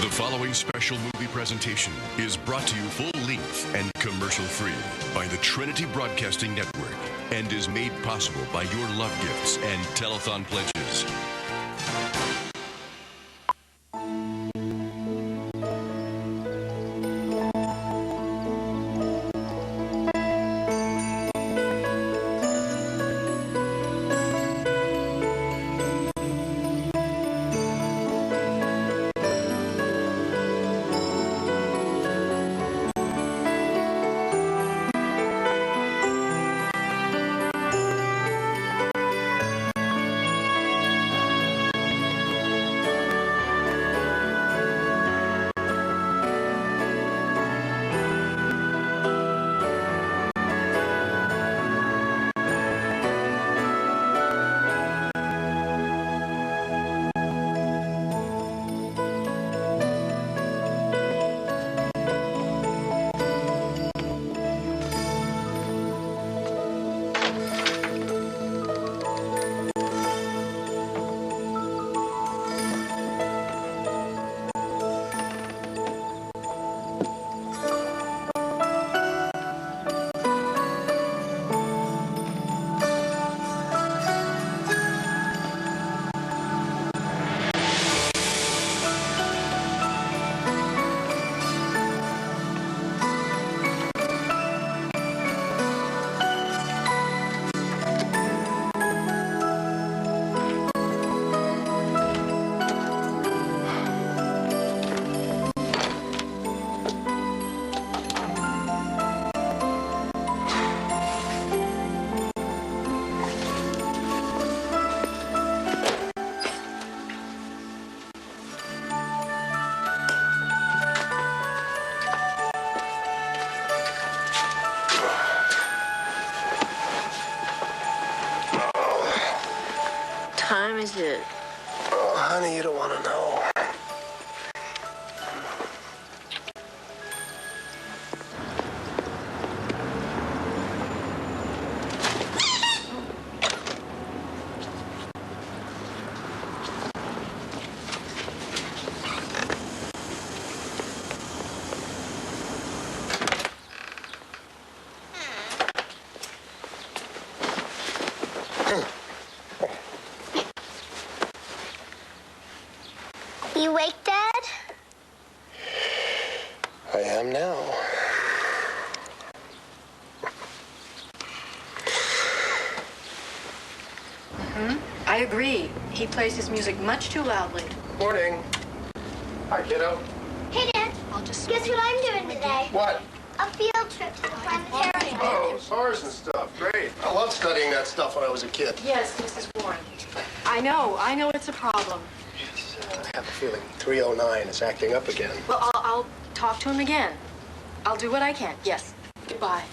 The following special movie presentation is brought to you full-length and commercial-free by the Trinity Broadcasting Network and is made possible by your love gifts and telethon pledges. Time is it? Oh, honey, you don't want to know. You awake, Dad? I am now. I agree. He plays his music much too loudly. Morning. Hi, kiddo. Hey, Dad. I'll just... Guess what I'm doing today? What? A field trip to the planetarium. Oh, SARS and stuff. Great. I loved studying that stuff when I was a kid. Yes, Mrs. Warren. I know it's a problem. Yes, I have a feeling 309 is acting up again. Well, I'll talk to him again. I'll do what I can. Yes. Goodbye.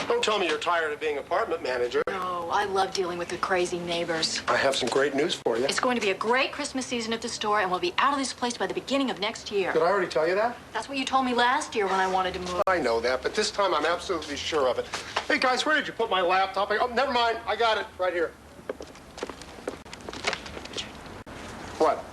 Don't tell me you're tired of being apartment manager. No, I love dealing with the crazy neighbors. I have some great news for you. It's going to be a great Christmas season at the store, and we'll be out of this place by the beginning of next year. Did I already tell you that? That's what you told me last year when I wanted to move. I know that, but this time I'm absolutely sure of it. Hey, guys, where did you put my laptop? Oh, never mind. I got it right here. What?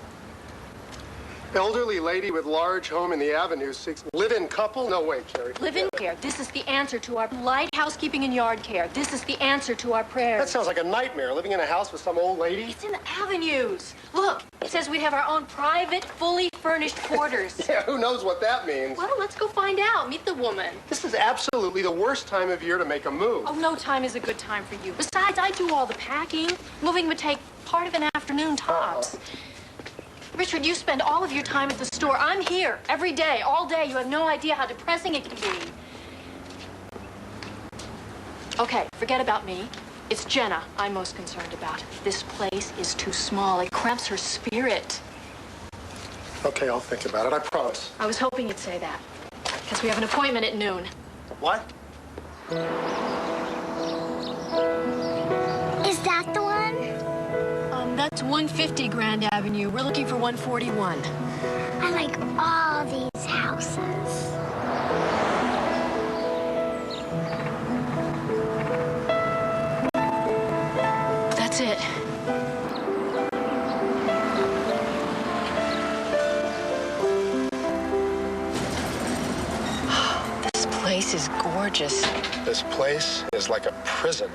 Elderly lady with large home in the Avenue seeks live-in couple? No way, Jerry. Live-in care. This is the answer to our light housekeeping and yard care. This is the answer to our prayers. That sounds like a nightmare, living in a house with some old lady. It's in the Avenues. Look, it says we'd have our own private, fully furnished quarters. Yeah, who knows what that means? Well, let's go find out. Meet the woman. This is absolutely the worst time of year to make a move. Oh, no time is a good time for you. Besides, I do all the packing. Moving would take part of an afternoon tops. Richard, you spend all of your time at the store. I'm here every day, all day. You have no idea how depressing it can be. Okay, forget about me. It's Jenna I'm most concerned about. This place is too small. It cramps her spirit. Okay, I'll think about it, I promise. I was hoping you'd say that. Because we have an appointment at noon. What? Is that the one? That's 150 Grand Avenue. We're looking for 141. I like all these houses. That's it. place is gorgeous. This place is like a prison.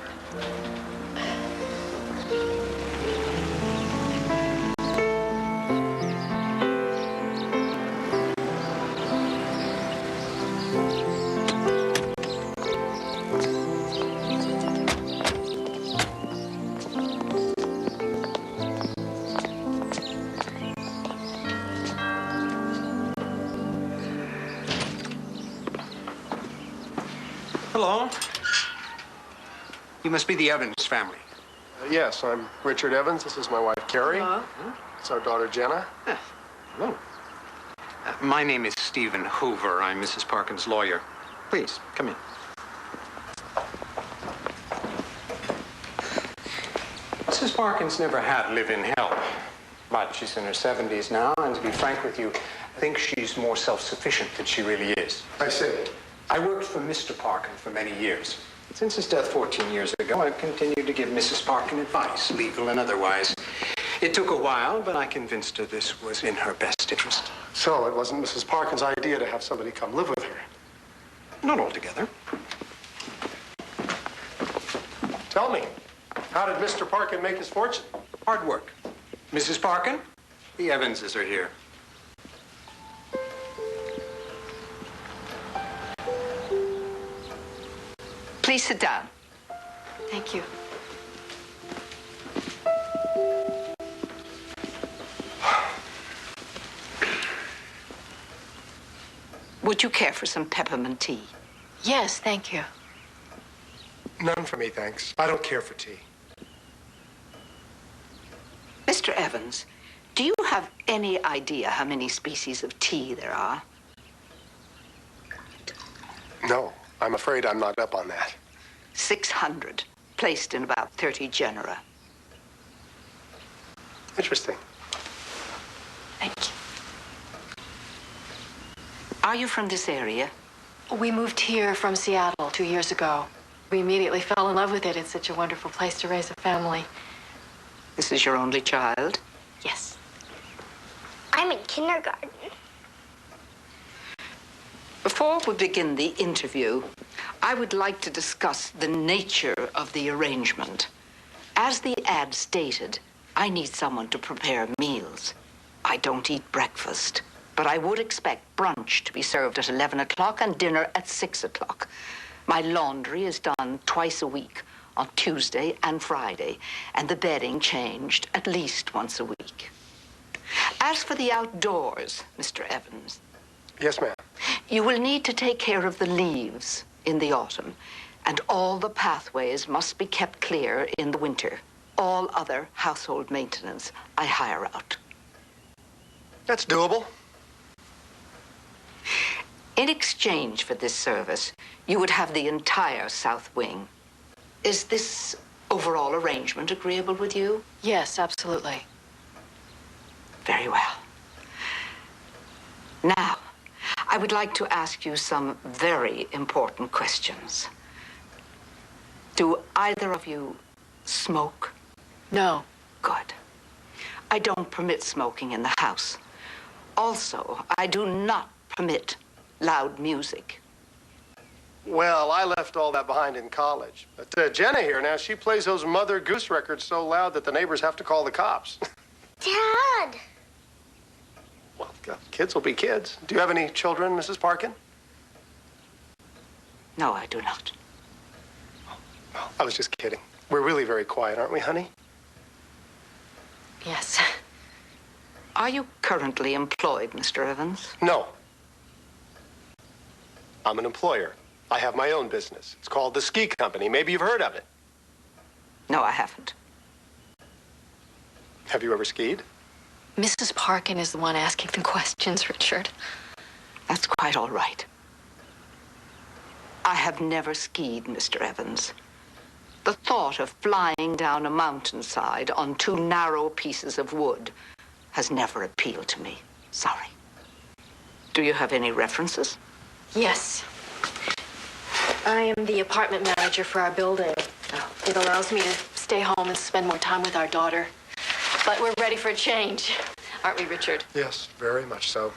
Hello. You must be the Evans family. Yes, I'm Richard Evans. This is my wife, Carrie. Hello. It's our daughter, Jenna. Hello. My name is Stephen Hoover. I'm Mrs. Parkin's lawyer. Please, come in. Mrs. Parkin's never had live-in help, but she's in her 70s now, and to be frank with you, I think she's more self-sufficient than she really is. I see. I worked for Mr. Parkin for many years. Since his death 14 years ago, I've continued to give Mrs. Parkin advice, legal and otherwise. It took a while, but I convinced her this was in her best interest. So it wasn't Mrs. Parkin's idea to have somebody come live with her? Not altogether. Tell me, how did Mr. Parkin make his fortune? Hard work. Mrs. Parkin, the Evanses are here. Please sit down. Thank you. Would you care for some peppermint tea? Yes, thank you. None for me, thanks. I don't care for tea. Mr. Evans, do you have any idea how many species of tea there are? No, I'm afraid I'm not up on that. 600, placed in about 30 genera. Interesting. Thank you. Are you from this area? We moved here from Seattle 2 years ago. We immediately fell in love with it. It's such a wonderful place to raise a family. This is your only child? Yes. I'm in kindergarten. Before we begin the interview, I would like to discuss the nature of the arrangement. As the ad stated, I need someone to prepare meals. I don't eat breakfast, but I would expect brunch to be served at 11 o'clock and dinner at 6 o'clock. My laundry is done twice a week, on Tuesday and Friday, and the bedding changed at least once a week. As for the outdoors, Mr. Evans, Yes, ma'am. you will need to take care of the leaves in the autumn, and all the pathways must be kept clear in the winter. All other household maintenance I hire out. That's doable. In exchange for this service, you would have the entire south wing. Is this overall arrangement agreeable with you? Yes, absolutely. Very well. Now, I would like to ask you some very important questions. Do either of you smoke? No. Good. I don't permit smoking in the house. Also, I do not permit loud music. Well, I left all that behind in college. But Jenna here now, she plays those Mother Goose records so loud that the neighbors have to call the cops. Dad! Well, kids will be kids. Do you have any children, Mrs. Parkin? No, I do not. Well, I was just kidding. We're really very quiet, aren't we, honey? Yes. Are you currently employed, Mr. Evans? No. I'm an employer. I have my own business. It's called the Ski Company. Maybe you've heard of it. No, I haven't. Have you ever skied? Mrs. Parkin is the one asking the questions, Richard. That's quite all right. I have never skied, Mr. Evans. The thought of flying down a mountainside on 2 narrow pieces of wood has never appealed to me. Sorry. Do you have any references? Yes. I am the apartment manager for our building. It allows me to stay home and spend more time with our daughter. But we're ready for a change, aren't we, Richard? Yes, very much so.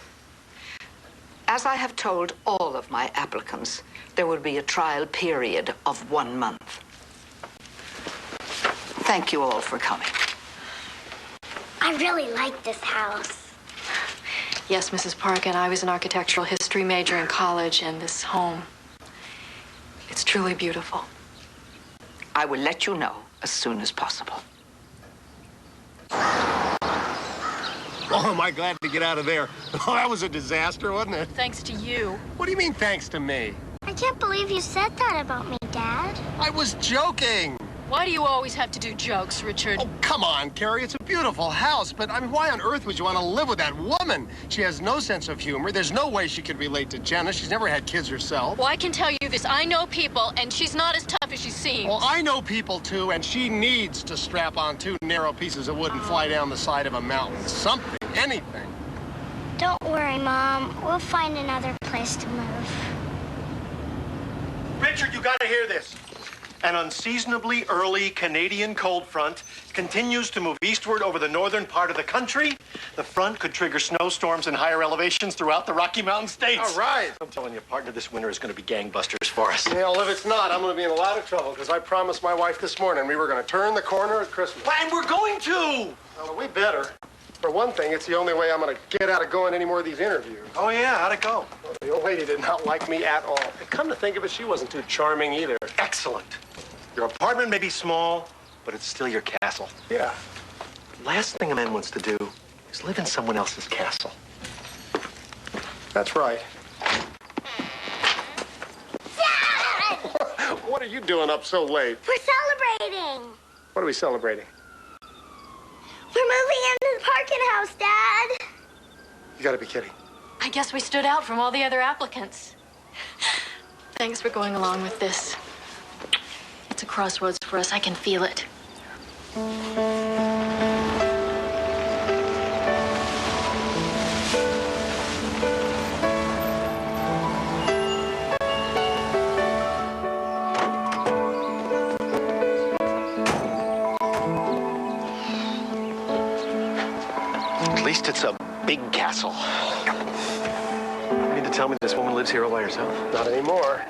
As I have told all of my applicants, there will be a trial period of 1 month. Thank you all for coming. I really like this house. Yes, Mrs. Parkin, I was an architectural history major in college, and this home, it's truly beautiful. I will let you know as soon as possible. Oh, am I glad to get out of there. Oh, that was a disaster, wasn't it? Thanks to you. What do you mean, thanks to me? I can't believe you said that about me, Dad. I was joking. Why do you always have to do jokes, Richard? Oh, come on, Carrie. It's a beautiful house, but I mean, why on earth would you want to live with that woman? She has no sense of humor. There's no way she could relate to Jenna. She's never had kids herself. Well, I can tell you this. I know people, and she's not as tough as she seems. Well, I know people, too, and she needs to strap on 2 narrow pieces of wood and fly down the side of a mountain. Something, anything. Don't worry, Mom. We'll find another place to move. Richard, you gotta hear this. An unseasonably early Canadian cold front continues to move eastward over the northern part of the country. The front could trigger snowstorms in higher elevations throughout the Rocky Mountain states. All right. I'm telling you, partner, this winter is going to be gangbusters for us. Yeah, well, if it's not, I'm going to be in a lot of trouble because I promised my wife this morning we were going to turn the corner at Christmas. And we're going to! Well, we better. For one thing, it's the only way I'm going to get out of going any more of these interviews. Oh, yeah, how'd it go? Well, the old lady did not like me at all. And come to think of it, she wasn't too charming either. Excellent. Your apartment may be small, but it's still your castle. Yeah. Last thing a man wants to do is live in someone else's castle. That's right. Dad! What are you doing up so late? We're celebrating. What are we celebrating? We're moving into the Parkin house, Dad. You got to be kidding. I guess we stood out from all the other applicants. Thanks for going along with this. It's a crossroads for us. I can feel it. At least it's a big castle. You mean to tell me this woman lives here all by herself? Not anymore.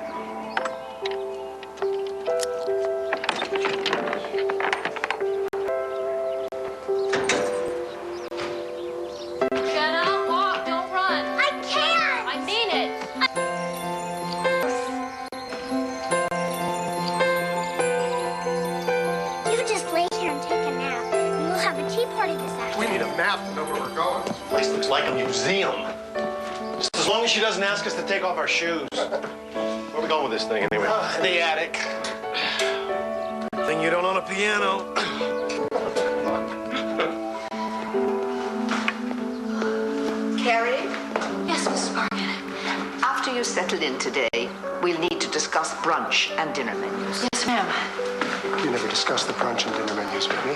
Jenna, walk, don't run. I can't. I mean it. You just lay here and take a nap, and we'll have a tea party this We afternoon. need a map to know where we're going. This place looks like a museum. Just as long as she doesn't ask us to take off our shoes. Where are we going with this thing anyway? The attic. Thing you don't own a piano. Carrie, Yes, Mrs. Parkin. after you settle in today, we'll need to discuss brunch and dinner menus. Yes, ma'am. You never discussed the brunch and dinner menus with me.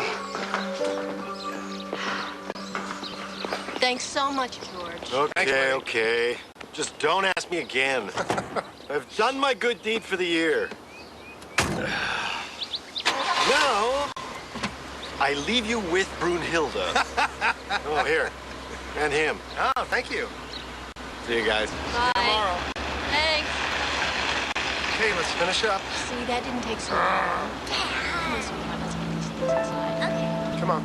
Thanks so much, George. Okay. Just don't ask me again. I've done my good deed for the year. Now, I leave you with Brunhilde. Oh, here. And him. Oh, thank you. See you guys. Bye. Thanks. Okay, let's finish up. See, that didn't take so long. Yes, let's get these things inside. Come on.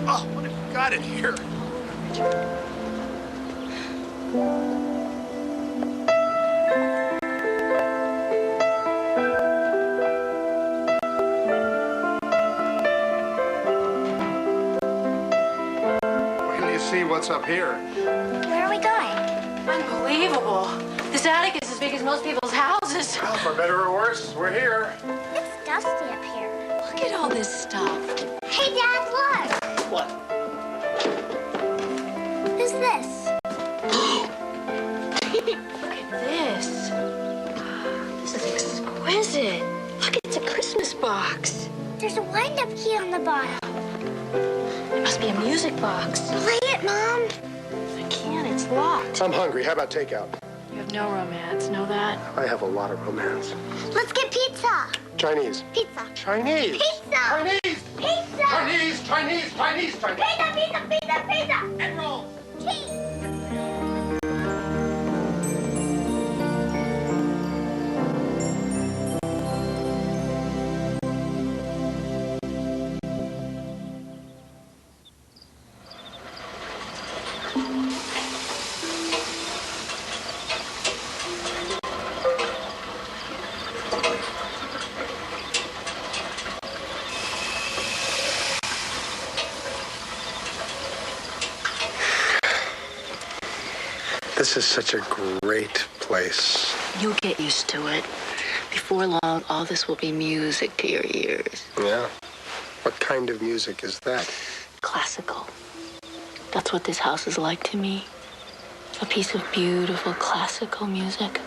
Oh, what have you got in here? Wait till you see what's up here. Where are we going? Unbelievable. This attic is as big as most people's houses. Well, for better or worse, we're here. It's dusty up here. Look at all this stuff. Hey, Dad, look. What? Who's this? Look at this. This is exquisite. Look, it's a Christmas box. There's a wind-up key on the bottom. It must be a music box. Play it, Mom. I can't, it's locked. I'm hungry. How about takeout? You have no romance, know that? I have a lot of romance. Let's get pizza. Chinese. Pizza. Chinese. Pizza. Chinese. Pizza. Chinese. Pizza. Pizza, pizza, pizza, pizza. Egg roll. Cheese. This is such a great place. You'll get used to it. Before long, all this will be music to your ears. Yeah? What kind of music is that? Classical. That's what this house is like to me. A piece of beautiful classical music.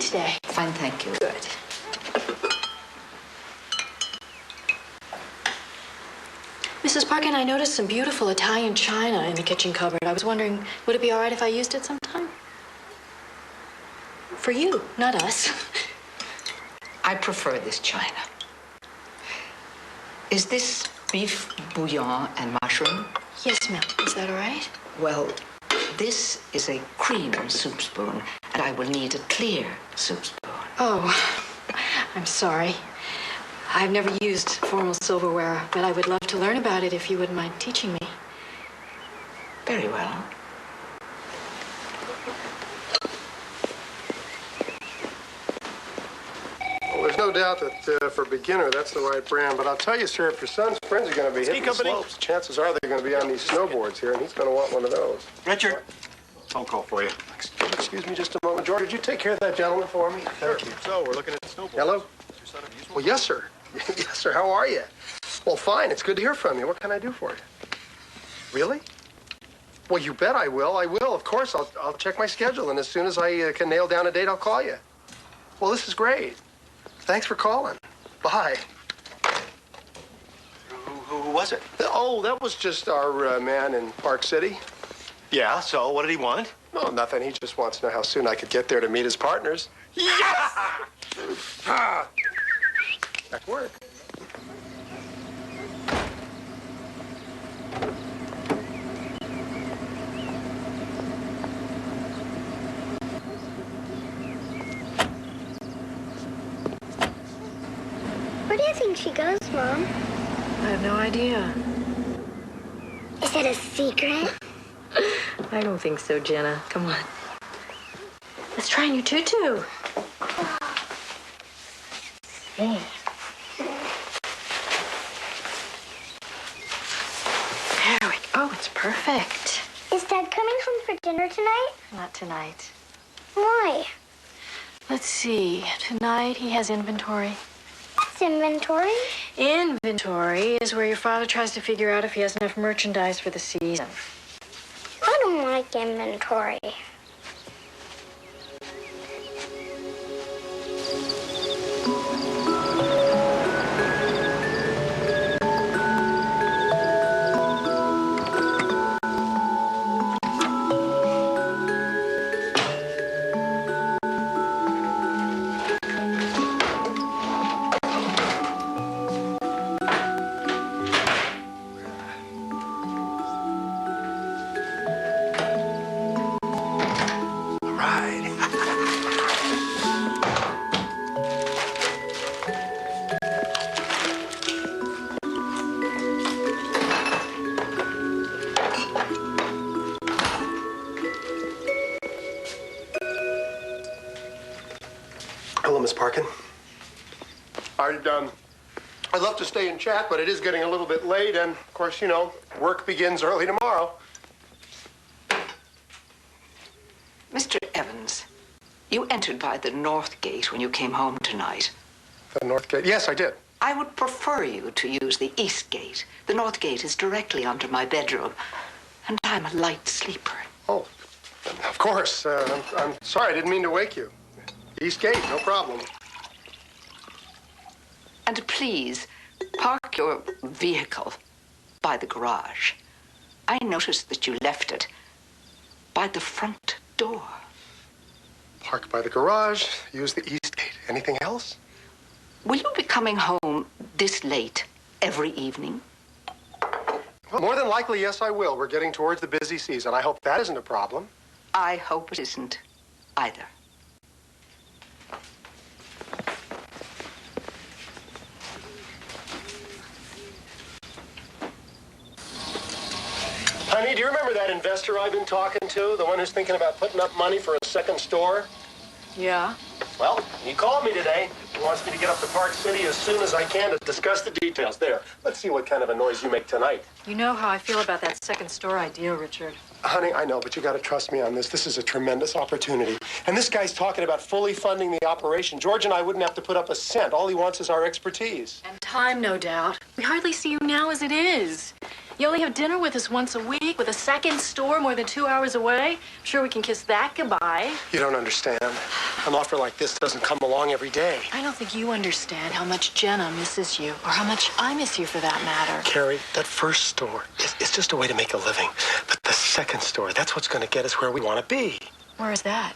Today. Fine, thank you. Good. Mrs. Parkin, I noticed some beautiful Italian china in the kitchen cupboard. I was wondering, would it be all right if I used it sometime? For you, not us. I prefer this china. Is this beef bouillon and mushroom? Yes, ma'am. Is that all right? Well, this is a cream soup spoon, and I will need a clear soup spoon. Oh, I'm sorry. I've never used formal silverware, but I would love to learn about it if you wouldn't mind teaching me. Very well. Well, there's no doubt that for a beginner, that's the right brand. But I'll tell you, sir, if your son's friends are going to be hitting the slopes, chances are they're going to be on these snowboards here, and he's going to want one of those. Richard, phone call for you. Excuse me just a moment. George, would you take care of that gentleman for me? Thank you. So, we're looking at snowboards. Hello? Well, yes, sir. Yes, sir. How are you? Well, fine. It's good to hear from you. What can I do for you? Really? Well, you bet I will. I will, of course. I'll check my schedule, and as soon as I can nail down a date, I'll call you. Well, this is great. Thanks for calling. Bye. Who was it? Oh, that was just our man in Park City. Yeah, so what did he want? No, nothing. He just wants to know how soon I could get there to meet his partners. Yes! That work. Where do you think she goes, Mom? I have no idea. Is it a secret? I don't think so, Jenna. Come on. Let's try on your tutu. Hey. There we go. It's perfect. Is Dad coming home for dinner tonight? Not tonight. Why? Let's see. Tonight he has inventory. What's inventory? Inventory is where your father tries to figure out if he has enough merchandise for the season. I don't like inventory. Hello, Miss Parkin. I'd love to stay and chat, but it is getting a little bit late, and of course, you know, work begins early tomorrow. Mr. Evans, you entered by the north gate when you came home tonight. The north gate? Yes, I did. I would prefer you to use the east gate. The north gate is directly under my bedroom, and I'm a light sleeper. Oh, of course. I'm sorry, I didn't mean to wake you. East gate, no problem. And please, park your vehicle by the garage. I noticed that you left it by the front door. Park by the garage, use the east gate. Anything else? Will you be coming home this late every evening? Well, more than likely, yes, I will. We're getting towards the busy season. I hope that isn't a problem. I hope it isn't either. Honey, do you remember that investor I've been talking to? The one who's thinking about putting up money for a second store? Yeah? Well, he called me today. He wants me to get up to Park City as soon as I can to discuss the details. There, let's see what kind of a noise you make tonight. You know how I feel about that second store idea, Richard. Honey, I know, but you got to trust me on this. This is a tremendous opportunity. And this guy's talking about fully funding the operation. George and I wouldn't have to put up a cent. All he wants is our expertise. And time, no doubt. We hardly see you now as it is. You only have dinner with us once a week with a second store more than 2 hours away. I'm sure we can kiss that goodbye. You don't understand. An offer like this doesn't come along every day. I don't think you understand how much Jenna misses you, or how much I miss you for that matter. Carrie, that first store is just a way to make a living. But the second store, that's what's going to get us where we want to be. Where is that?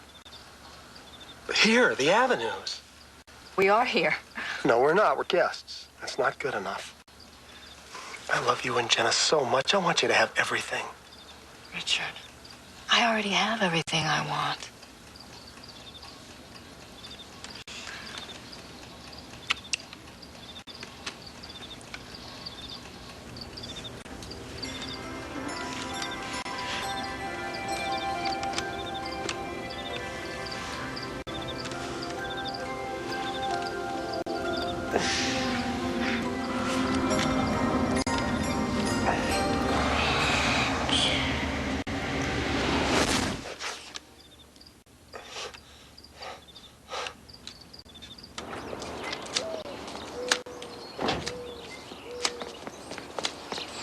Here, the Avenues. We are here. No, we're not. We're guests. That's not good enough. I love you and Jenna so much. I want you to have everything. Richard, I already have everything I want.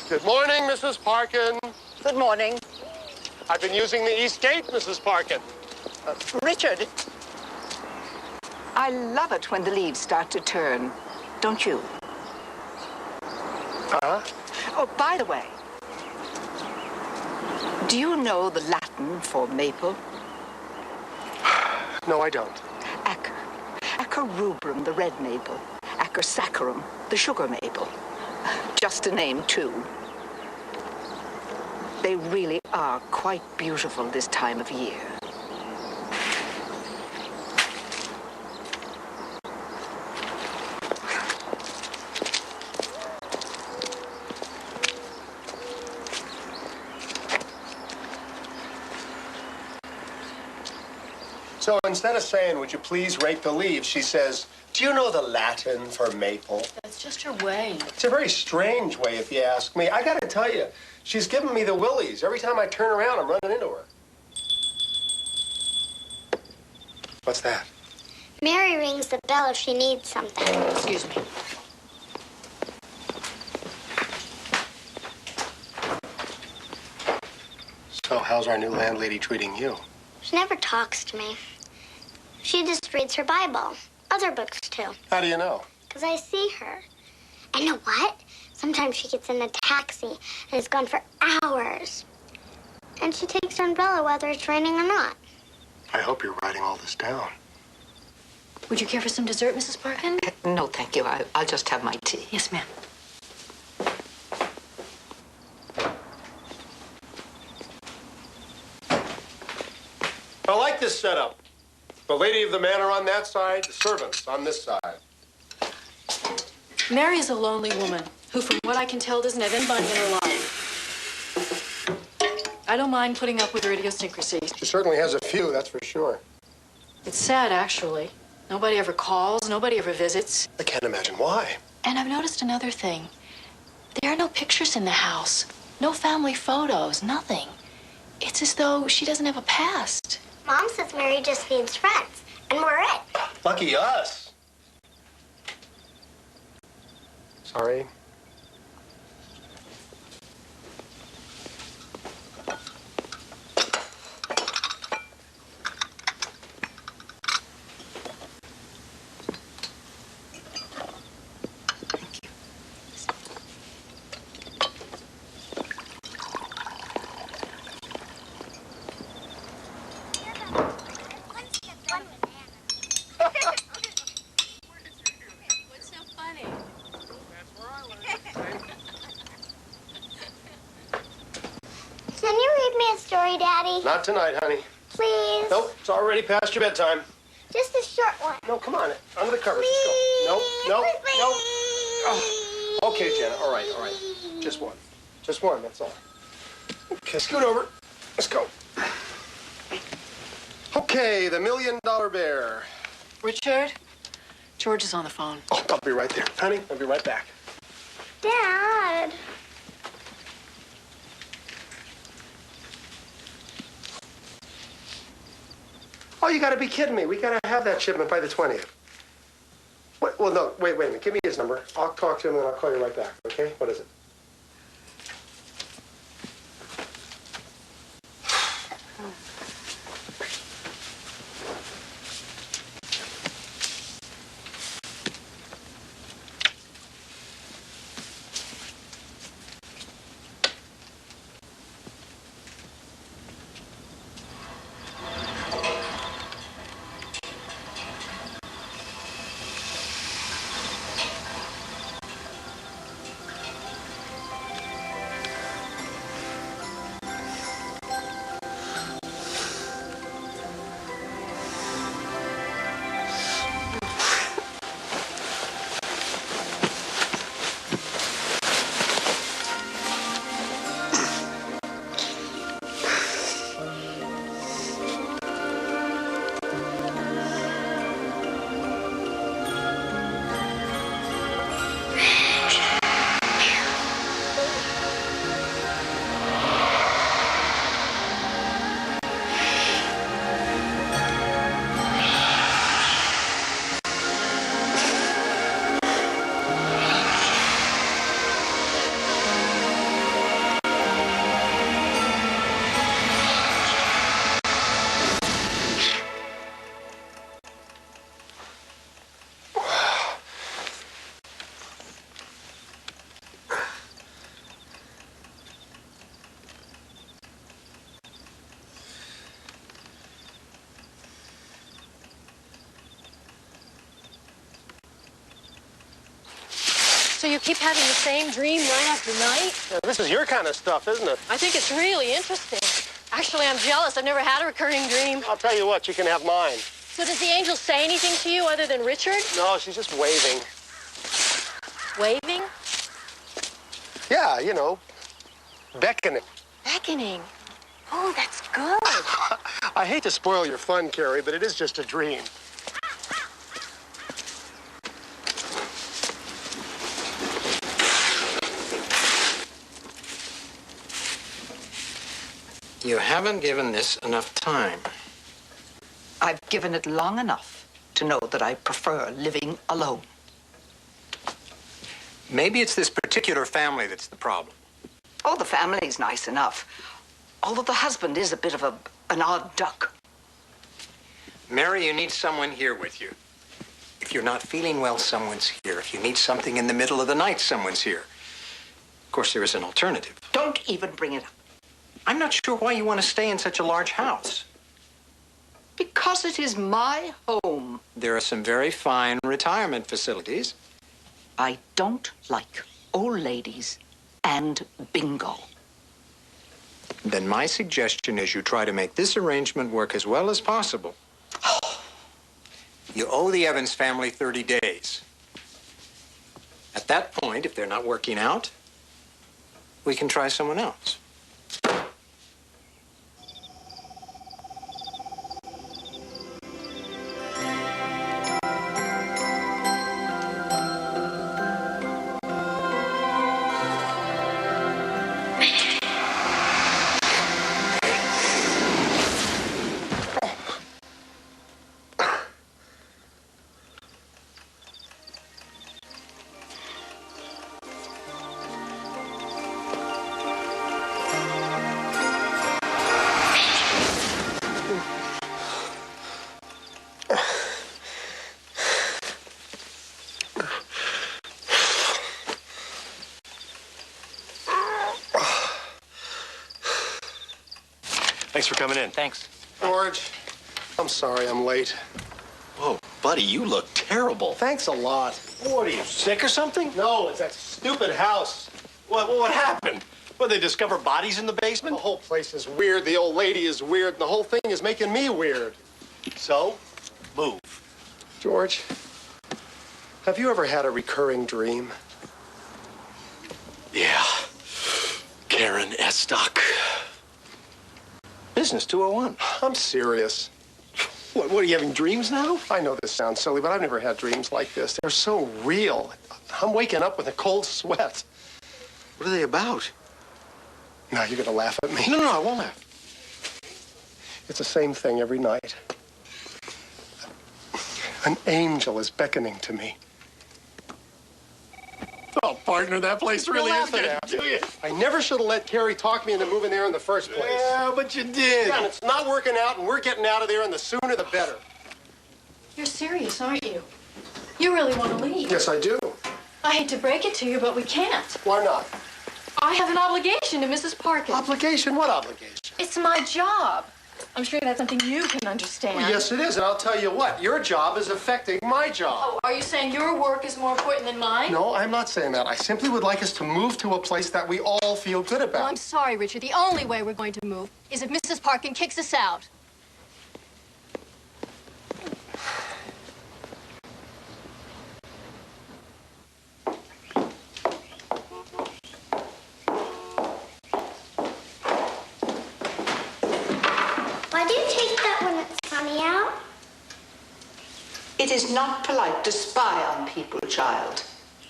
Good morning, Mrs. Parkin. Good morning. I've been using the East Gate, Mrs. Parkin. Richard. I love it when the leaves start to turn, don't you? Uh-huh. Oh, by the way, do you know the Latin for maple? No, I don't. Acer. Acer rubrum, the red maple. Acer saccharum, the sugar maple. Just a name, too. They really are quite beautiful this time of year. So instead of saying, would you please rake the leaves, she says, do you know the Latin for maple? That's just her way. It's a very strange way, if you ask me. I gotta tell you, she's giving me the willies. Every time I turn around, I'm running into her. What's that? Mary rings the bell if she needs something. Excuse me. So how's our new landlady treating you? She never talks to me. She just reads her Bible. Other books, too. How do you know? Because I see her. And you know what? Sometimes she gets in a taxi and is gone for hours. And she takes her umbrella whether it's raining or not. I hope you're writing all this down. Would you care for some dessert, Mrs. Parkin? No, thank you. I'll just have my tea. Yes, ma'am. I like this setup. The lady of the manor on that side, the servants on this side. Mary is a lonely woman who, from what I can tell, doesn't have anybody in her life. I don't mind putting up with her idiosyncrasies. She certainly has a few, that's for sure. It's sad, actually. Nobody ever calls, nobody ever visits. I can't imagine why. And I've noticed another thing. There are no pictures in the house. No family photos, nothing. It's as though she doesn't have a past. Mom says Mary just needs friends, and we're it. Lucky us. Sorry. What's so funny? That's where I live. story, Daddy? Not tonight, honey. Please. Nope, it's already past your bedtime. Just a short one. No, come on. Under the covers. Please. Let's go. Nope, Please. nope. Oh. Okay, Janet. All right. Just one. Just one, that's all. Okay, scoot over. Let's go. Okay, the $1 Million Bear. Richard, George is on the phone. Oh, I'll be right there. Honey, I'll be right back. Dad. Oh, you gotta be kidding me. We gotta have that shipment by the 20th. Well, no, wait a minute. Give me his number. I'll talk to him and I'll call you right back, okay? What is it? So you keep having the same dream night after night? Yeah, this is your kind of stuff, isn't it? I think it's really interesting. Actually, I'm jealous. I've never had a recurring dream. I'll tell you what, you can have mine. So does the angel say anything to you other than Richard? No, she's just waving. Waving? Yeah, you know, beckoning. Beckoning. Oh, that's good. I hate to spoil your fun, Carrie, but it is just a dream. You haven't given this enough time. I've given it long enough to know that I prefer living alone. Maybe it's this particular family that's the problem. Oh, the family's nice enough. Although the husband is a bit of an odd duck. Mary, you need someone here with you. If you're not feeling well, someone's here. If you need something in the middle of the night, someone's here. Of course, there is an alternative. Don't even bring it up. I'm not sure why you want to stay in such a large house. Because it is my home. There are some very fine retirement facilities. I don't like old ladies and bingo. Then my suggestion is you try to make this arrangement work as well as possible. You owe the Evans family 30 days. At that point, if they're not working out, we can try someone else. Thanks for coming in. Thanks. George, I'm sorry I'm late. Whoa, buddy, you look terrible. Thanks a lot. What are you, sick or something? No, it's that stupid house. What happened? Well, they discover bodies in the basement? The whole place is weird. The old lady is weird. And the whole thing is making me weird. So, move. George, have you ever had a recurring dream? Yeah. Karen Estock. Business 201. I'm serious. What are you having dreams now? I know this sounds silly, but I've never had dreams like this. They're so real. I'm waking up with a cold sweat. What are they about? Now you're gonna laugh at me. No, I won't laugh. It's the same thing every night. An angel is beckoning to me. Oh, partner, that place really is laughing good, at me. do you? I never should have let Carrie talk me into moving there in the first place. Yeah, but you did. Yeah, and it's not working out, and we're getting out of there, and the sooner the better. You're serious, aren't you? You really want to leave. Yes, I do. I hate to break it to you, but we can't. Why not? I have an obligation to Mrs. Parkin. Obligation? What obligation? It's my job. I'm sure that's something you can understand. Well, yes, it is, and I'll tell you what. Your job is affecting my job. Oh, are you saying your work is more important than mine? No, I'm not saying that. I simply would like us to move to a place that we all feel good about. Well, I'm sorry, Richard. The only way we're going to move is if Mrs. Parkin kicks us out. Why do you take that when it's sunny out? It is not polite to spy on people, child.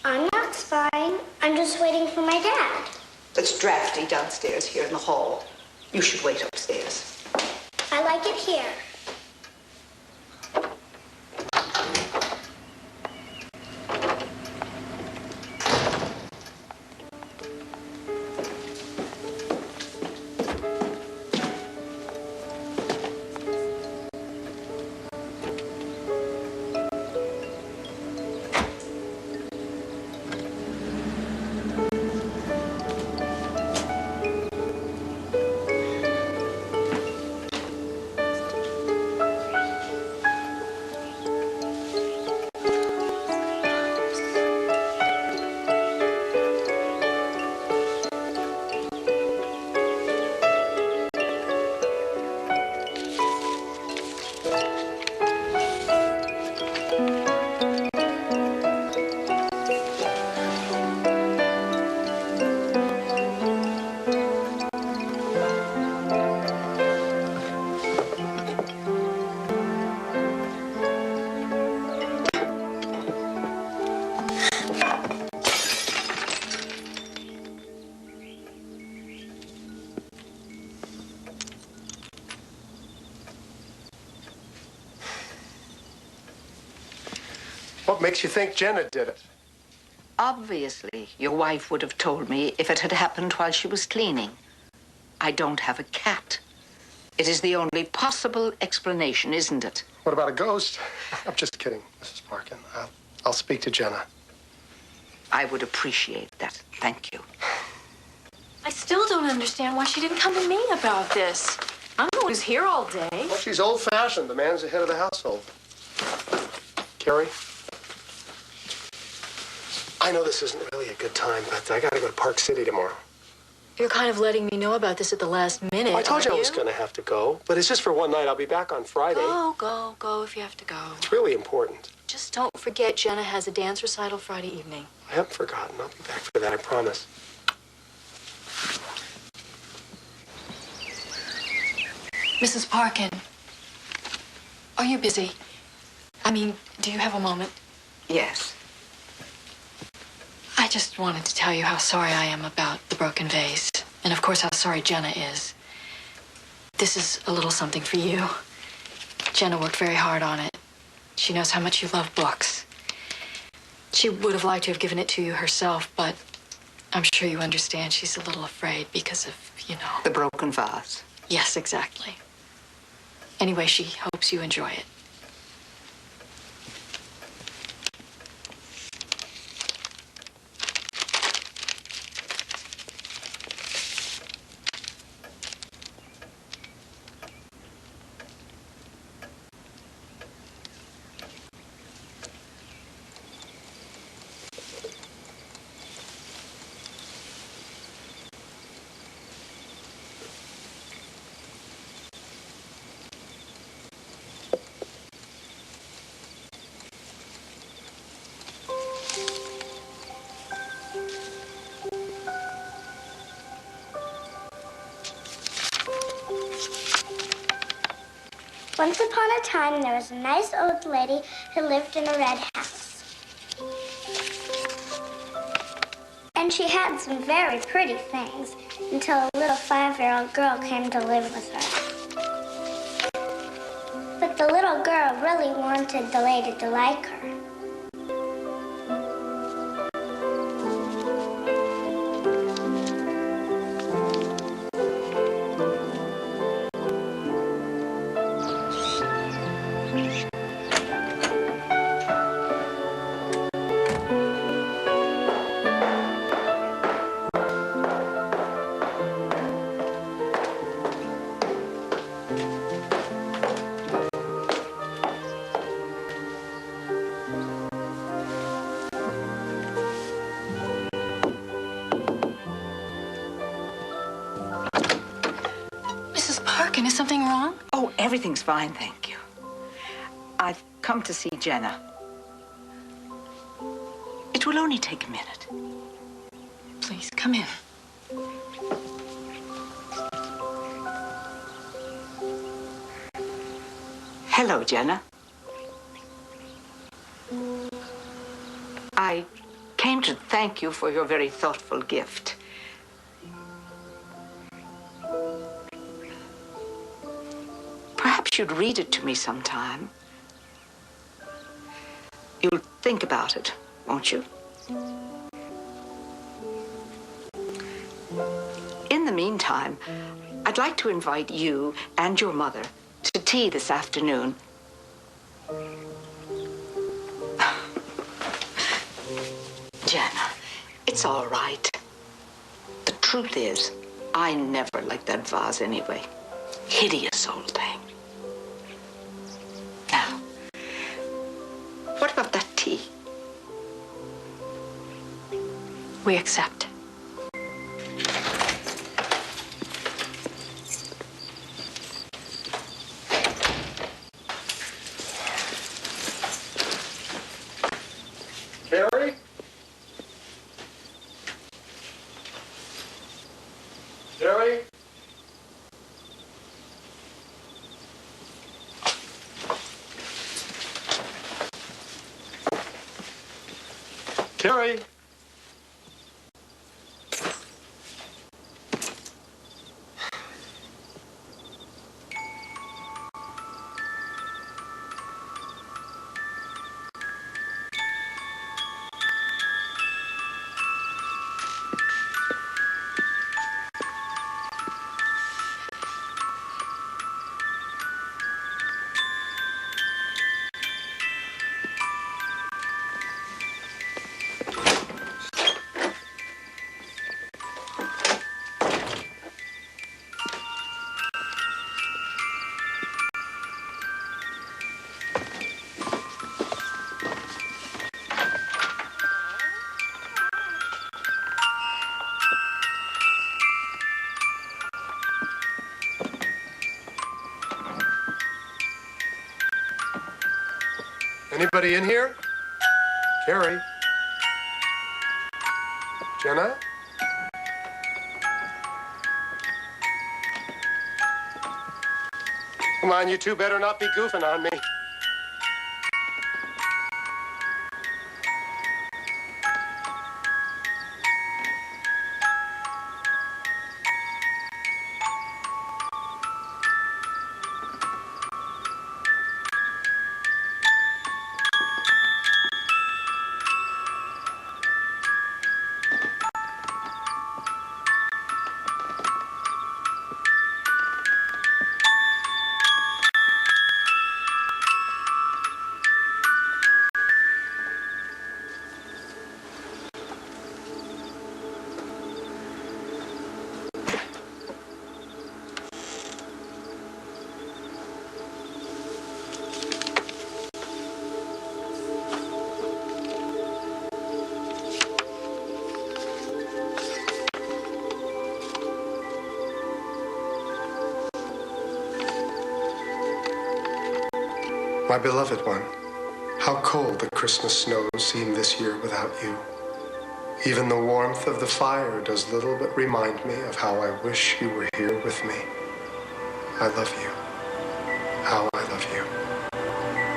I'm not spying. I'm just waiting for my dad. It's drafty downstairs here in the hall. You should wait upstairs. I like it here. What makes you think Jenna did it? Obviously, your wife would have told me if it had happened while she was cleaning. I don't have a cat. It is the only possible explanation, isn't it? What about a ghost? I'm just kidding, Mrs. Parkin. I'll speak to Jenna. I would appreciate that. Thank you. I still don't understand why she didn't come to me about this. I'm the one who's here all day. Well, she's old-fashioned. The man's the head of the household. Carrie? I know this isn't really a good time, but I gotta go to Park City tomorrow. You're kind of letting me know about this at the last minute. I told you I was aren't gonna have to go, but it's just for one night. I'll be back on Friday. Go if you have to go. It's really important. Just don't forget Jenna has a dance recital Friday evening. I haven't forgotten. I'll be back for that, I promise. Mrs. Parkin, are you busy? I mean, do you have a moment? Yes. I just wanted to tell you how sorry I am about the broken vase. And of course, how sorry Jenna is. This is a little something for you. Jenna worked very hard on it. She knows how much you love books. She would have liked to have given it to you herself, but I'm sure you understand she's a little afraid because of, you know. The broken vase. Yes, exactly. Anyway, she hopes you enjoy it. Once upon a time, there was a nice old lady who lived in a red house. And she had some very pretty things until a little 5-year-old girl came to live with her. But the little girl really wanted the lady to like her. Is something wrong? Oh, everything's fine, thank you. I've come to see Jenna. It will only take a minute. Please, come in. Hello, Jenna. I came to thank you for your very thoughtful gift. Perhaps you'd read it to me sometime. You'll think about it, won't you? In the meantime, I'd like to invite you and your mother to tea this afternoon. Jenna, it's all right. The truth is, I never liked that vase anyway. Hideous old thing. Now, what about that tea? We accept. Carrie? Carrie? Carrie? Anybody in here? Carrie? Jenna? Come on, you two better not be goofing on me. My beloved one, how cold the Christmas snows seem this year without you. Even the warmth of the fire does little but remind me of how I wish you were here with me. I love you. how I love you.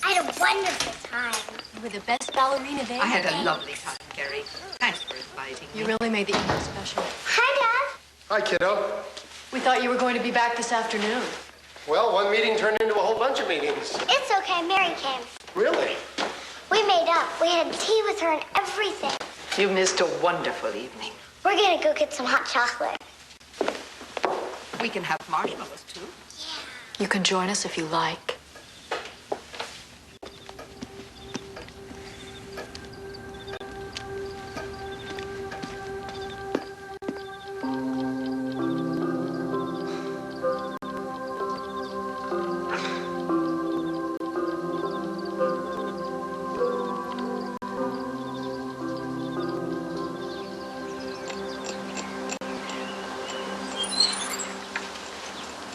I had a wonderful time. You were the best ballerina there. I had a lovely time, Carrie. Thanks for inviting me. You really made the evening special. Hi, Dad. Hi, kiddo. We thought you were going to be back this afternoon. Well, one meeting turned into a whole bunch of meetings. It's okay. Mary came. Really? We made up. We had tea with her and everything. You missed a wonderful evening. We're gonna go get some hot chocolate. We can have marshmallows, too. You can join us if you like.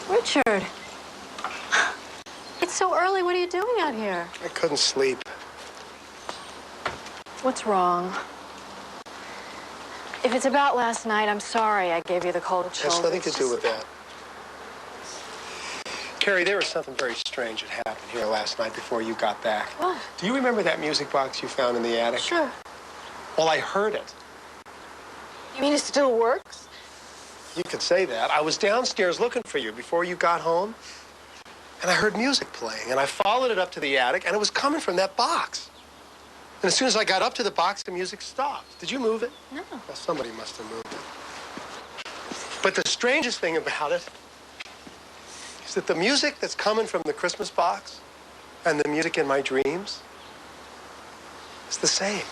Richard, it's so early. What are you doing out here? I couldn't sleep. What's wrong? If it's about last night, I'm sorry I gave you the cold chills. Has nothing to It's do just- with that. Carrie, there was something very strange that happened here last night before you got back. What? Do you remember that music box you found in the attic? Sure. Well, I heard it. You mean it still works? You could say that. I was downstairs looking for you before you got home, and I heard music playing, and I followed it up to the attic, and it was coming from that box. And as soon as I got up to the box, the music stopped. Did you move it? No. Well, somebody must have moved it. But the strangest thing about it is that the music that's coming from the Christmas box and the music in my dreams is the same.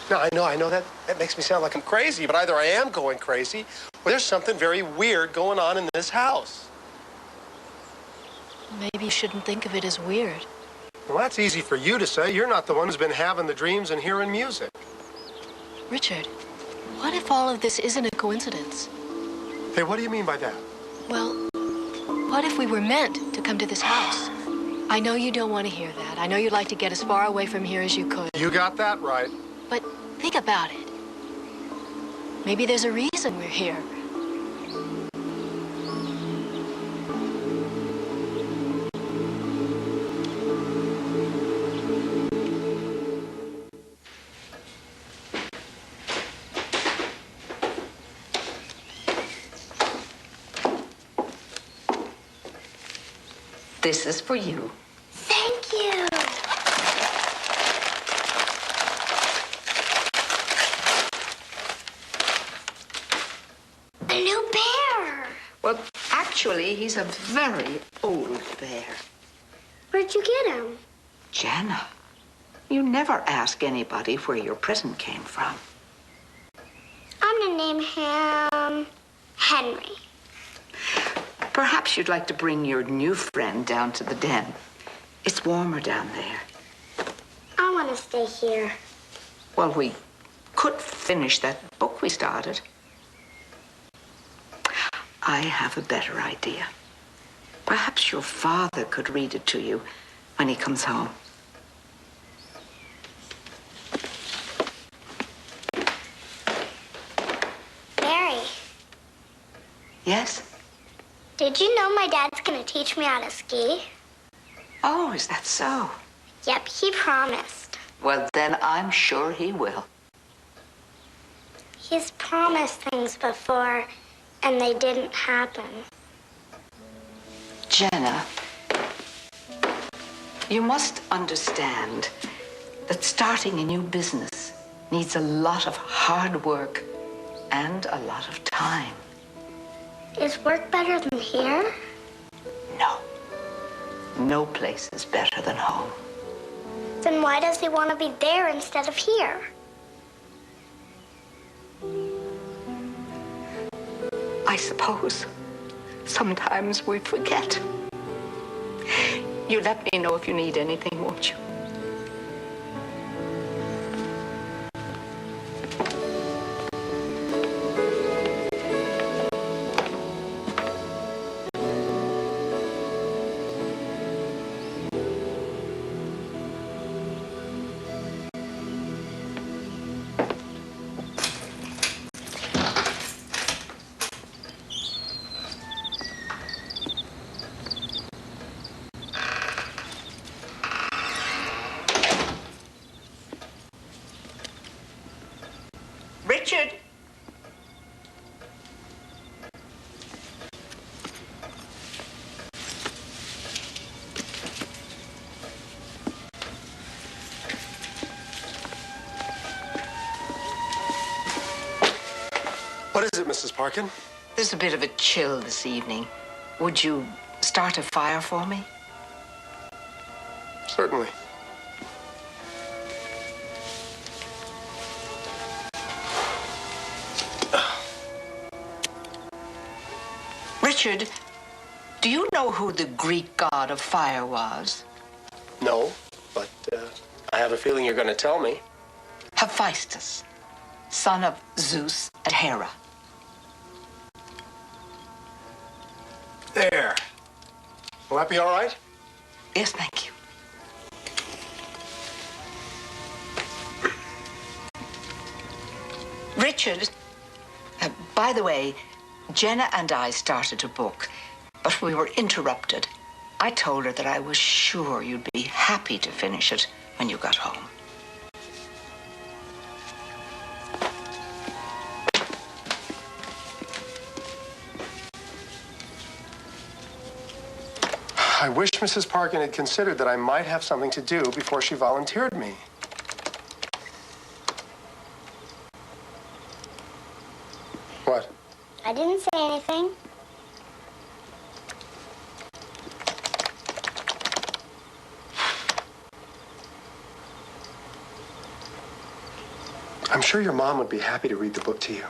Now, I know that makes me sound like I'm crazy, but either I am going crazy or there's something very weird going on in this house. Maybe you shouldn't think of it as weird. Well, that's easy for you to say. You're not the one who's been having the dreams and hearing music. Richard, what if all of this isn't a coincidence? Hey, what do you mean by that? Well, what if we were meant to come to this house? I know you don't want to hear that. I know you'd like to get as far away from here as you could. You got that right. But think about it. Maybe there's a reason we're here. This is for you. Thank you. A new bear. Well, actually, he's a very old bear. Where'd you get him? Jana, you never ask anybody where your present came from. I'm gonna name him Henry. Perhaps you'd like to bring your new friend down to the den. It's warmer down there. I want to stay here. Well, we could finish that book we started. I have a better idea. Perhaps your father could read it to you when he comes home. Mary, Yes? did you know my dad's gonna teach me how to ski? Oh, is that so? Yep, he promised. Well, then I'm sure he will. He's promised things before, and they didn't happen. Jenna, you must understand that starting a new business needs a lot of hard work and a lot of time. Is work better than here? No. No place is better than home. Then why does he want to be there instead of here? I suppose sometimes we forget. You let me know if you need anything, won't you? Mrs. Parkin? There's a bit of a chill this evening. Would you start a fire for me? Certainly. Richard, do you know who the Greek god of fire was? No, but I have a feeling you're going to tell me. Hephaestus, son of Zeus and Hera. There. Will that be all right? Yes, thank you. Richard, by the way, Jenna and I started a book, but we were interrupted. I told her that I was sure you'd be happy to finish it when you got home. I wish Mrs. Parkin had considered that I might have something to do before she volunteered me. What? I didn't say anything. I'm sure your mom would be happy to read the book to you.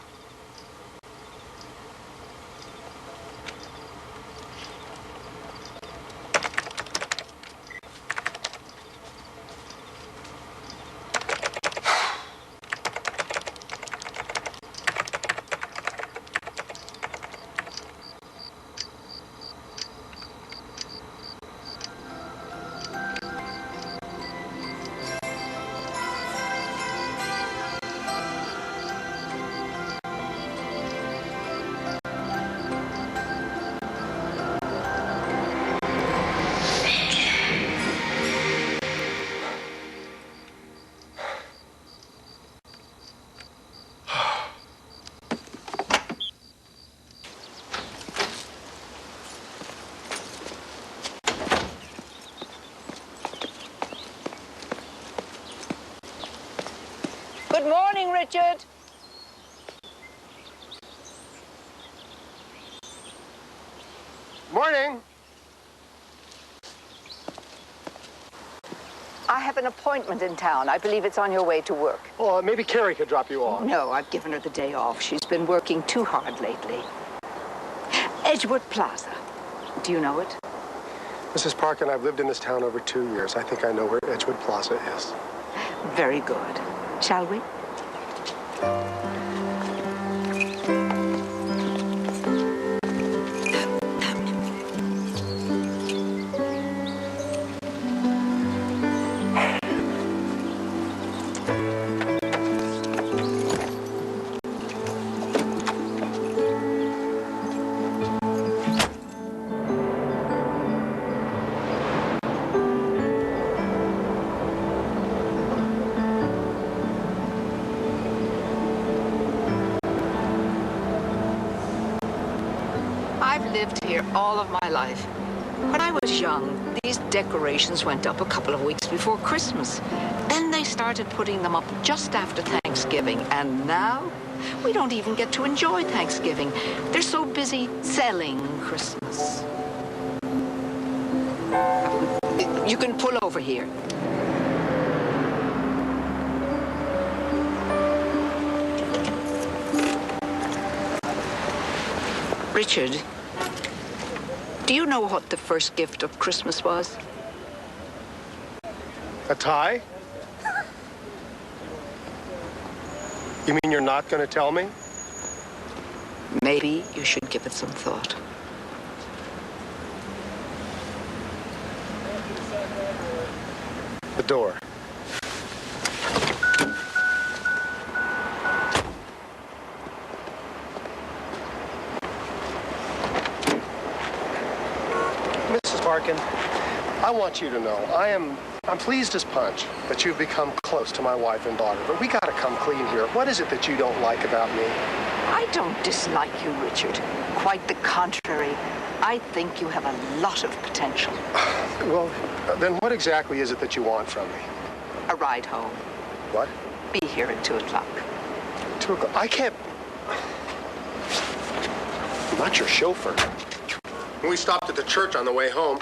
Good morning, Richard. Morning. I have an appointment in town. I believe it's on your way to work. Well, maybe Carrie could drop you off. No, I've given her the day off. She's been working too hard lately. Edgewood Plaza. Do you know it? Mrs. Parkin, I've lived in this town over 2 years. I think I know where Edgewood Plaza is. Very good. Shall we? I've lived here all of my life. When I was young, these decorations went up a couple of weeks before Christmas. Then they started putting them up just after Thanksgiving. And now, we don't even get to enjoy Thanksgiving. They're so busy selling Christmas. You can pull over here. Richard, do you know what the first gift of Christmas was? A tie? You mean you're not going to tell me? Maybe you should give it some thought. The door. Mrs. Parkin, I want you to know I'm pleased as punch that you've become close to my wife and daughter, but we gotta come clean here. What is it that you don't like about me? I don't dislike you, Richard. Quite the contrary. I think you have a lot of potential. Well, then what exactly is it that you want from me? A ride home. What? Be here at 2 o'clock. 2 o'clock? I can't... not your chauffeur. We stopped at the church on the way home.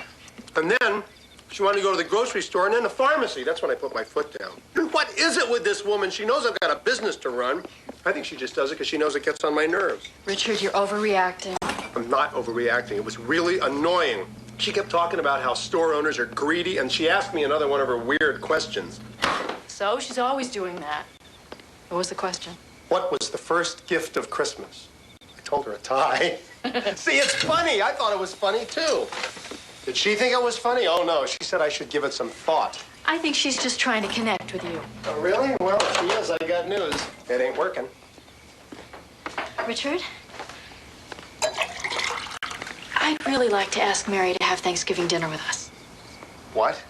And then she wanted to go to the grocery store and then the pharmacy. That's when I put my foot down. What is it with this woman? She knows I've got a business to run. I think she just does it because she knows it gets on my nerves. Richard, you're overreacting. I'm not overreacting. It was really annoying. She kept talking about how store owners are greedy, and she asked me another one of her weird questions. So she's always doing that. What was the question? What was the first gift of Christmas? I told her a tie. See, it's funny. I thought it was funny, too. Did she think it was funny? Oh, no. She said I should give it some thought. I think she's just trying to connect with you. Oh, really? Well, if she is, I got news. It ain't working. Richard? I'd really like to ask Mary to have Thanksgiving dinner with us. What?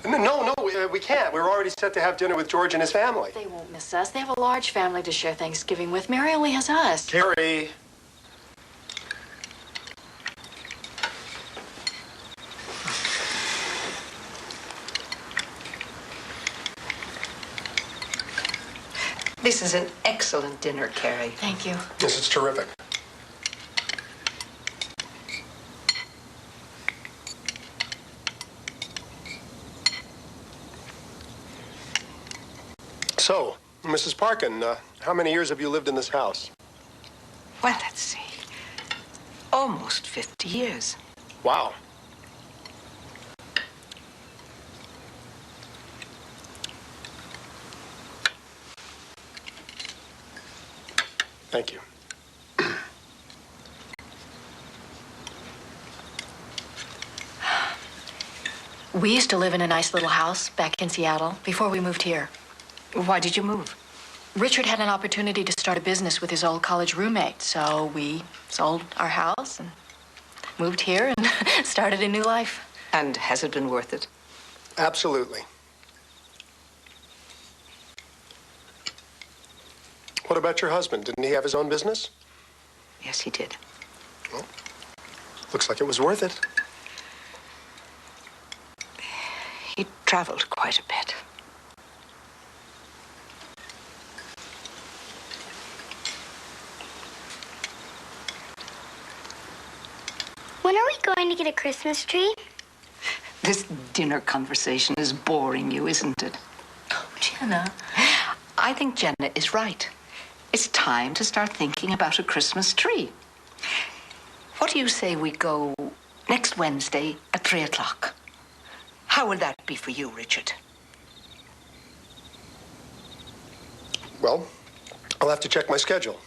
No, we can't. We were already set to have dinner with George and his family. They won't miss us. They have a large family to share Thanksgiving with. Mary only has us. Carrie. This is an excellent dinner, Carrie. Thank you. Yes, it's terrific. So, Mrs. Parkin, how many years have you lived in this house? Well, let's see. Almost 50 years. Wow. Thank you. We used to live in a nice little house back in Seattle before we moved here. Why did you move? Richard had an opportunity to start a business with his old college roommate, so we sold our house and moved here and started a new life. And has it been worth it? Absolutely. What about your husband? Didn't he have his own business? Yes, he did. Well, looks like it was worth it. He traveled quite a bit. When are we going to get a Christmas tree? This dinner conversation is boring you, isn't it? Oh, Jenna. I think Jenna is right. It's time to start thinking about a Christmas tree. What do you say we go next Wednesday at 3 o'clock? How will that be for you, Richard? Well, I'll have to check my schedule.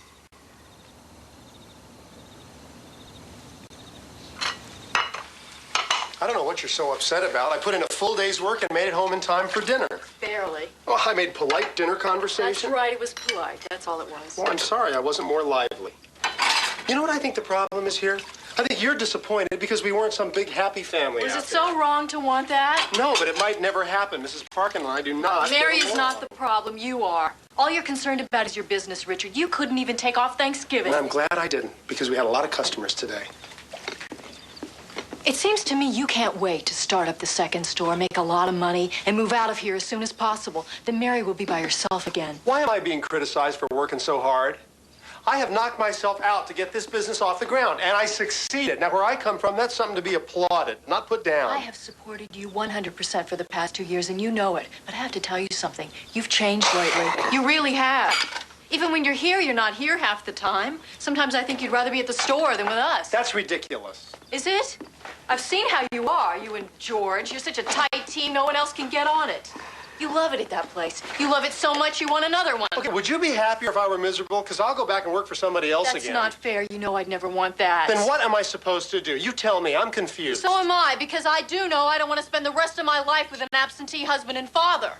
I don't know what you're so upset about. I put in a full day's work and made it home in time for dinner. Barely. Oh, I made polite dinner conversation. That's right, it was polite. That's all it was. Well, I'm sorry I wasn't more lively. You know what I think the problem is here? I think you're disappointed because we weren't some big happy family. Was out it so wrong to want that? No, but it might never happen. Mrs. Parkin and I do not. Mary get is along. not the problem. You are. All you're concerned about is your business, Richard. You couldn't even take off Thanksgiving. And I'm glad I didn't because we had a lot of customers today. It seems to me you can't wait to start up the second store, make a lot of money, and move out of here as soon as possible. Then Mary will be by herself again. Why am I being criticized for working so hard? I have knocked myself out to get this business off the ground, and I succeeded. Now, where I come from, that's something to be applauded, not put down. I have supported you 100% for the past 2 years, and you know it. But I have to tell you something. You've changed lately. You really have. Even when you're here, you're not here half the time. Sometimes I think you'd rather be at the store than with us. That's ridiculous. Is it? I've seen how you are, you and George. You're such a tight team, no one else can get on it. You love it at that place. You love it so much you want another one. Okay, would you be happier if I were miserable? Because I'll go back and work for somebody else That's again. not fair. You know I'd never want that. Then what am I supposed to do? You tell me. I'm confused. So am I, because I do know I don't want to spend the rest of my life with an absentee husband and father.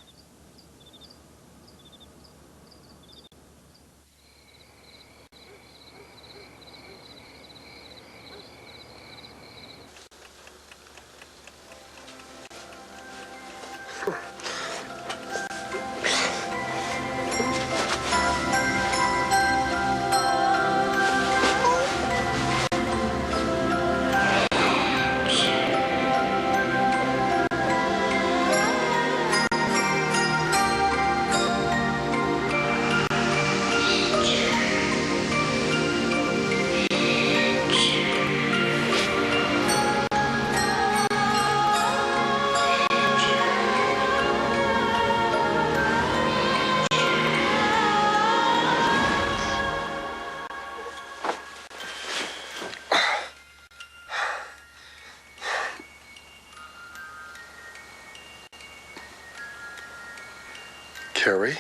Carrie,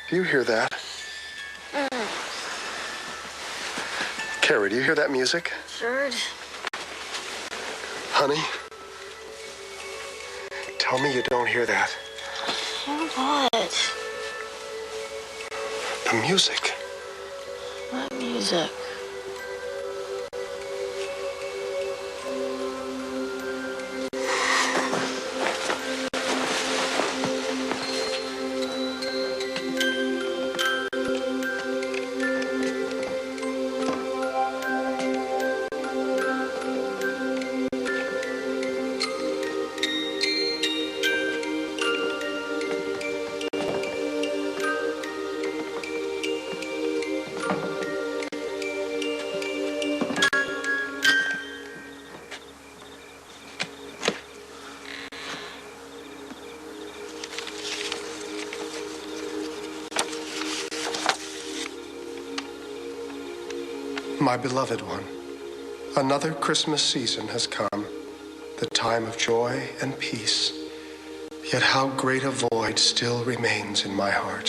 do you hear that? Carrie, do you hear that music? Gerd. Honey? Tell me you don't hear that. What? The music. What music? My beloved one, another Christmas season has come, the time of joy and peace. Yet how great a void still remains in my heart.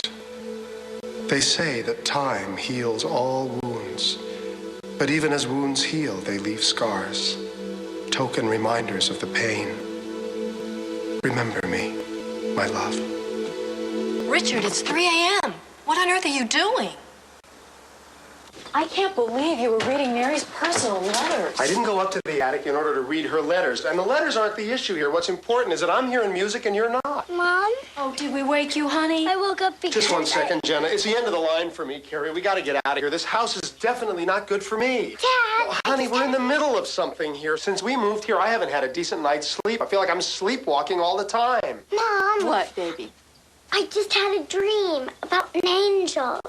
They say that time heals all wounds, but even as wounds heal, they leave scars, token reminders of the pain. Remember me, my love. Richard, it's 3 a.m. What on earth are you doing? I can't believe you were reading Mary's personal letters. I didn't go up to the attic in order to read her letters. And the letters aren't the issue here. What's important is that I'm hearing music and you're not. Mom? Oh, did we wake you, honey? I woke up because Just one second, Jenna. It's the end of the line for me, Carrie. We got to get out of here. This house is definitely not good for me. Dad! Oh, honey, we're in the middle of something here. Since we moved here, I haven't had a decent night's sleep. I feel like I'm sleepwalking all the time. Mom! What, baby? I just had a dream about an angel.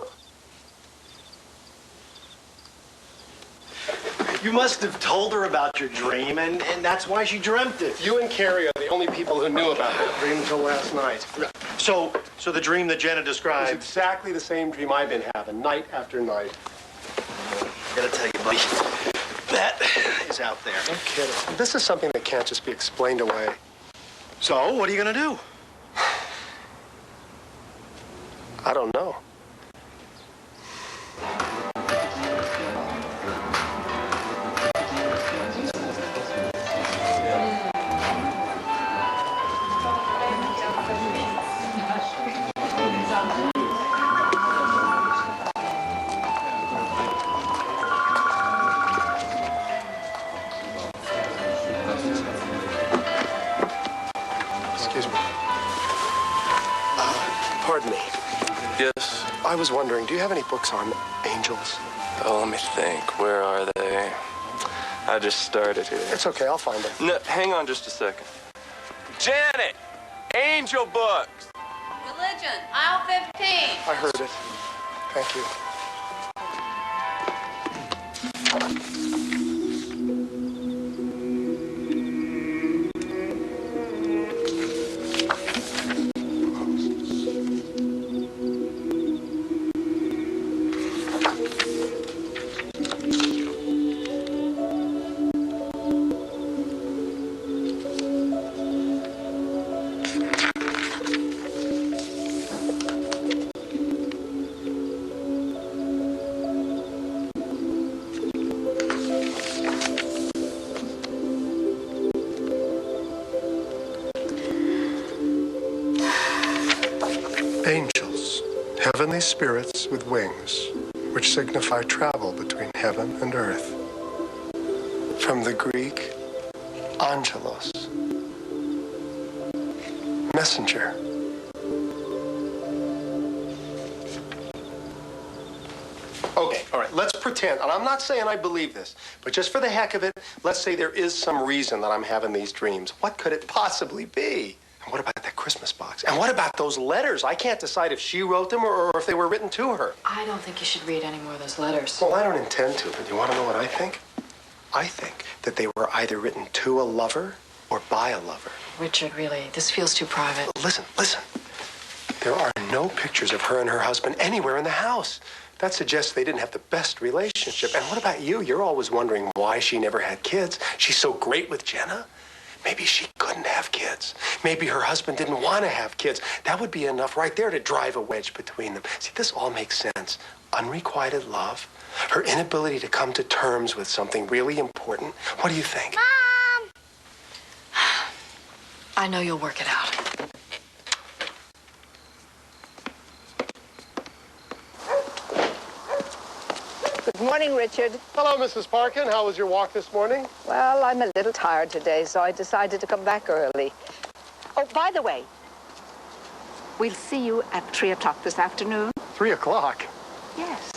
You must have told her about your dream, and that's why she dreamt it. You and Carrie are the only people who knew about that dream until last night. So the dream that Jenna It's described. exactly the same dream I've been having, night after night. I gotta tell you, buddy, that is out there. No kidding. This is something that can't just be explained away. So, what are you gonna do? I don't know. Excuse me. Pardon me. Yes. I was wondering, do you have any books on angels? Oh, let me think. Where are they? I just started here. It's okay, I'll find them. No, hang on just a second. Janet! Angel books! Religion, aisle 15. I heard it. Thank you. Angels, heavenly spirits with wings, which signify travel between heaven and earth. From the Greek, angelos, messenger. Okay, all right, let's pretend, and I'm not saying I believe this, but just for the heck of it, let's say there is some reason that I'm having these dreams. What could it possibly be? And what about that Christmas box? And what about those letters? I can't decide if she wrote them or if they were written to her. I don't think you should read any more of those letters. Well, I don't intend to, but you want to know what I think? I think that they were either written to a lover or by a lover. Richard, really, this feels too private. Listen. There are no pictures of her and her husband anywhere in the house. That suggests they didn't have the best relationship. And what about you? You're always wondering why she never had kids. She's so great with Jenna. Maybe she couldn't have kids. Maybe her husband didn't want to have kids. That would be enough right there to drive a wedge between them. See, this all makes sense. Unrequited love, her inability to come to terms with something really important. What do you think? Mom! I know you'll work it out. Good morning, Richard. Hello, Mrs. Parkin. How was your walk this morning? Well, I'm a little tired today, so I decided to come back early. Oh, by the way, we'll see you at 3 o'clock this afternoon. 3 o'clock. Yes.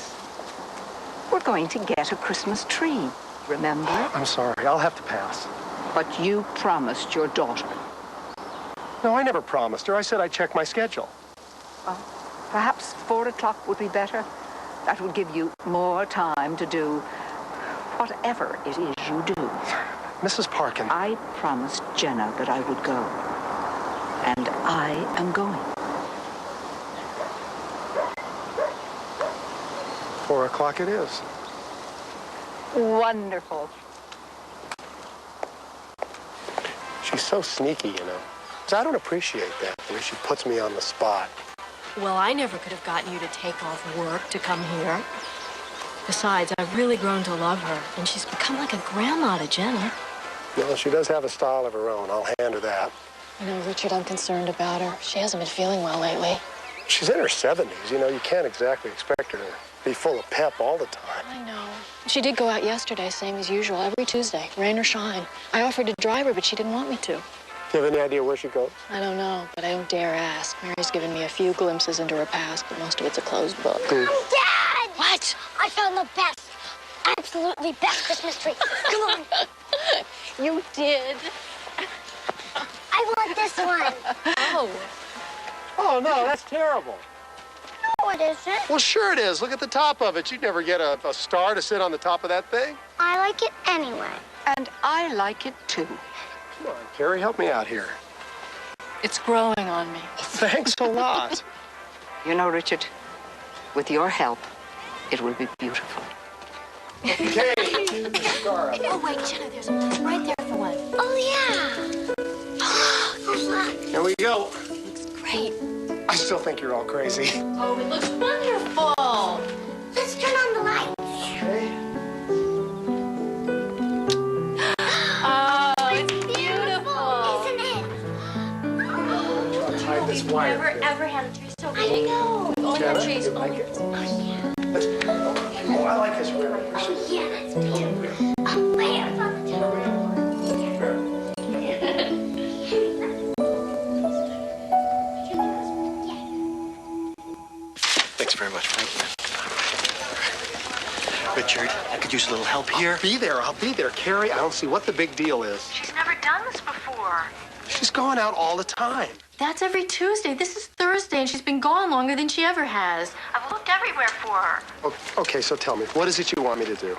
We're going to get a Christmas tree, remember? I'm sorry. I'll have to pass. But you promised your daughter. No, I never promised her. I said I'd check my schedule. Well, perhaps 4 o'clock would be better. That would give you more time to do whatever it is you do. Mrs. Parkin. I promised Jenna that I would go. And I am going. 4 o'clock it is. Wonderful. She's so sneaky, you know. I don't appreciate that, the way she puts me on the spot. Well, I never could have gotten you to take off work to come here. Besides, I've really grown to love her, and she's become like a grandma to Jenna. Well, she does have a style of her own. I'll hand her that. I know, Richard, I'm concerned about her. She hasn't been feeling well lately. She's in her 70s. You know, you can't exactly expect her to be full of pep all the time. I know. She did go out yesterday, same as usual, every Tuesday, rain or shine. I offered to drive her, but she didn't want me to. Do you have any idea where she goes? I don't know, but I don't dare ask. Mary's given me a few glimpses into her past, but most of it's a closed book. Dad! What? I found the best, absolutely best Christmas tree. Come on. You did? I want this one. Oh. Oh, no, that's terrible. No, it isn't. Well, sure it is. Look at the top of it. You'd never get a star to sit on the top of that thing. I like it anyway. And I like it too. Come on, Carrie, help me out here. It's growing on me. Thanks a lot. You know, Richard, with your help, it will be beautiful. Okay, keep the star up. Oh, wait, Jenna, there's a place right there for one. Oh, yeah. Oh, look. Here we go. Looks great. I still think you're all crazy. Oh, it looks wonderful. Let's turn on the lights. Okay. Oh, it's beautiful. Isn't it? I'll tie this wire. Never, ever had a tree so I big. know. We've only had Jenna, trees. you like it? Oh, I like this river. Oh, yeah, that's beautiful. Oh, where? It's on the top. Thanks very much, Frank. Richard, I could use a little help here. I'll be there. Carrie, I don't see what the big deal is. She's never done this before. She's going out all the time. That's every Tuesday. This is Thursday, and she's been gone longer than she ever has. I've looked everywhere for her. Okay, so tell me, what is it you want me to do?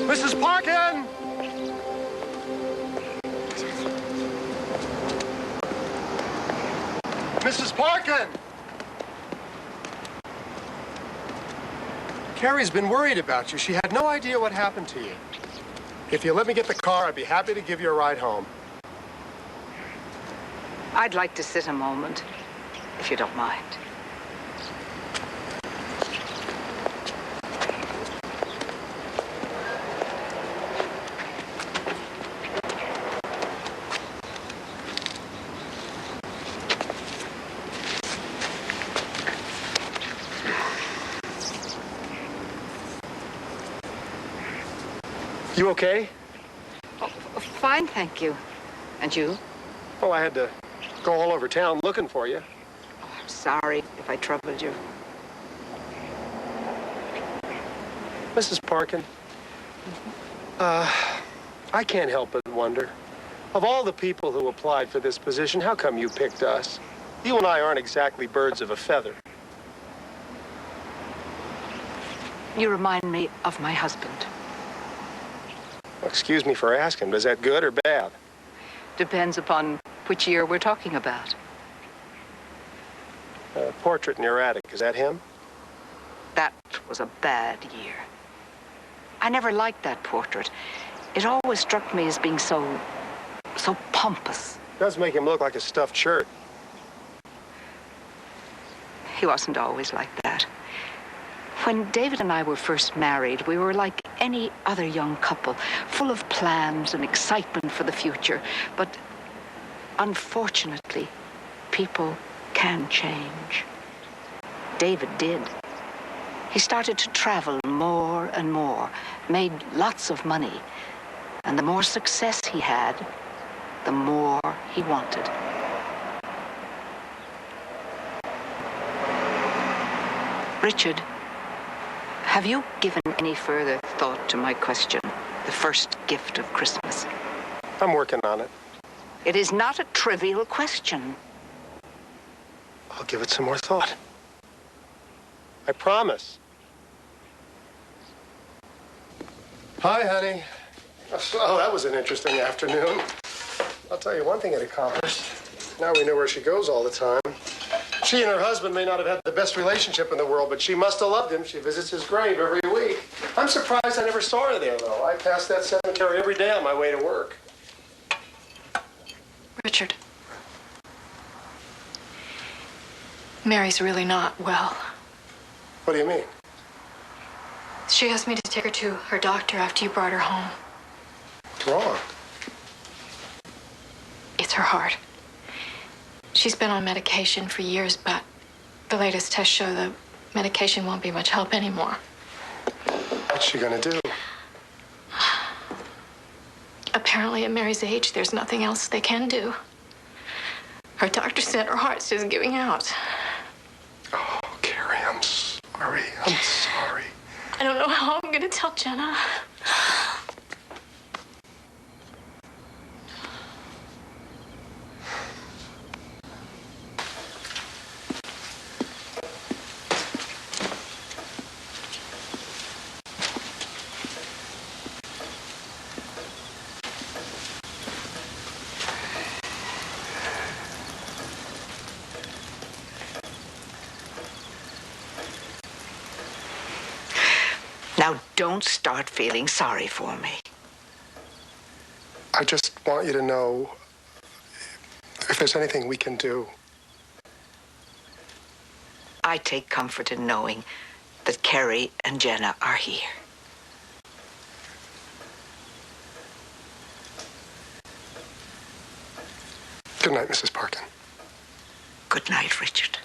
Mrs. Parkin! Mrs. Parkin! Carrie's been worried about you. She had no idea what happened to you. If you let me get the car, I'd be happy to give you a ride home. I'd like to sit a moment, if you don't mind. You okay? Oh, fine, thank you. And you? Oh, I had to go all over town looking for you. Oh, I'm sorry if I troubled you. Mrs. Parkin, I can't help but wonder. Of all the people who applied for this position, how come you picked us? You and I aren't exactly birds of a feather. You remind me of my husband. Excuse me for asking, but is that good or bad? Depends upon which year we're talking about. Portrait in your attic, is that him? That was a bad year. I never liked that portrait. It always struck me as being so pompous. Does make him look like a stuffed shirt. He wasn't always like that. When David and I were first married, we were like any other young couple, full of plans and excitement for the future. But unfortunately, people can change. David did. He started to travel more and more, made lots of money. And the more success he had, the more he wanted. Richard, have you given any further thought to my question, the first gift of Christmas? I'm working on it. It is not a trivial question. I'll give it some more thought. I promise. Hi, honey. Oh, that was an interesting afternoon. I'll tell you one thing it accomplished. Now we know where she goes all the time. She and her husband may not have had the best relationship in the world, but she must have loved him. She visits his grave every week. I'm surprised I never saw her there, though. I pass that cemetery every day on my way to work. Richard. Mary's really not well. What do you mean? She asked me to take her to her doctor after you brought her home. What's wrong? It's her heart. She's been on medication for years, but the latest tests show the medication won't be much help anymore. What's she gonna do? Apparently, at Mary's age, there's nothing else they can do. Her doctor said her heart's just giving out. Oh, Carrie, I'm sorry. I'm sorry. I don't know how I'm gonna tell Jenna. Now, don't start feeling sorry for me. I just want you to know if there's anything we can do. I take comfort in knowing that Carrie and Jenna are here. Good night, Mrs. Parkin. Good night, Richard.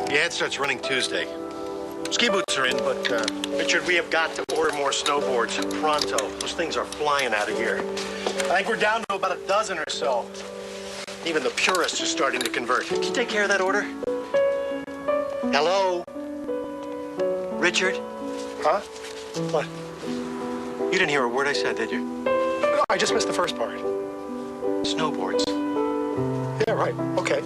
The ad starts running Tuesday. Ski boots are in, but, Richard, we have got to order more snowboards pronto. Those things are flying out of here. I think we're down to about a dozen or so. Even the purists are starting to convert. Can you take care of that order? Hello? Richard? Huh? What? You didn't hear a word I said, did you? No, I just missed the first part. Snowboards. Yeah, right. Okay.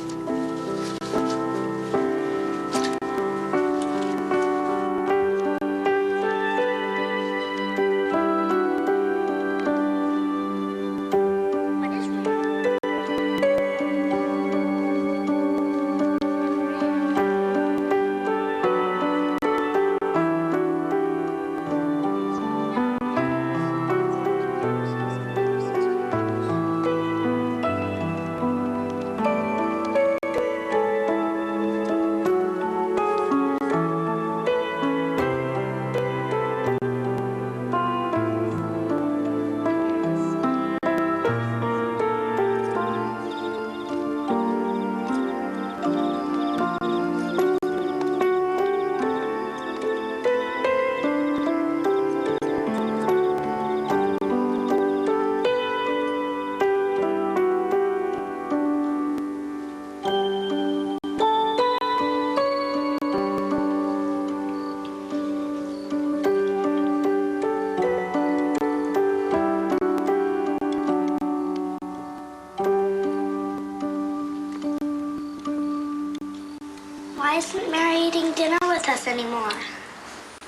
eating dinner with us anymore.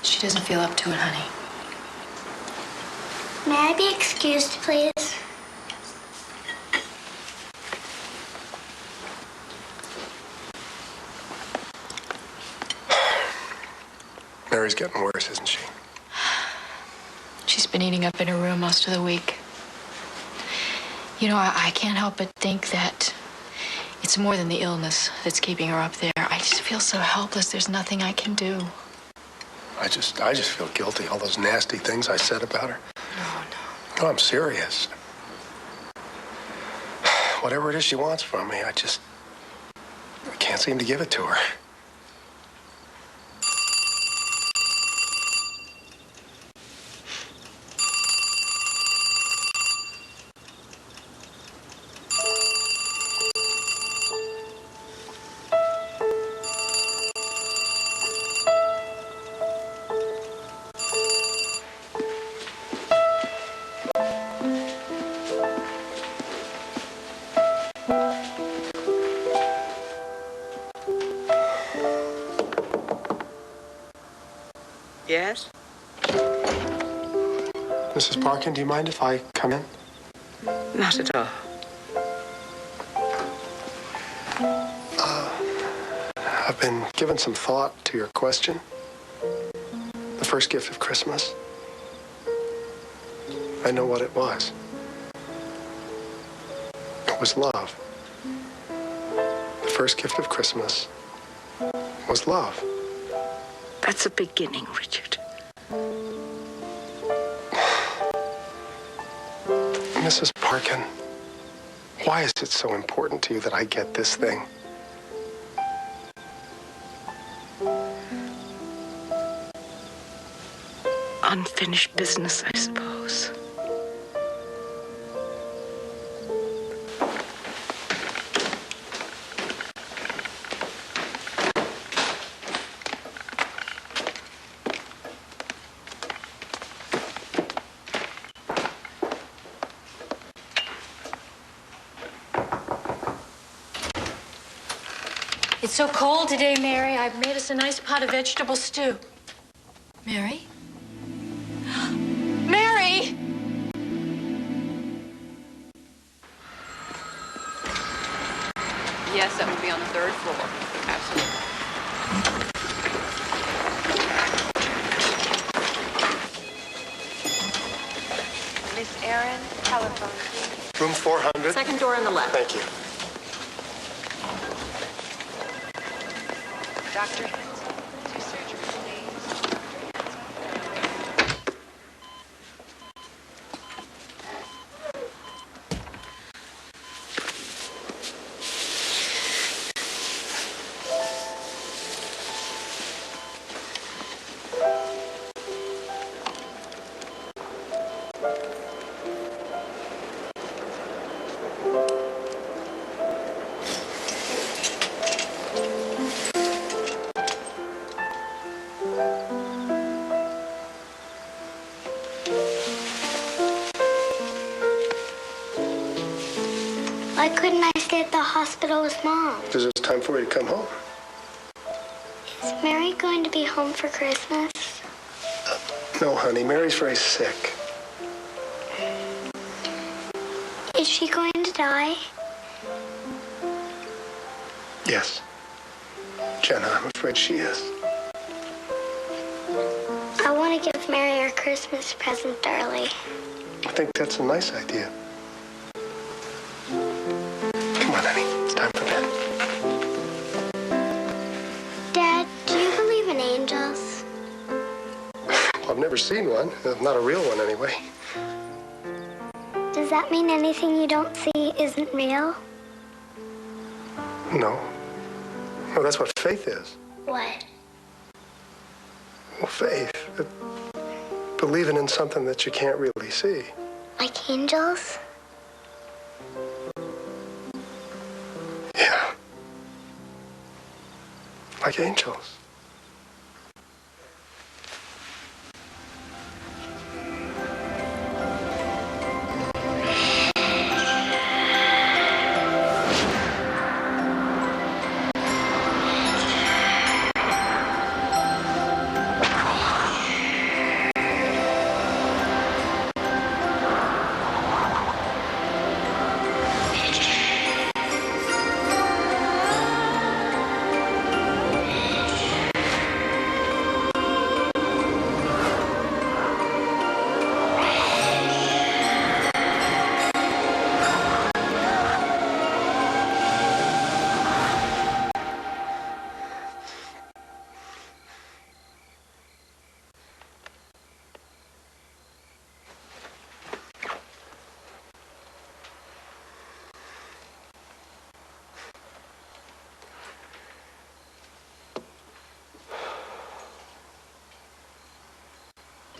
She doesn't feel up to it, honey. May I be excused, please? Mary's getting worse, isn't she? She's been eating up in her room most of the week. You know, I can't help but think that it's more than the illness that's keeping her up there. I just feel so helpless. There's nothing I can do. I just feel guilty. All those nasty things I said about her. No, I'm serious. Whatever it is she wants from me, I can't seem to give it to her. Yes? Mrs. Parkin, do you mind if I come in? Not at all. I've been giving some thought to your question. The first gift of Christmas. I know what it was. It was love. The first gift of Christmas was love. That's a beginning, Richard. Mrs. Parkin, why is it so important to you that I get this thing? Unfinished business, I suppose. It's so cold today, Mary. I've made us a nice pot of vegetable stew. Mary? Mary! Yes, that would be on the third floor. Absolutely. Miss Aaron, telephone, please. Room 400? Second door on the left. Thank you. Dr. Hensel, to surgery, please. Why couldn't I stay at the hospital with Mom? Because it's time for you to come home. Is Mary going to be home for Christmas? No, honey, Mary's very sick. Is she going to die? Yes. Jenna, I'm afraid she is. I want to give Mary her Christmas present early. I think that's a nice idea. Come on, honey. It's time for bed. Dad, do you believe in angels? Well, I've never seen one. Not a real one, anyway. Does that mean anything you don't see isn't real? No. No, that's what faith is. What? Well, faith. Believing in something that you can't really see. Like angels? Yeah. Like angels.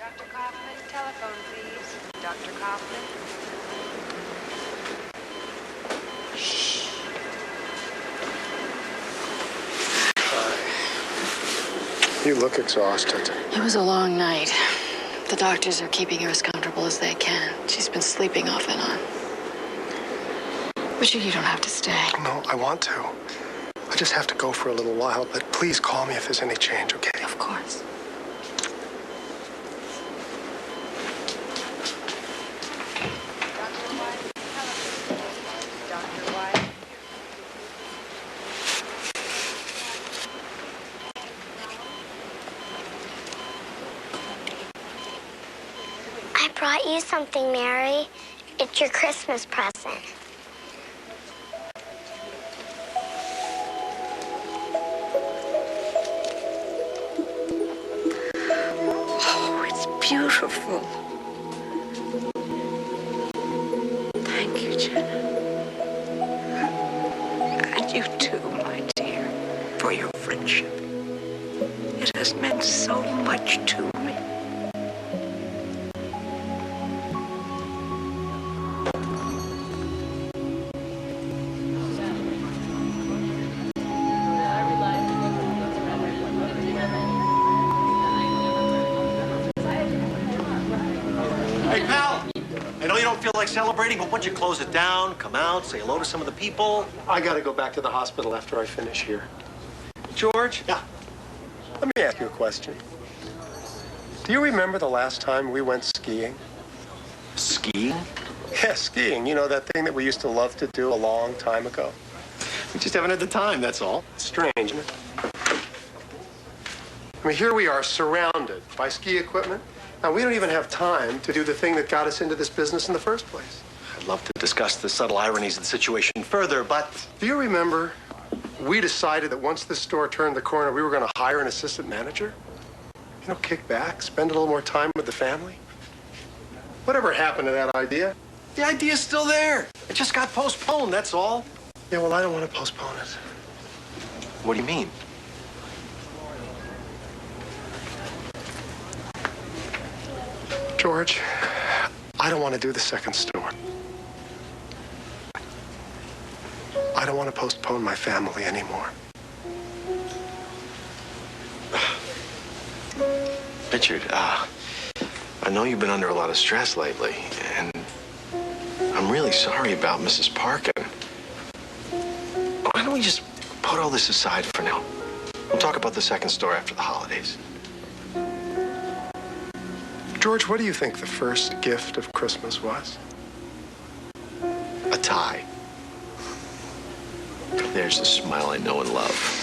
Dr. Kaufman, telephone, please. Dr. Kaufman. You look exhausted. It was a long night. The doctors are keeping her as comfortable as they can. She's been sleeping off and on. Richard, you don't have to stay. No, I want to. I just have to go for a little while, but please call me if there's any change, okay? Of course. I brought you something, Mary. It's your Christmas present. Oh, it's beautiful. Thank you, Jenna. And you too, my dear, for your friendship. It has meant so much to me. Hey, pal. I know you don't feel like celebrating, but once you close it down, come out, say hello to some of the people. I gotta go back to the hospital after I finish here. George? Yeah. Let me ask you a question. Do you remember the last time we went skiing? Skiing? Yeah, skiing. You know, that thing that we used to love to do a long time ago. We just haven't had the time, that's all. It's strange, isn't it? I mean, here we are surrounded by ski equipment, and we don't even have time to do the thing that got us into this business in the first place. I'd love to discuss the subtle ironies of the situation further, but... Do you remember we decided that once this store turned the corner, we were going to hire an assistant manager? You know, kick back, spend a little more time with the family? Whatever happened to that idea? The idea's still there. It just got postponed, that's all. Yeah, well, I don't want to postpone it. What do you mean? George, I don't want to do the second store. I don't want to postpone my family anymore. Richard, I know you've been under a lot of stress lately, and I'm really sorry about Mrs. Parkin. Why don't we just put all this aside for now? We'll talk about the second store after the holidays. George, what do you think the first gift of Christmas was? A tie. There's the smile I know and love.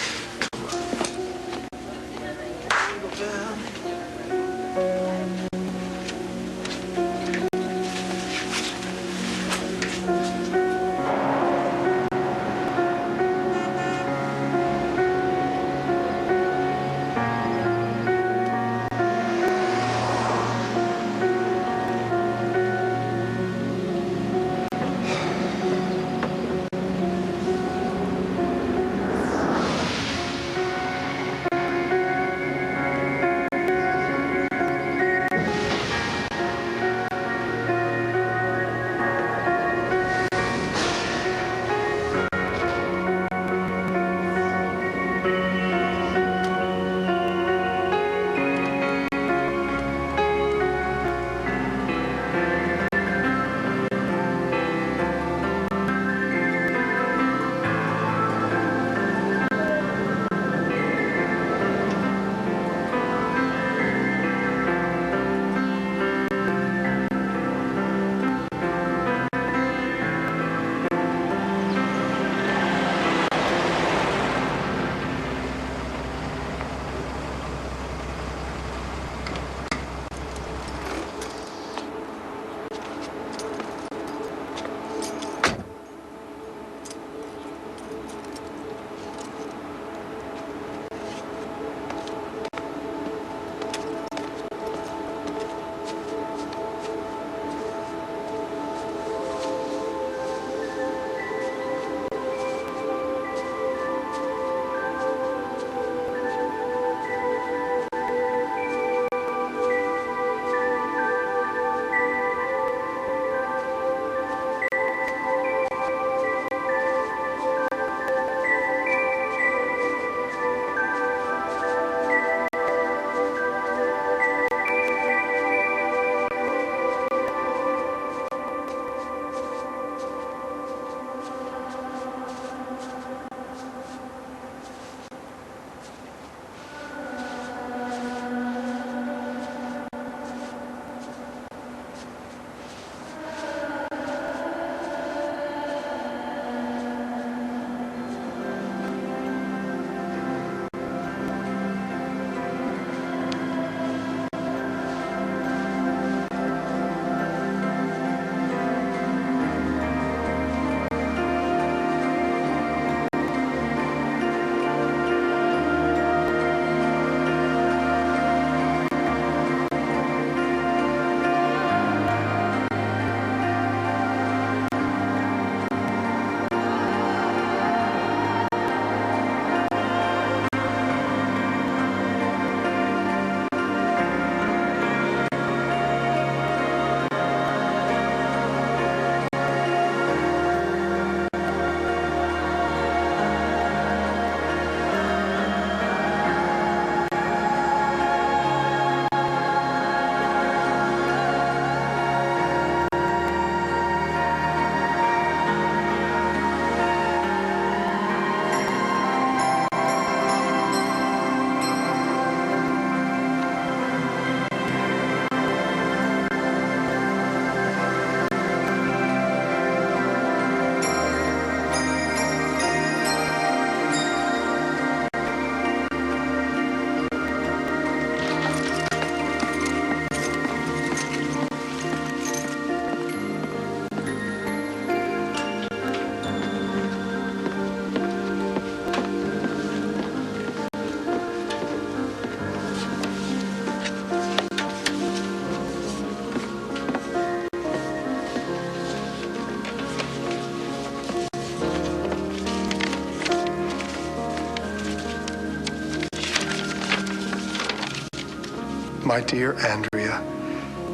My dear Andrea,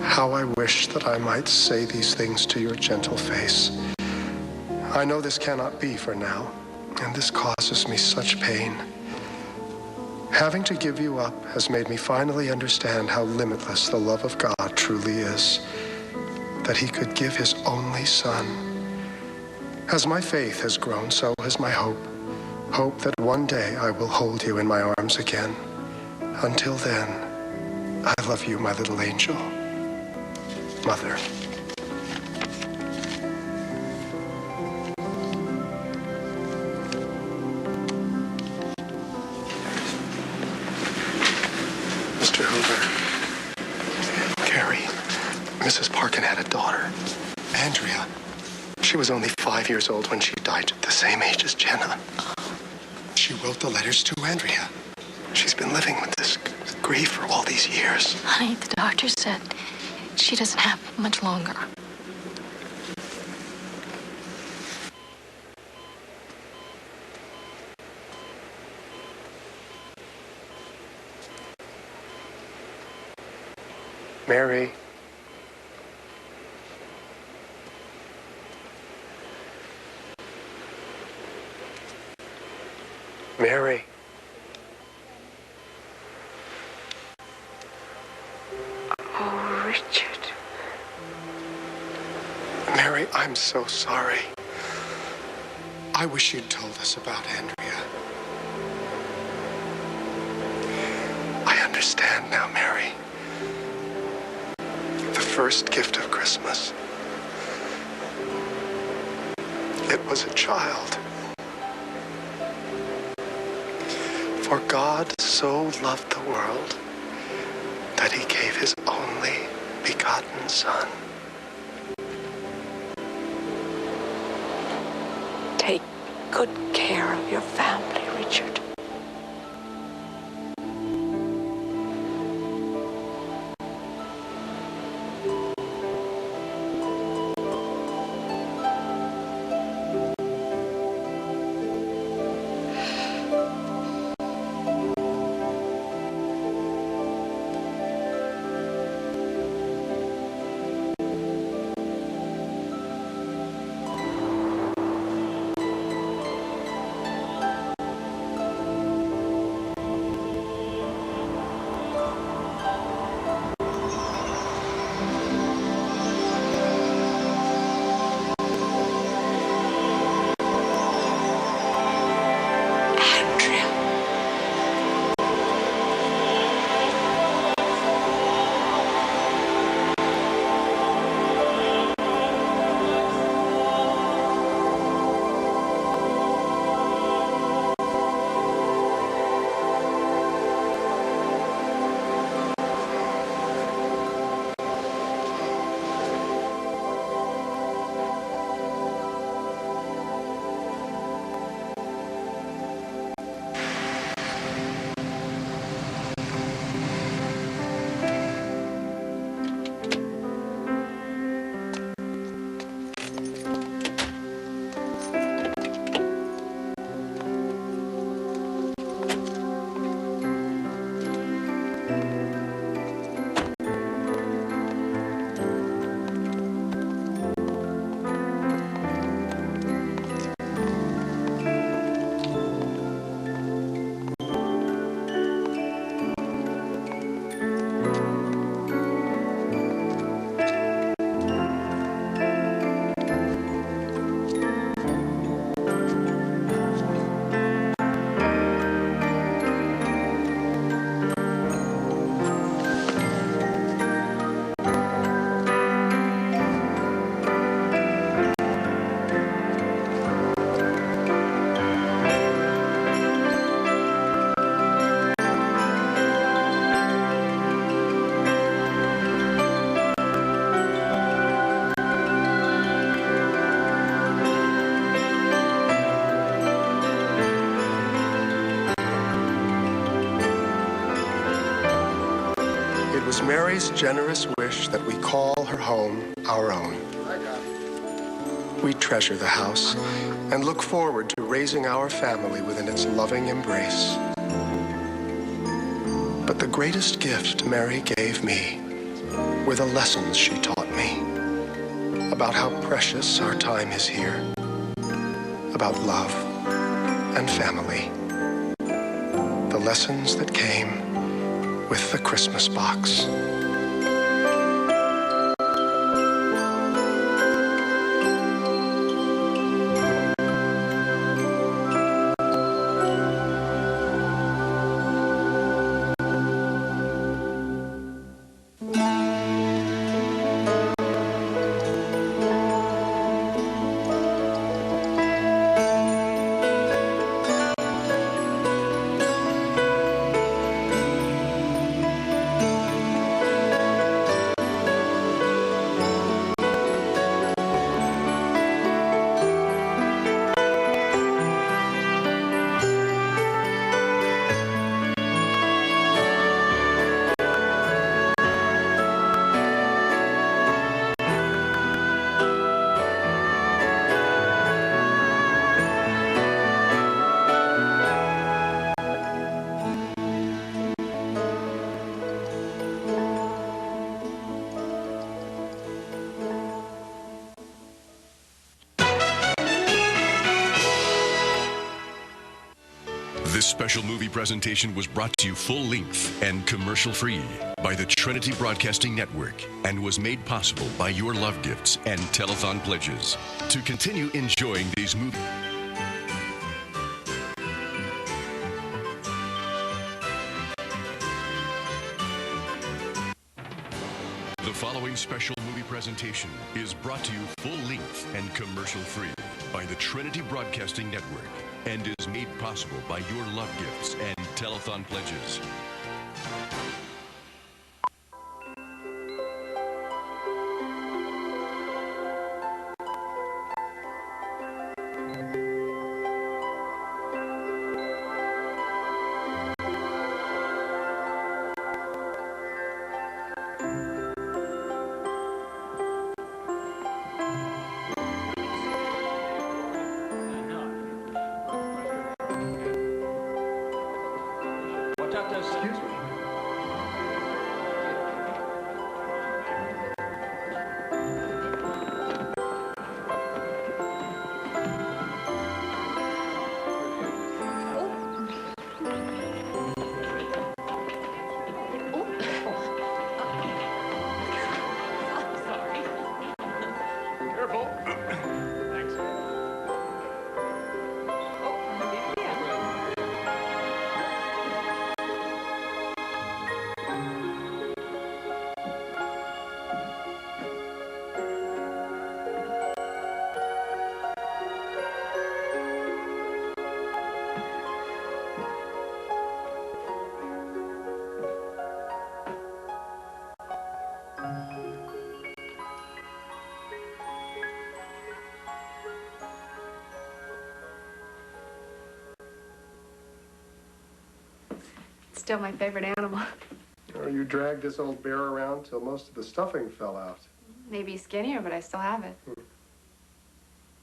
how I wish that I might say these things to your gentle face. I know this cannot be for now, and this causes me such pain. Having to give you up has made me finally understand how limitless the love of God truly is, that he could give his only son. As my faith has grown, so has my hope. Hope that one day I will hold you in my arms again. Until then, I love you, my little angel. Mother. Mr. Hoover. Carrie, Mrs. Parkin had a daughter, Andrea. She was only 5 years old when she died, the same age as Jenna. She wrote the letters to Andrea. She's been living with this grief for all these years. Honey, the doctor said she doesn't have much longer. Mary. Mary. Oh, Richard. Mary, I'm so sorry. I wish you'd told us about Andrea. I understand now, Mary. The first gift of Christmas. It was a child. For God so loved the world that he gave his only begotten Son. Take good care of your family, Richard. It was Mary's generous wish that we call her home our own. We treasure the house and look forward to raising our family within its loving embrace. But the greatest gift Mary gave me were the lessons she taught me about how precious our time is here, about love and family. The lessons that came with the Christmas box. This special movie presentation was brought to you full-length and commercial-free by the Trinity Broadcasting Network and was made possible by your love gifts and telethon pledges. To continue enjoying these movies, the following special movie presentation is brought to you full-length and commercial-free by the Trinity Broadcasting Network and is made possible by your love gifts and telethon pledges. Excuse me. Still my favorite animal. Oh, you dragged this old bear around till most of the stuffing fell out. Maybe skinnier, but I still have it.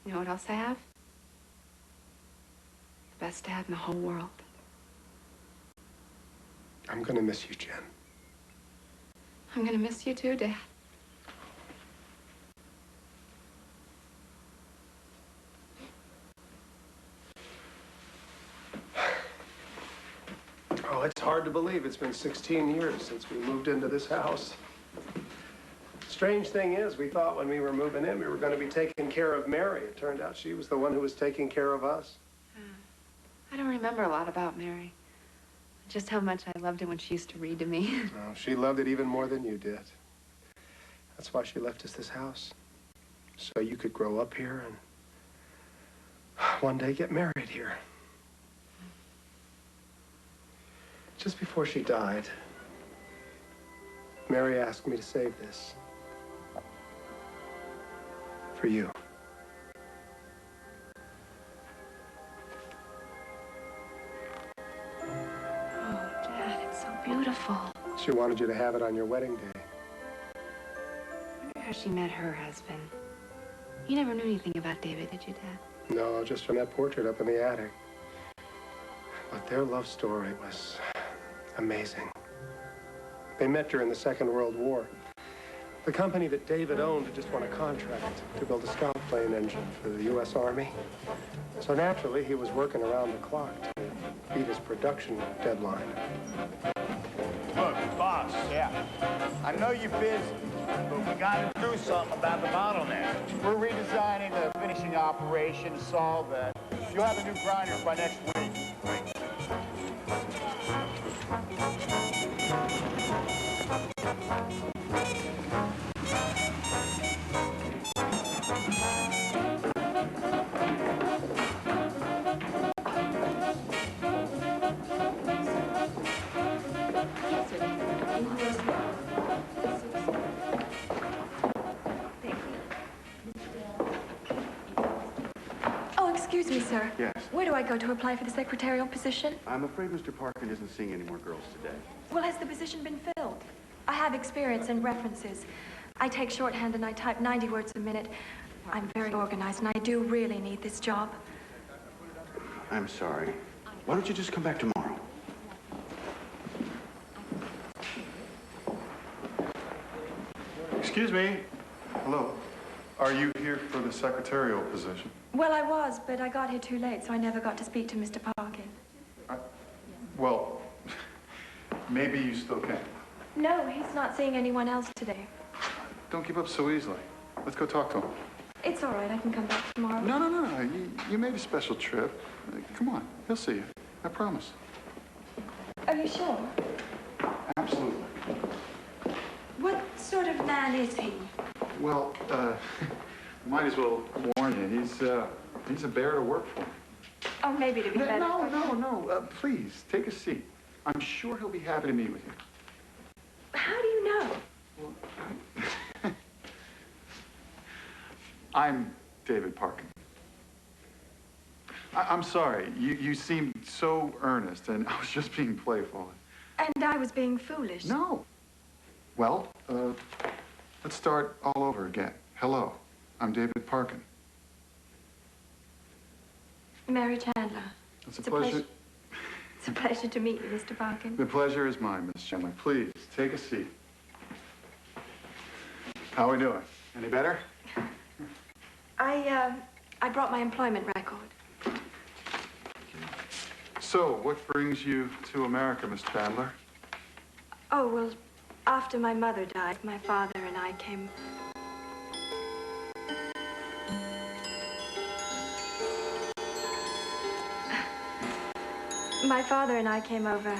You know what else I have? The best dad in the whole world. I'm gonna miss you, Jen. I'm gonna miss you too, Dad. Oh, it's hard to believe it's been 16 years since we moved into this house. Strange thing is, we thought when we were moving in, we were going to be taking care of Mary. It turned out she was the one who was taking care of us. I don't remember a lot about Mary. Just how much I loved it when she used to read to me. Oh, she loved it even more than you did. That's why she left us this house. So you could grow up here and one day get married here. Just before she died, Mary asked me to save this. For you. Oh, Dad, it's so beautiful. She wanted you to have it on your wedding day. I wonder how she met her husband. You never knew anything about David, did you, Dad? No, just from that portrait up in the attic. But their love story was amazing. They met during the Second World War. The company that David owned had just won a contract to build a scout plane engine for the U.S. Army. So naturally, he was working around the clock to beat his production deadline. Look, boss, yeah. I know you're busy, but we got to do something about the bottleneck. We're redesigning the finishing operation to solve that. You'll have a new grinder by next week. Excuse me, sir. Yes. Where do I go to apply for the secretarial position? I'm afraid Mr. Parkin isn't seeing any more girls today. Well, has the position been filled? I have experience and references. I take shorthand and I type 90 words a minute. I'm very organized and I do really need this job. I'm sorry. Why don't you just come back tomorrow? Excuse me. Hello. Are you here for the secretarial position? Well, I was, but I got here too late, so I never got to speak to Mr. Parkin. Well, maybe you still can. No, he's not seeing anyone else today. Don't give up so easily. Let's go talk to him. It's all right. I can come back tomorrow. No. You made a special trip. Come on. He'll see you. I promise. Are you sure? Absolutely. What sort of man is he? Well, might as well warn you. He's a bear to work for. Oh, maybe to be better. No. Please, take a seat. I'm sure he'll be happy to meet with you. How do you know? I'm David Parkin. I'm sorry. You seemed so earnest, and I was just being playful. And I was being foolish. No. Well, let's start all over again. Hello, I'm David Parkin. Mary Chandler. It's a pleasure. It's a pleasure to meet you, Mr. Parkin. The pleasure is mine, Miss Chandler. Please, take a seat. How are we doing? Any better? I brought my employment record. So, what brings you to America, Miss Chandler? Oh, well, after my mother died, my father and I came... My father and I came over.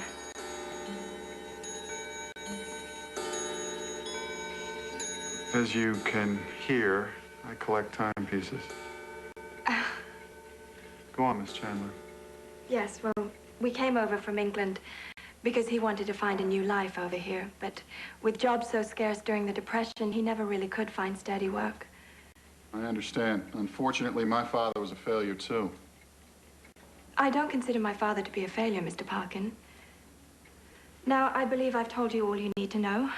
As you can hear, I collect timepieces. Go on, Miss Chandler. Yes, well, we came over from England because he wanted to find a new life over here. But with jobs so scarce during the Depression, he never really could find steady work. I understand. Unfortunately, my father was a failure, too. I don't consider my father to be a failure, Mr. Parkin. Now, I believe I've told you all you need to know.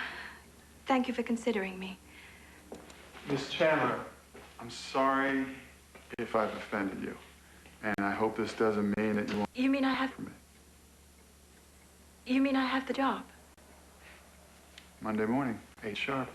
Thank you for considering me. Miss Chandler, I'm sorry if I've offended you. And I hope this doesn't mean that you won't... You mean I have... You mean I have the job? Monday morning, 8 sharp.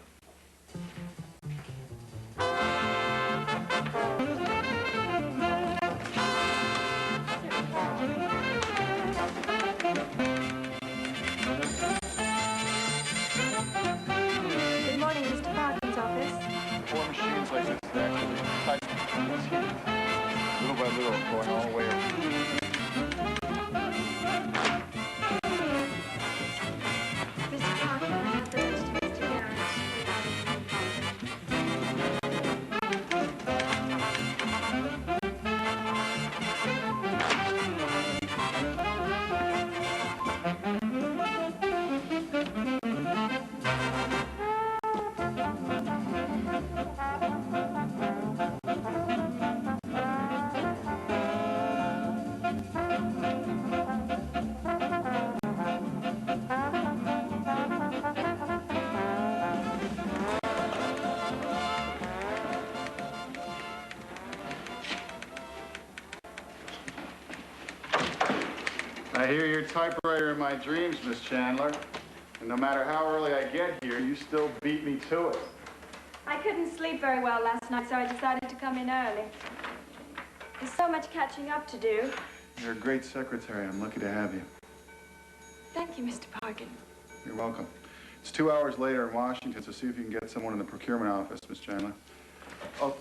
Good morning, Mr. Parkin's office. 4 machines like this actually touch little by little, going all the way up. Mr. Parkin, I have the list to Mr. Garrett. I hear your typewriter in my dreams, Miss Chandler. And no matter how early I get here, you still beat me to it. I couldn't sleep very well last night, so I decided to come in early. There's so much catching up to do. You're a great secretary. I'm lucky to have you. Thank you, Mr. Parkin. You're welcome. It's 2 hours later in Washington, so see if you can get someone in the procurement office, Miss Chandler. Oh,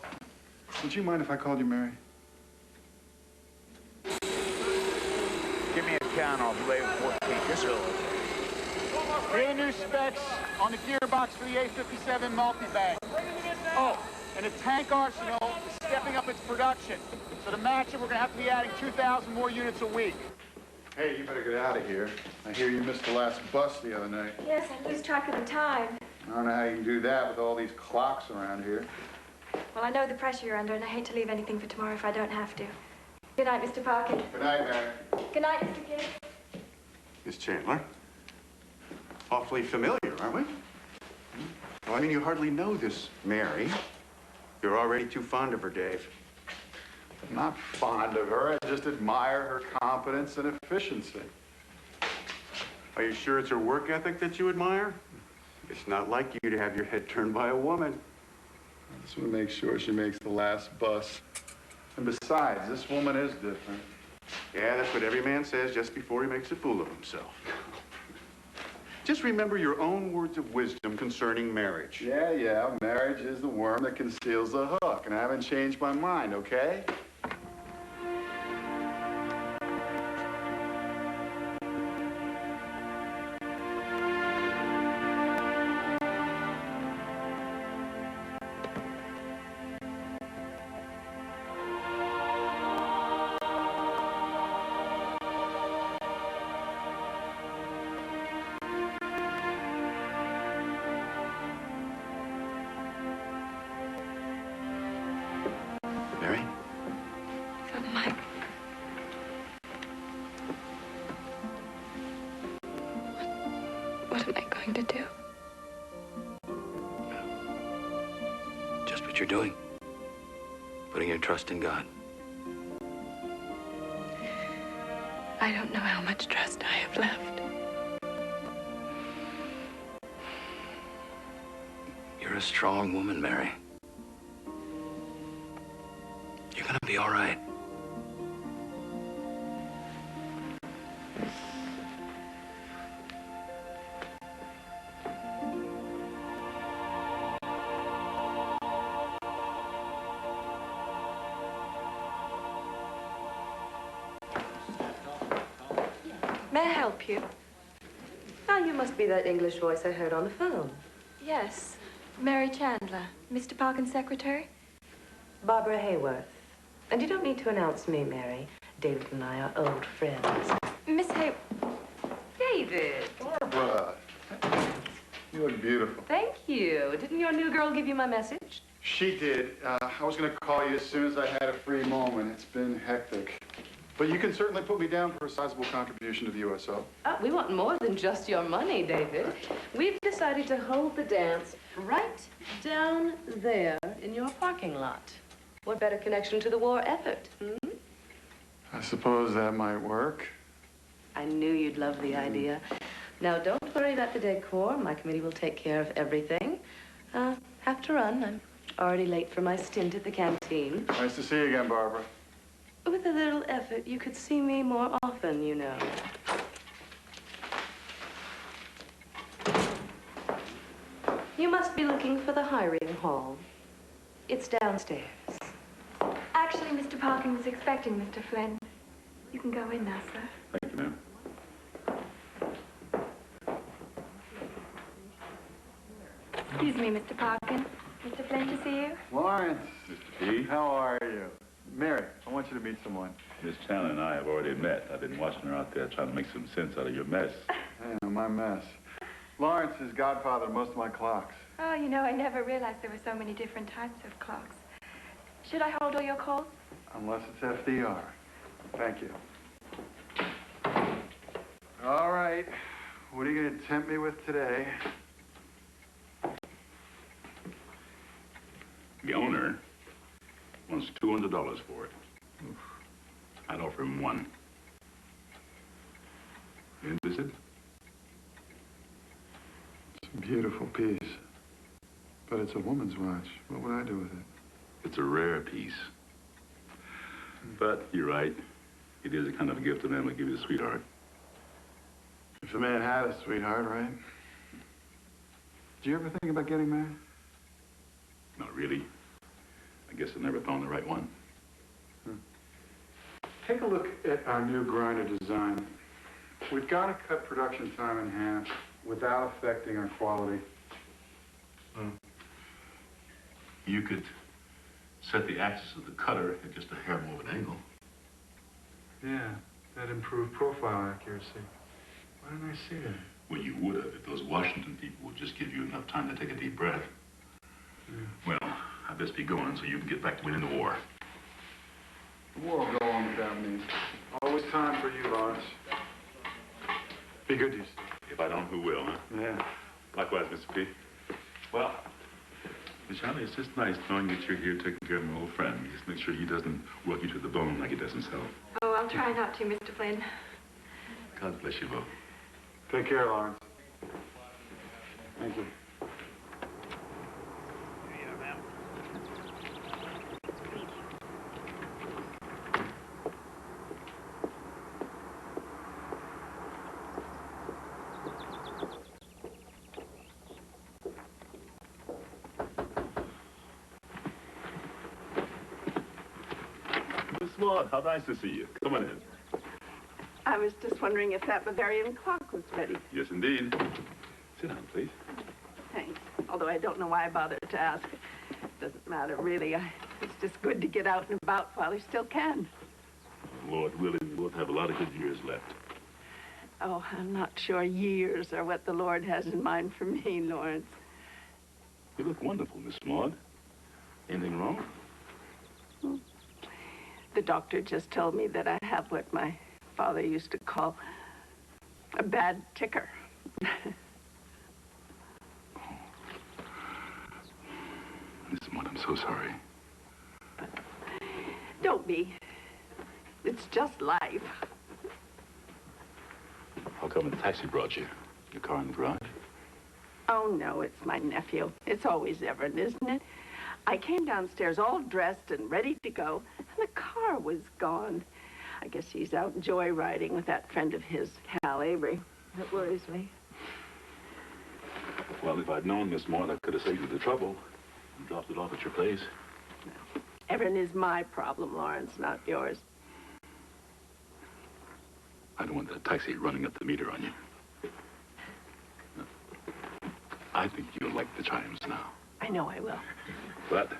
would you mind if I called you Mary? Give me a count off label 14. Yes, sir. Here are the new specs on the gearbox for the A57 multi-bag. Oh, and the tank arsenal is stepping up its production. So to match it, we're going to have to be adding 2,000 more units a week. Hey, you better get out of here. I hear you missed the last bus the other night. Yes, I lose track of the time. I don't know how you can do that with all these clocks around here. Well, I know the pressure you're under, and I hate to leave anything for tomorrow if I don't have to. Good night, Mr. Parkin. Good night, Mary. Good night, Mr. Kidd. Miss Chandler. Awfully familiar, aren't we? Well, I mean, you hardly know this Mary. You're already too fond of her, Dave. I'm not fond of her. I just admire her competence and efficiency. Are you sure it's her work ethic that you admire? It's not like you to have your head turned by a woman. I just want to make sure she makes the last bus. And besides, this woman is different. Yeah, that's what every man says just before he makes a fool of himself. Just remember your own words of wisdom concerning marriage. Yeah, marriage is the worm that conceals the hook, and I haven't changed my mind, okay? Mary? So, Mike. What am I going to do? Just what you're doing. Putting your trust in God. I don't know how much trust I have left. You're a strong woman, Mary. You're gonna be all right. May I help you? Ah, you must be that English voice I heard on the phone. Yes, Mary Chandler, Mr. Parkin's secretary. Barbara Hayworth. And you don't need to announce me, Mary. David and I are old friends. Miss Hay... David! Barbara, you look beautiful. Thank you. Didn't your new girl give you my message? She did. I was going to call you as soon as I had a free moment. It's been hectic. But you can certainly put me down for a sizable contribution to the USO. We want more than just your money, David. We've decided to hold the dance right down there in your parking lot. What better connection to the war effort, hmm? I suppose that might work. I knew you'd love the idea. Now, don't worry about the decor. My committee will take care of everything. Have to run. I'm already late for my stint at the canteen. Nice to see you again, Barbara. With a little effort, you could see me more often, you know. You must be looking for the hiring hall. It's downstairs. Actually, Mr. Parkin was expecting Mr. Flynn. You can go in now, sir. Thank you, ma'am. Excuse me, Mr. Parkin. Mr. Flynn to see you. Lawrence. Mr. P. How are you? Mary, I want you to meet someone. Miss Chandler and I have already met. I've been watching her out there trying to make some sense out of your mess. Yeah, my mess. Lawrence is godfather of most of my clocks. Oh, you know, I never realized there were so many different types of clocks. Should I hold all your calls? Unless it's FDR. Thank you. All right. What are you going to tempt me with today? The owner wants $200 for it. I'd offer him $1. You interested? a beautiful piece. But it's a woman's watch. What would I do with it? It's a rare piece. But you're right. It is a kind of a gift a man would give his sweetheart. If a man had a sweetheart, right? Did you ever think about getting married? Not really. I guess I never found the right one. Take a look at our new grinder design. We've got to cut production time in half without affecting our quality. You could set the axis of the cutter at just a hair more of an angle. Yeah, that improved profile accuracy. Why didn't I see that? Well, you would have if those Washington people would just give you enough time to take a deep breath. Well, I best be going so you can get back to winning the war. The war will go on without me. Always time for you, Lawrence. Be good to you, Steve. If I don't, who will, huh? Yeah. Likewise, Mr. P. Well, Miss Charlie, it's just nice knowing that you're here taking care of my old friend. Just make sure he doesn't work you to the bone like he does himself. Oh, I'll try not to, Mr. Flynn. God bless you both. Take care, Lawrence. Thank you. Miss Maud, how nice to see you. Come on in. I was just wondering if that Bavarian clock was ready. Yes, indeed. Sit down, please. Thanks. Although I don't know why I bothered to ask. Doesn't matter, really. It's just good to get out and about while you still can. Lord willing, we both have a lot of good years left. Oh, I'm not sure years are what the Lord has in mind for me, Lawrence. You look wonderful, Miss Maud. Anything wrong? The doctor just told me that I have what my father used to call a bad ticker. Miss Maud, I'm so sorry. Don't be. It's just life. How come the taxi brought you? Your car in the garage? Oh, no, it's my nephew. It's always Everett, isn't it? I came downstairs all dressed and ready to go, and the car was gone. I guess he's out joyriding with that friend of his, Hal Avery. That worries me. Well, if I'd known, Miss Maud, I could have saved you the trouble and dropped it off at your place. Everett is my problem, Lawrence, not yours. I don't want that taxi running up the meter on you. I think you'll like the chimes now. I know I will. But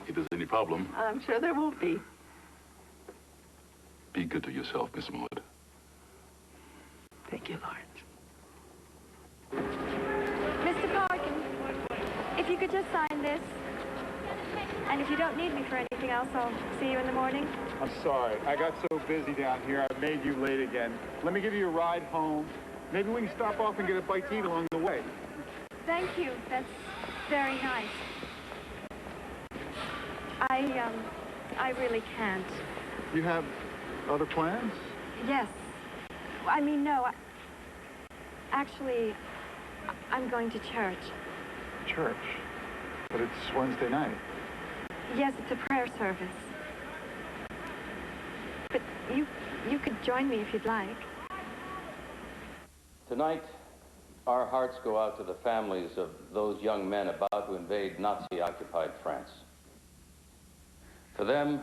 if there's any problem, I'm sure there won't be. Be good to yourself, Miss Maud. Thank you, Lawrence. Mr. Parkin, if you could just sign this. And if you don't need me for anything else, I'll see you in the morning. I'm sorry. I got so busy down here, I made you late again. Let me give you a ride home. Maybe we can stop off and get a bite to eat along the way. Thank you. That's very nice. I really can't. You have other plans? Yes. I mean, no. Actually, I'm going to church. Church? But it's Wednesday night. Yes, it's a prayer service. But you could join me if you'd like. Tonight, our hearts go out to the families of those young men about to invade Nazi-occupied France. For them,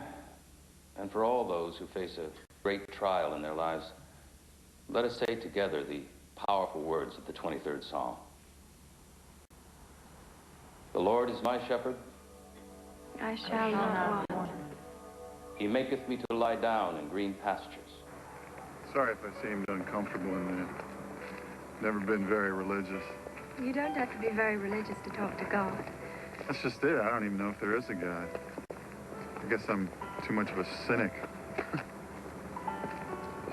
and for all those who face a great trial in their lives, let us say together the powerful words of the 23rd Psalm. The Lord is my shepherd. I shall not want. He maketh me to lie down in green pastures. Sorry if I seemed uncomfortable in there. Never been very religious. You don't have to be very religious to talk to God. That's just it. I don't even know if there is a God. I guess I'm too much of a cynic.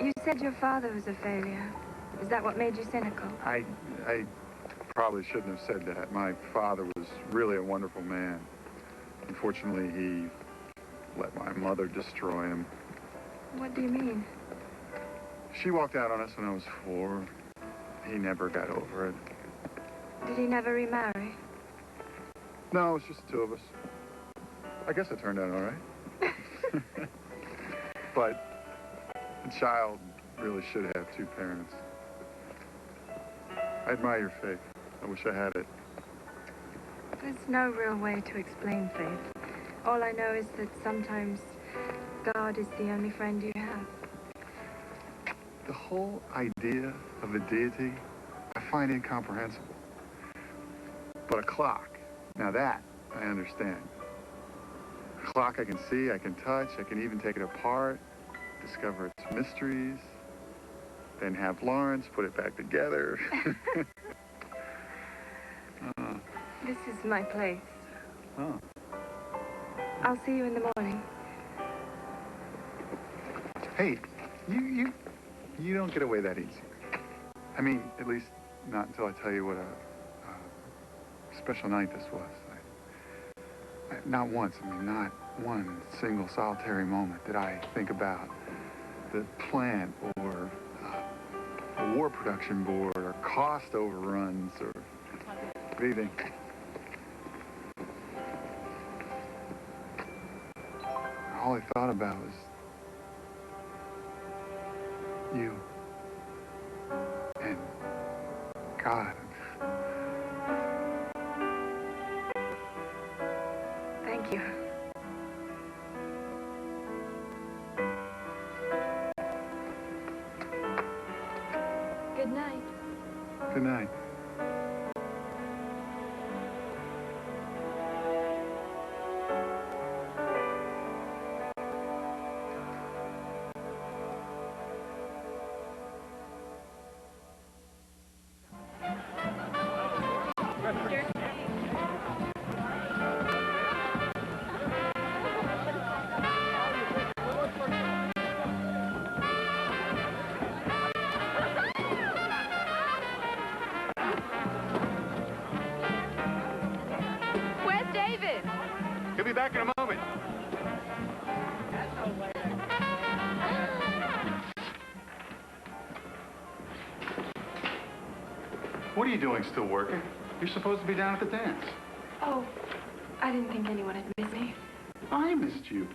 You said your father was a failure. Is that what made you cynical? I probably shouldn't have said that. My father was really a wonderful man. Unfortunately, he let my mother destroy him. What do you mean? She walked out on us when I was 4. He never got over it. Did he never remarry? No, it's just the two of us. I guess it turned out all right. But a child really should have two parents. I admire your faith. I wish I had it. There's no real way to explain faith. All I know is that sometimes God is the only friend you have. The whole idea of a deity, I find incomprehensible. But a clock, now that I understand. A clock I can see, I can touch, I can even take it apart, discover its mysteries, then have Lawrence put it back together. This is my place. Oh. I'll see you in the morning. Hey, you don't get away that easy. I mean, at least not until I tell you what a special night this was. Not once, I mean, not one single solitary moment did I think about the plant or a war production board or cost overruns or anything. All I thought about was you and God. Thank you. Good night. Good night. Where's David? He'll be back in a moment. What are you doing, still working? You're supposed to be down at the dance. Oh, I didn't think anyone had missed me. I missed you.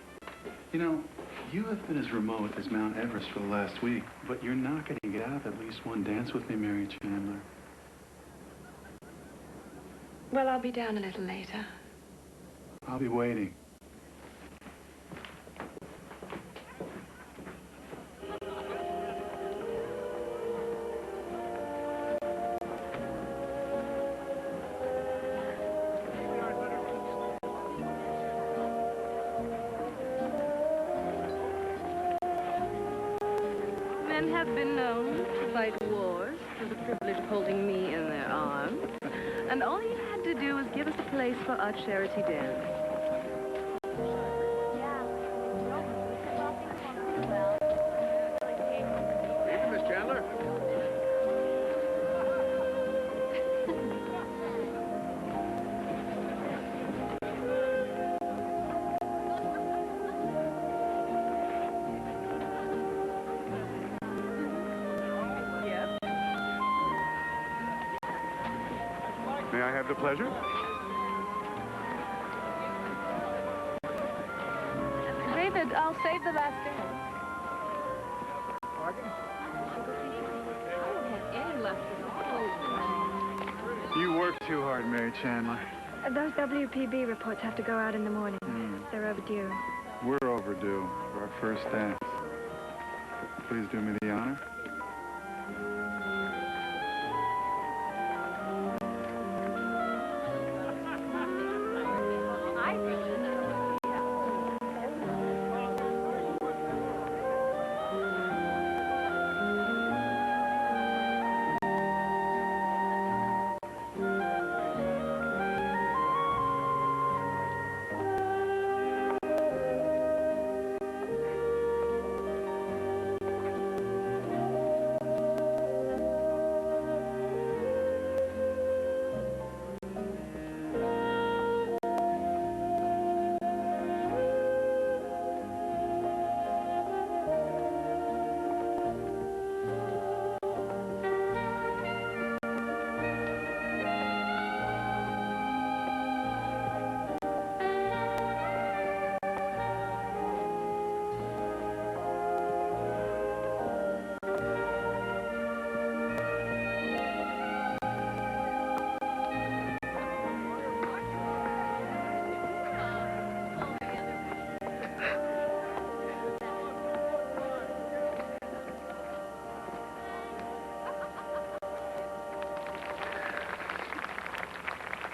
You know, you have been as remote as Mount Everest for the last week, but you're not going to get out of at least one dance with me, Mary Chandler. Well, I'll be down a little later. I'll be waiting. Men have been known to fight wars for the privilege of holding me in their arms. And all you had to do was give us a place for our charity dance. Thank you, Miss Chandler. May I have the pleasure? David, I'll save the last dance. Pardon? I don't have any left at all. You work too hard, Mary Chandler. Those WPB reports have to go out in the morning. They're overdue. We're overdue for our first dance. Please do me the honor.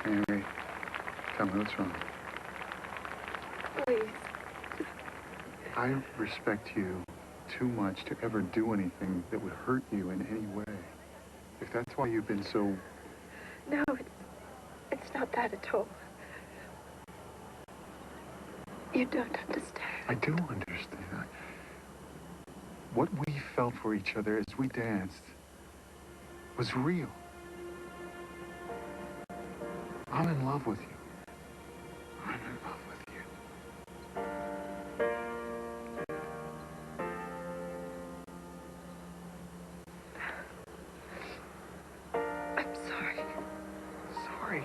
Mary, tell me what's wrong. Please. I respect you too much to ever do anything that would hurt you in any way. If that's why you've been so... No, it's not that at all. You don't understand. I do understand. What we felt for each other as we danced was real. I'm in love with you. I'm in love with you. I'm sorry. Sorry.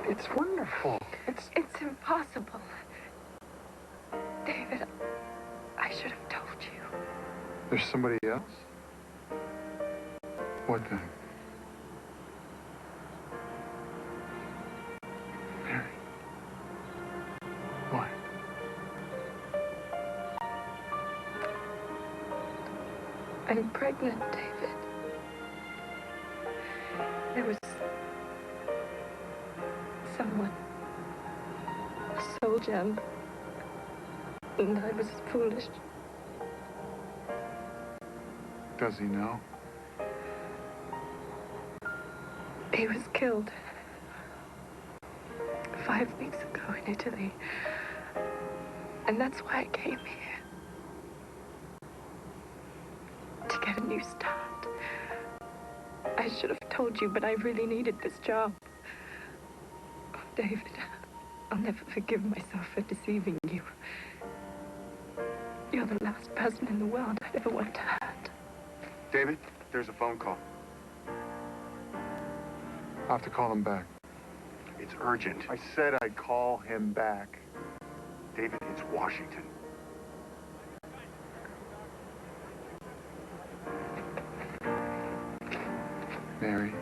It's wonderful. It's impossible. David, I should have told you. There's somebody else? What then? Mary. What? I'm pregnant, David. There was someone, a soldier, and I was foolish. Does he know? He was killed 5 weeks ago in Italy. And that's why I came here. To get a new start. I should have told you, but I really needed this job. Oh, David, I'll never forgive myself for deceiving you. You're the last person in the world I'd ever want to hurt. David, there's a phone call. I'll have to call him back. It's urgent. I said I'd call him back. David, it's Washington. Mary,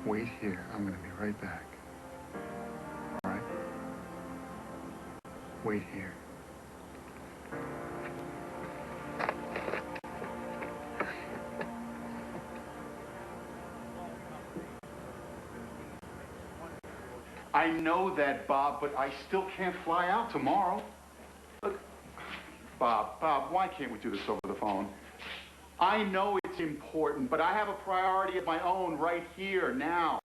wait here. I'm going to be right back. All right? Wait here. I know that, Bob, but I still can't fly out tomorrow. Look, Bob, why can't we do this over the phone? I know it's important, but I have a priority of my own right here, now.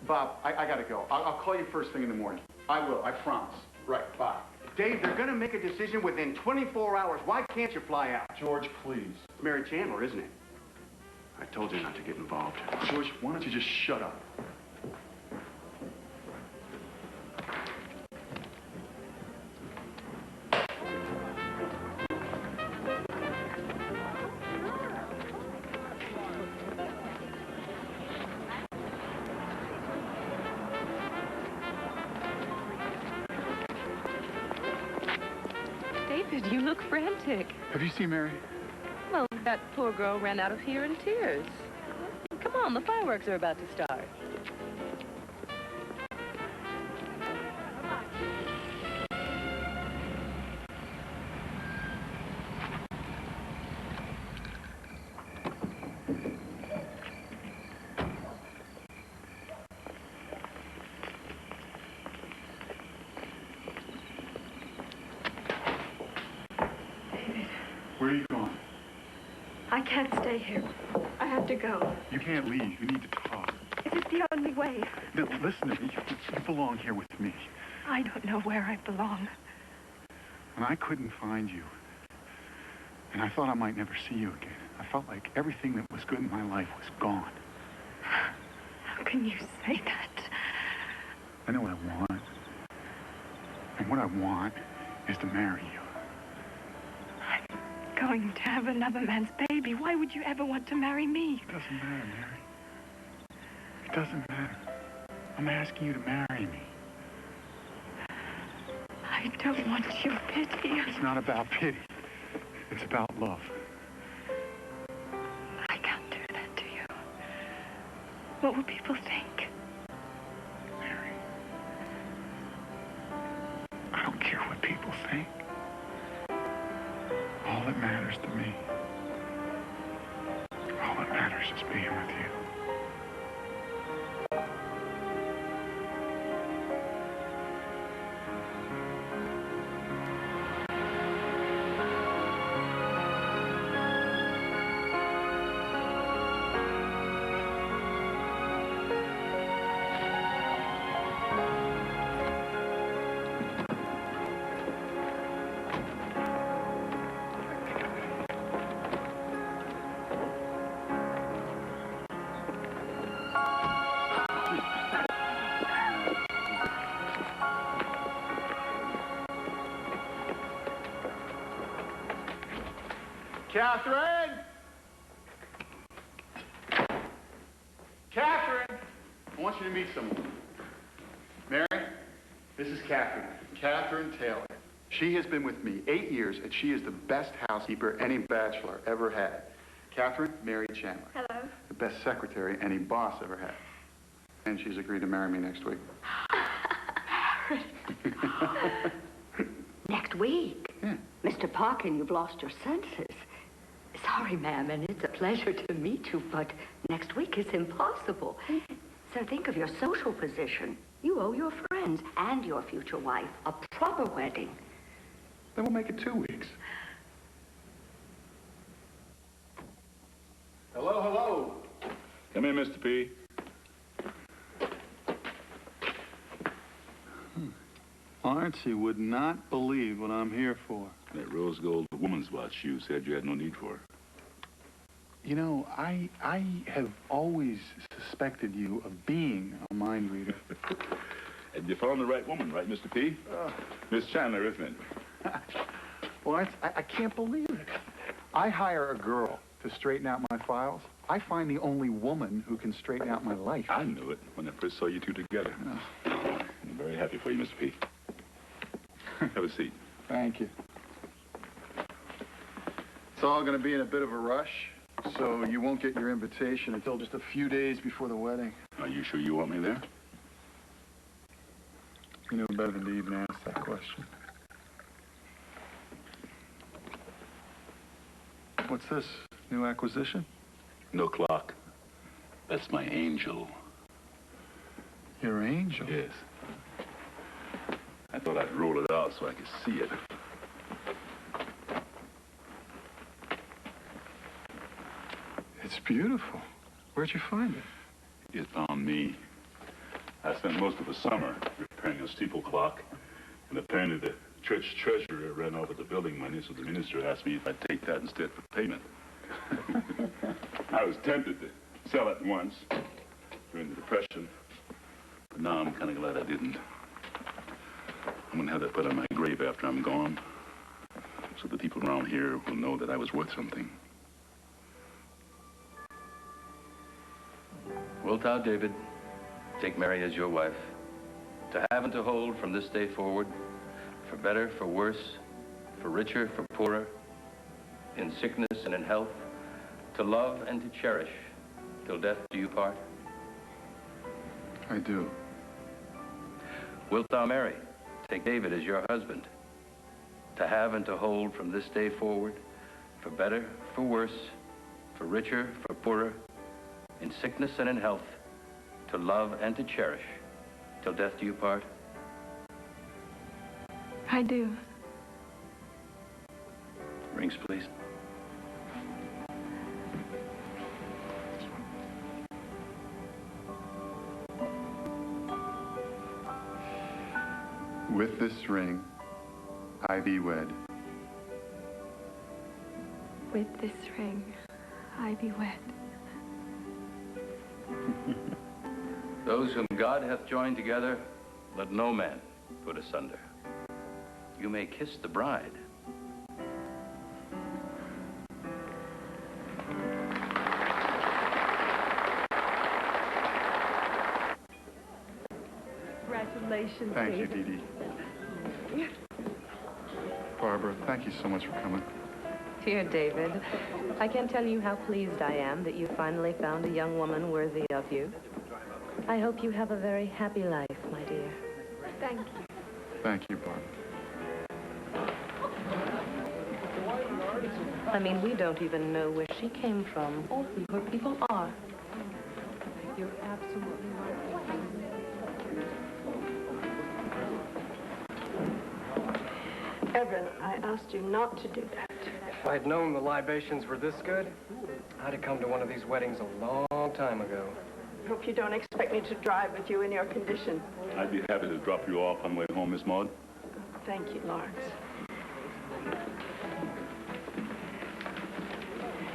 Bob, I gotta go. I'll call you first thing in the morning. I will, I promise. Right, bye. Dave, they're gonna make a decision within 24 hours. Why can't you fly out? George, please. It's Mary Chandler, isn't it? I told you not to get involved. George, why don't you just shut up? David, you look frantic. Have you seen Mary? Well, that poor girl ran out of here in tears. Come on, the fireworks are about to start. Where are you going? I can't stay here. I have to go. You can't leave. You need to talk. It is the only way. Now, listen to me. You belong here with me. I don't know where I belong. And I couldn't find you. And I thought I might never see you again. I felt like everything that was good in my life was gone. How can you say that? I know what I want. And what I want is to marry you. Going to have another man's baby. Why would you ever want to marry me? It doesn't matter, Mary. It doesn't matter. I'm asking you to marry me. I don't want your pity. It's not about pity. It's about love. I can't do that to you. What will people think? Mary, I don't care what people think. All that matters to me, all that matters is being with you. Catherine! Catherine! I want you to meet someone. Mary, this is Catherine. Catherine Taylor. She has been with me 8 years, and she is the best housekeeper any bachelor ever had. Catherine, Mary Chandler. Hello. The best secretary any boss ever had. And she's agreed to marry me next week. Next week? Yeah. Mr. Parkin, you've lost your senses. Sorry, ma'am, and it's a pleasure to meet you, but next week is impossible. Sir, think of your social position. You owe your friends and your future wife a proper wedding. Then we'll make it 2 weeks. Hello, hello. Come in, Mr. P. Archie would not believe what I'm here for. That rose gold woman's watch you said you had no need for. You know, I have always suspected you of being a mind reader. And you found the right woman, right, Mr. P? Miss Chandler, isn't it? Well, I can't believe it. I hire a girl to straighten out my files. I find the only woman who can straighten out my life. I knew it when I first saw you two together. I'm very happy for you, Mr. P. Have a seat. Thank you. It's all going to be in a bit of a rush, so you won't get your invitation until just a few days before the wedding. Are you sure you want me there? You know better than to even ask that question. What's this? New acquisition? No clock. That's my angel. Your angel? Yes. I thought I'd roll it out so I could see it. It's beautiful. Where'd you find it? It found me. I spent most of the summer repairing a steeple clock, and apparently the church treasurer ran over the building money, so the minister asked me if I'd take that instead for payment. I was tempted to sell it once during the Depression, but now I'm kind of glad I didn't. I'm going to have that put on my grave after I'm gone, so the people around here will know that I was worth something. Wilt thou, David, take Mary as your wife, to have and to hold from this day forward, for better, for worse, for richer, for poorer, in sickness and in health, to love and to cherish, till death do you part? I do. Wilt thou, Mary, take David as your husband, to have and to hold from this day forward, for better, for worse, for richer, for poorer, in sickness and in health, to love and to cherish, till death do you part? I do. Rings, please. With this ring, I thee wed. With this ring, I be wed. Those whom God hath joined together, let no man put asunder. You may kiss the bride. Congratulations, Thank you, David. Dee Dee. Barbara, thank you so much for coming. Dear David, I can't tell you how pleased I am that you finally found a young woman worthy of you. I hope you have a very happy life, my dear. Thank you. Thank you, Barbara. I mean, we don't even know where she came from or who her people are. You're absolutely right. Evan, I asked you not to do that. If I'd known the libations were this good, I'd have come to one of these weddings a long time ago. I hope you don't expect me to drive with you in your condition. I'd be happy to drop you off on the way home, Miss Maud. Thank you, Lawrence.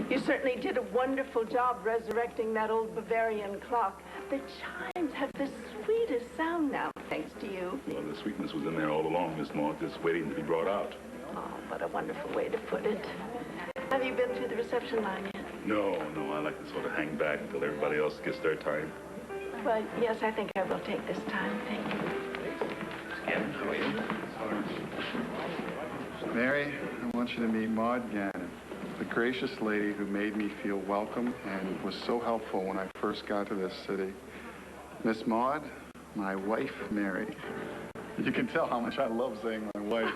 You certainly did a wonderful job resurrecting that old Bavarian clock. The chimes have the sweetest sound now, thanks to you. Well, the sweetness was in there all along, Miss Maud, just waiting to be brought out. Oh, what a wonderful way to put it. Have you been through the reception line yet? No, I like to sort of hang back until everybody else gets their time. Well, yes, I think I will take this time. Thank you. Again, how are you? Mary, I want you to meet Maud Gannon, the gracious lady who made me feel welcome and was so helpful when I first got to this city. Miss Maud, my wife, Mary. You can tell how much I love saying my wife.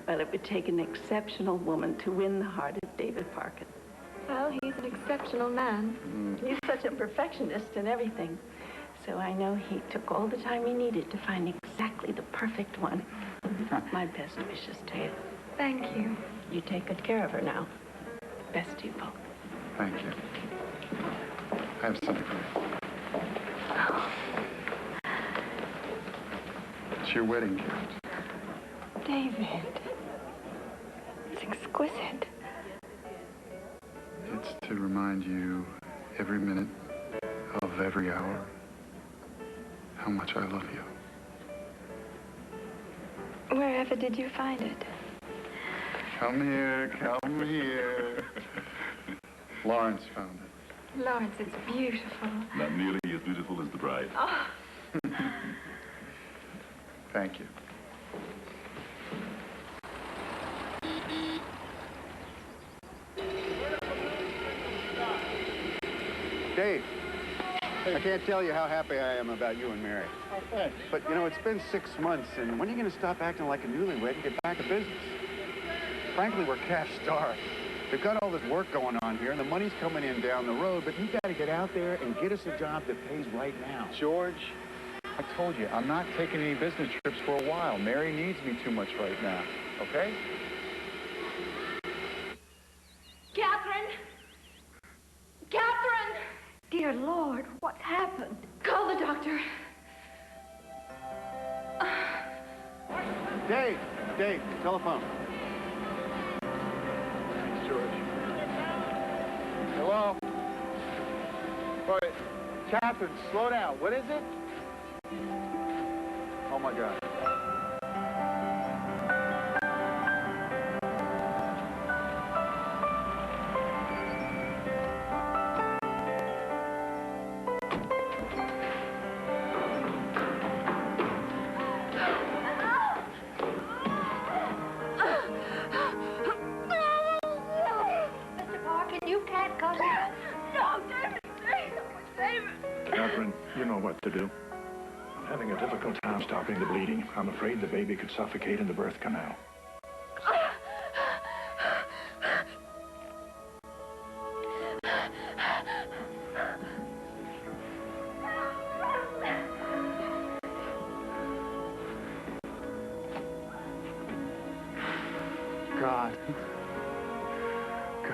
Well, it would take an exceptional woman to win the heart of David Parkin. Well, he's an exceptional man. He's such a perfectionist in everything. So I know he took all the time he needed to find exactly the perfect one. My best wishes to you. Thank you. You take good care of her now. Best to you both. Thank you. I have something for you. It's your wedding gift. David. It's exquisite. It's to remind you every minute of every hour how much I love you. Wherever did you find it? Come here, come here. Lawrence found it. Lawrence, it's beautiful. Not nearly as beautiful as the bride. Oh. Thank you. Dave, I can't tell you how happy I am about you and Mary. Okay. But, you know, it's been 6 months, and when are you going to stop acting like a newlywed and get back to business? Frankly, we're cash-starved. We've got all this work going on here, and the money's coming in down the road, but you got to get out there and get us a job that pays right now. George, I told you, I'm not taking any business trips for a while. Mary needs me too much right now, okay? Catherine! Catherine! Dear Lord, what's happened? Call the doctor. Dave, telephone. Thanks, George. Hello? Wait, Catherine, slow down. What is it? Oh, my God. Mr. Parkin, you can't come here. No, David! Catherine, you know what to do. I'm having a difficult time stopping the bleeding. I'm afraid the baby could suffocate in the birth canal.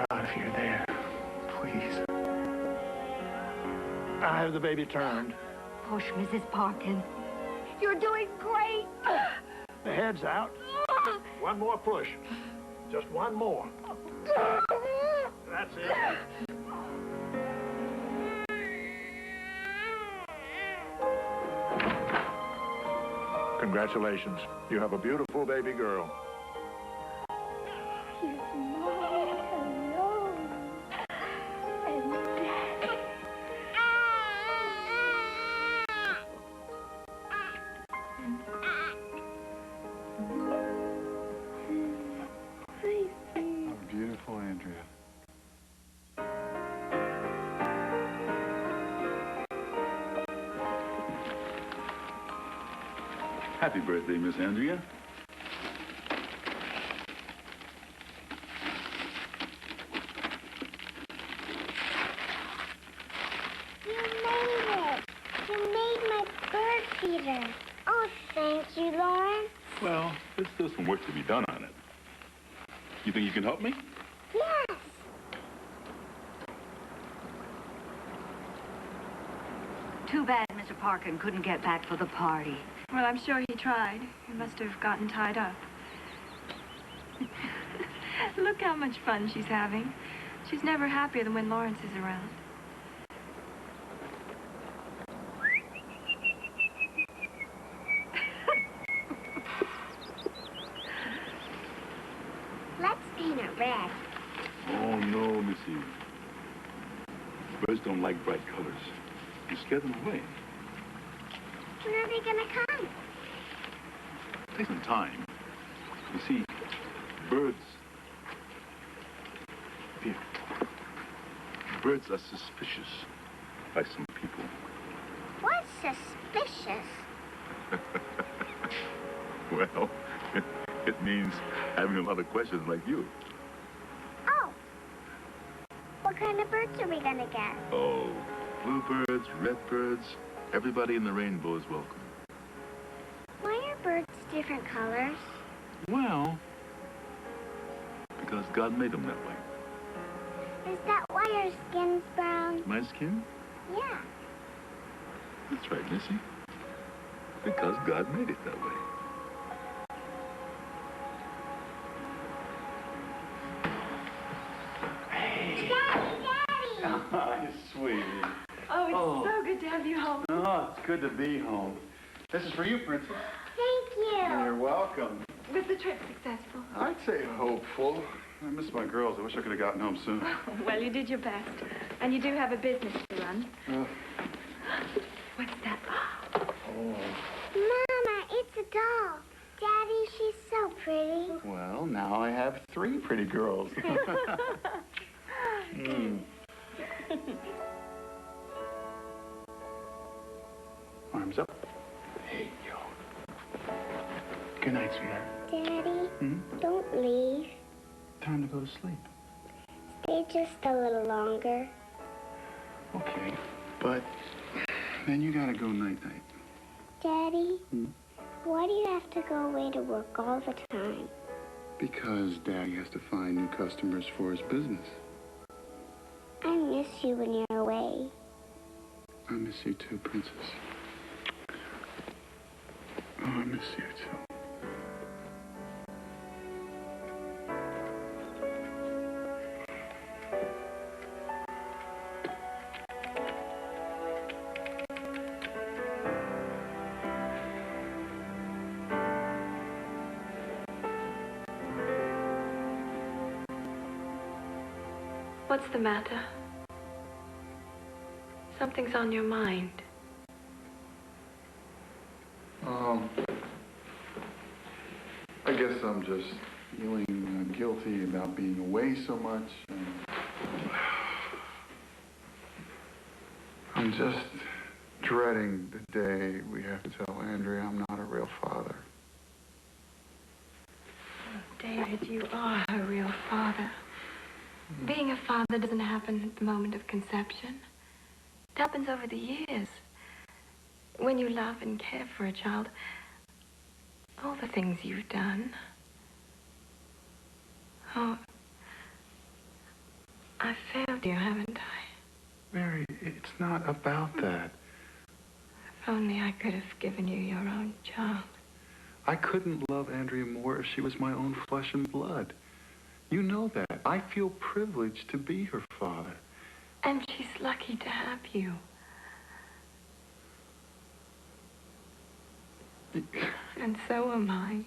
God, if you're there, please. I have the baby turned. Push, Mrs. Parkin. You're doing great! The head's out. One more push. Just one more. That's it. Congratulations. You have a beautiful baby girl. Here's Mom and Lord and Dad. Oh, beautiful, Andrea. Happy birthday, Miss Andrea. You made it. You made my bird feeder. Oh, thank you, Lawrence. Well, there's still some work to be done on it. You think you can help me? Yes. Too bad Mr. Parkin couldn't get back for the party. Well, I'm sure he tried. He must have gotten tied up. Look how much fun she's having. She's never happier than when Lawrence is around. Let's paint it red. don't like bright colors. You scare them away. When are they gonna come? Take some time. You see, birds... Here. Birds are suspicious, like some people. What's suspicious? Well, it means having a lot of questions like you. Oh. What kind of birds are we gonna get? Oh, bluebirds, redbirds, everybody in the rainbow is welcome. Why are birds different colors? Well, because God made them that way. Is that why your skin's brown? My skin? Yeah. That's right, Missy. Because God made it that way. Hi, sweetie. Oh, it's so good to have you home. Oh, it's good to be home. This is for you, Princess. Thank you. You're welcome. Was the trip successful? I'd say hopeful. I miss my girls. I wish I could have gotten home soon. Well, you did your best. And you do have a business to run. What's that? Oh. Mama, it's a doll. Daddy, she's so pretty. Well, now I have 3 pretty girls. Arms up. Hey, yo. Good night, sweetheart. Daddy, don't leave. Time to go to sleep. Stay just a little longer. Okay, but then you gotta go night-night. Daddy, why do you have to go away to work all the time? Because Daddy has to find new customers for his business. I miss you when you're away. I miss you too, Princess. Oh, I miss you too. What's the matter? Something's on your mind. I guess I'm just feeling guilty about being away so much. And I'm just dreading the day we have to tell Andrea I'm not a real father. David, you are a real father. Being a father doesn't happen at the moment of conception. It happens over the years. When you love and care for a child, all the things you've done. Oh, I've failed you, haven't I? Mary, it's not about that. If only I could have given you your own child. I couldn't love Andrea more if she was my own flesh and blood. You know that. I feel privileged to be her father. And she's lucky to have you. And so am I.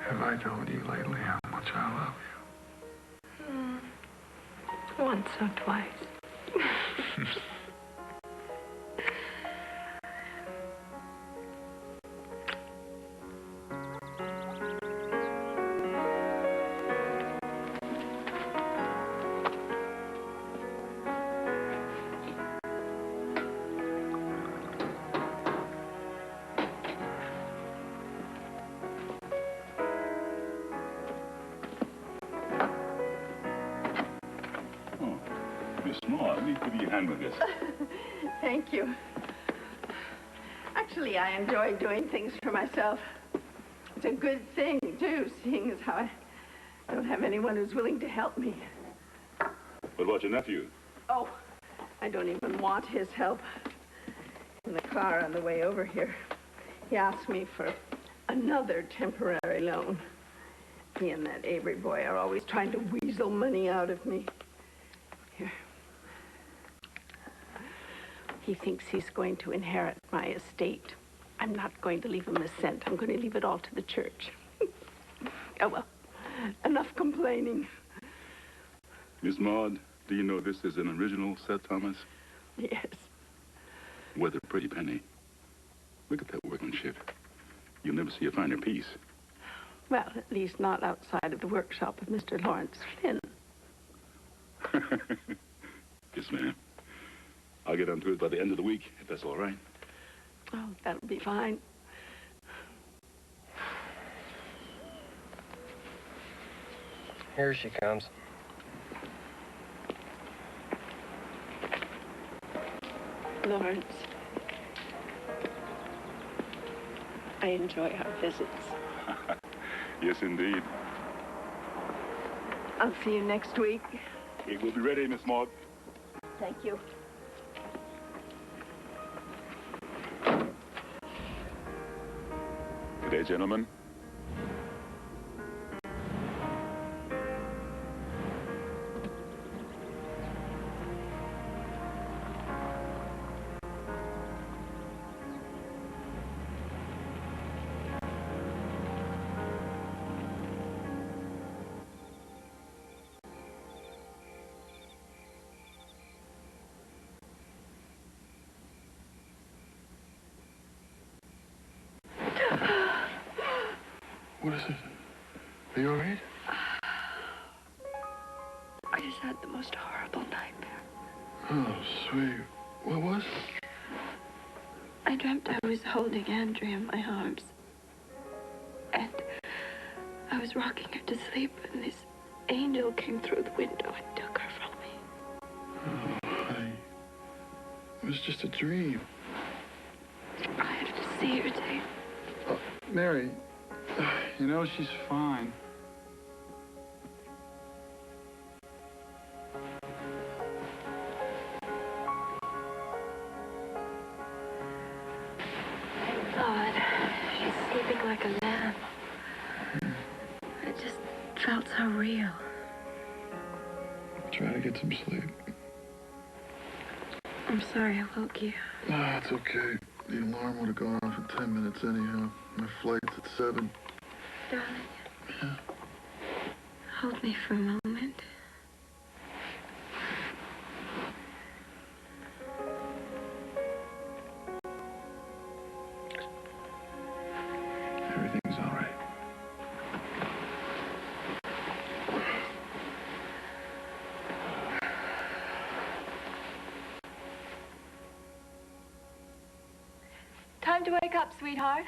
Have I told you lately how much I love you? Once or twice. Miss Moore, let me give you a hand with this. Thank you. Actually, I enjoy doing things for myself. It's a good thing, too, seeing as how I don't have anyone who's willing to help me. What about your nephew? Oh, I don't even want his help. In the car on the way over here, he asked me for another temporary loan. He and that Avery boy are always trying to weasel money out of me. Here. He thinks he's going to inherit my estate. I'm not going to leave him a cent. I'm going to leave it all to the church. Oh, well, Enough complaining. Miss Maud, do you know this is an original set, Thomas? Yes. With a pretty penny. Look at that workmanship. You'll never see a finer piece. Well, at least not outside of the workshop of Mr. Lawrence Flynn. Yes, ma'am. I'll get onto it by the end of the week, if that's all right. Oh, that'll be fine. Here she comes. Lawrence, I enjoy our visits. Yes, indeed. I'll see you next week. It will be ready, Miss Maud. Thank you. Good day, gentlemen. What is it? Are you all right? I just had the most horrible nightmare. Oh, sweet. What was it? I dreamt I was holding Andrea in my arms. And I was rocking her to sleep, and this angel came through the window and took her from me. Oh, honey. It was just a dream. I have to see her, Dave. Mary, you know, she's fine. Thank God. She's sleeping like a lamb. It just felt so real. Try to get some sleep. I'm sorry I woke you. No, it's okay. The alarm would have gone off in 10 minutes anyhow. My flight's at 7. Darling. Yeah. Hold me for a moment. Everything's all right. Time to wake up, sweetheart.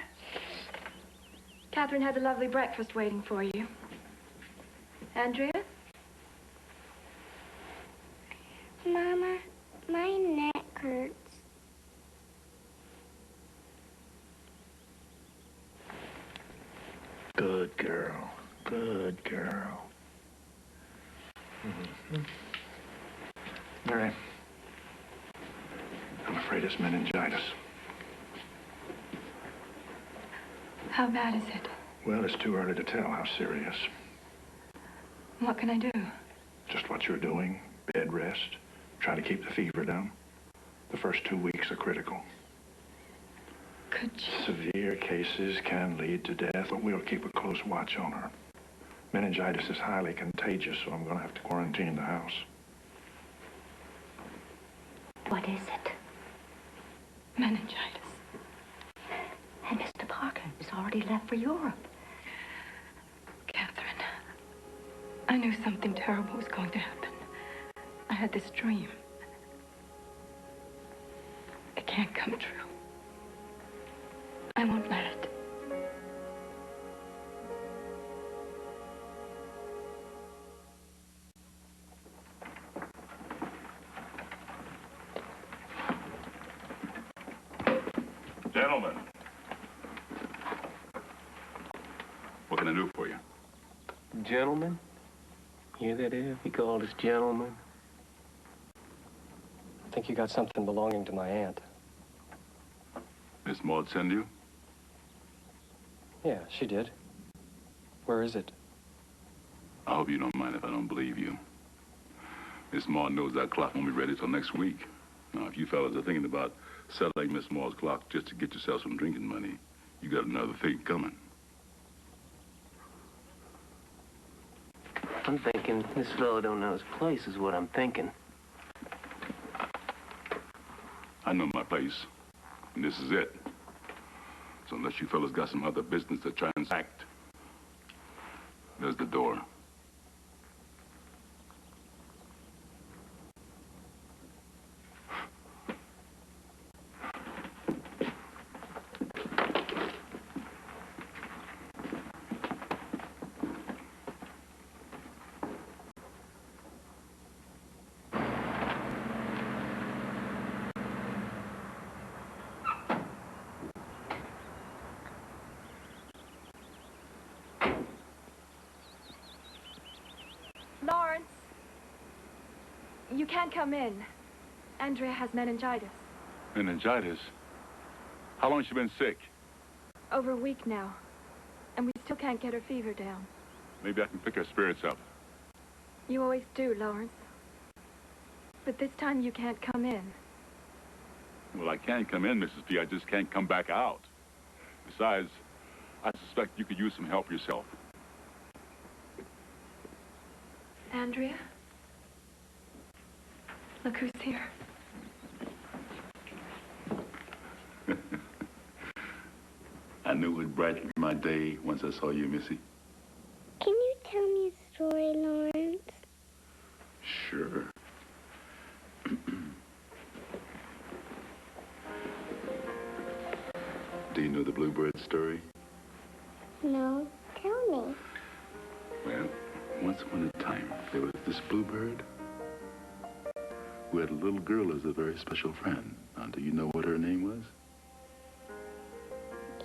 Catherine has a lovely breakfast waiting for you. Andrea? Mama, my neck hurts. Good girl. Good girl. Mary, I'm afraid it's meningitis. How bad is it? Well, it's too early to tell how serious. What can I do? Just what you're doing. Bed rest. Try to keep the fever down. The first 2 weeks are critical. Could you? Severe cases can lead to death, but we'll keep a close watch on her. Meningitis is highly contagious, so I'm going to have to quarantine the house. What is it? Meningitis. And Mr. Parker has already left for Europe. Catherine, I knew something terrible was going to happen. I had this dream. It can't come true. I won't let it. Gentlemen. What can I do for you? Gentlemen? Hear that, Ev? He called us gentlemen. I think you got something belonging to my aunt. Miss Maud send you? Yeah, she did. Where is it? I hope you don't mind if I don't believe you. Miss Maud knows that clock won't be ready till next week. Now, if you fellas are thinking about selling Miss Maud's clock just to get yourself some drinking money, you got another thing coming. I'm thinking this fellow don't know his place is what I'm thinking. I know my place, and this is it. So unless you fellas got some other business to transact, there's the door. Lawrence, you can't come in. Andrea has meningitis. Meningitis? How long has she been sick? Over a week now. And we still can't get her fever down. Maybe I can pick her spirits up. You always do, Lawrence. But this time you can't come in. Well, I can come in, Mrs. P. I just can't come back out. Besides, I suspect you could use some help yourself. Andrea? Look who's here. I knew it would brighten my day once I saw you, Missy. Can you tell me a story, Lawrence? Sure. Do you know the Bluebird story? No, tell me. Well, once upon a time, there was this bluebird who had a little girl as a very special friend. Now, do you know what her name was?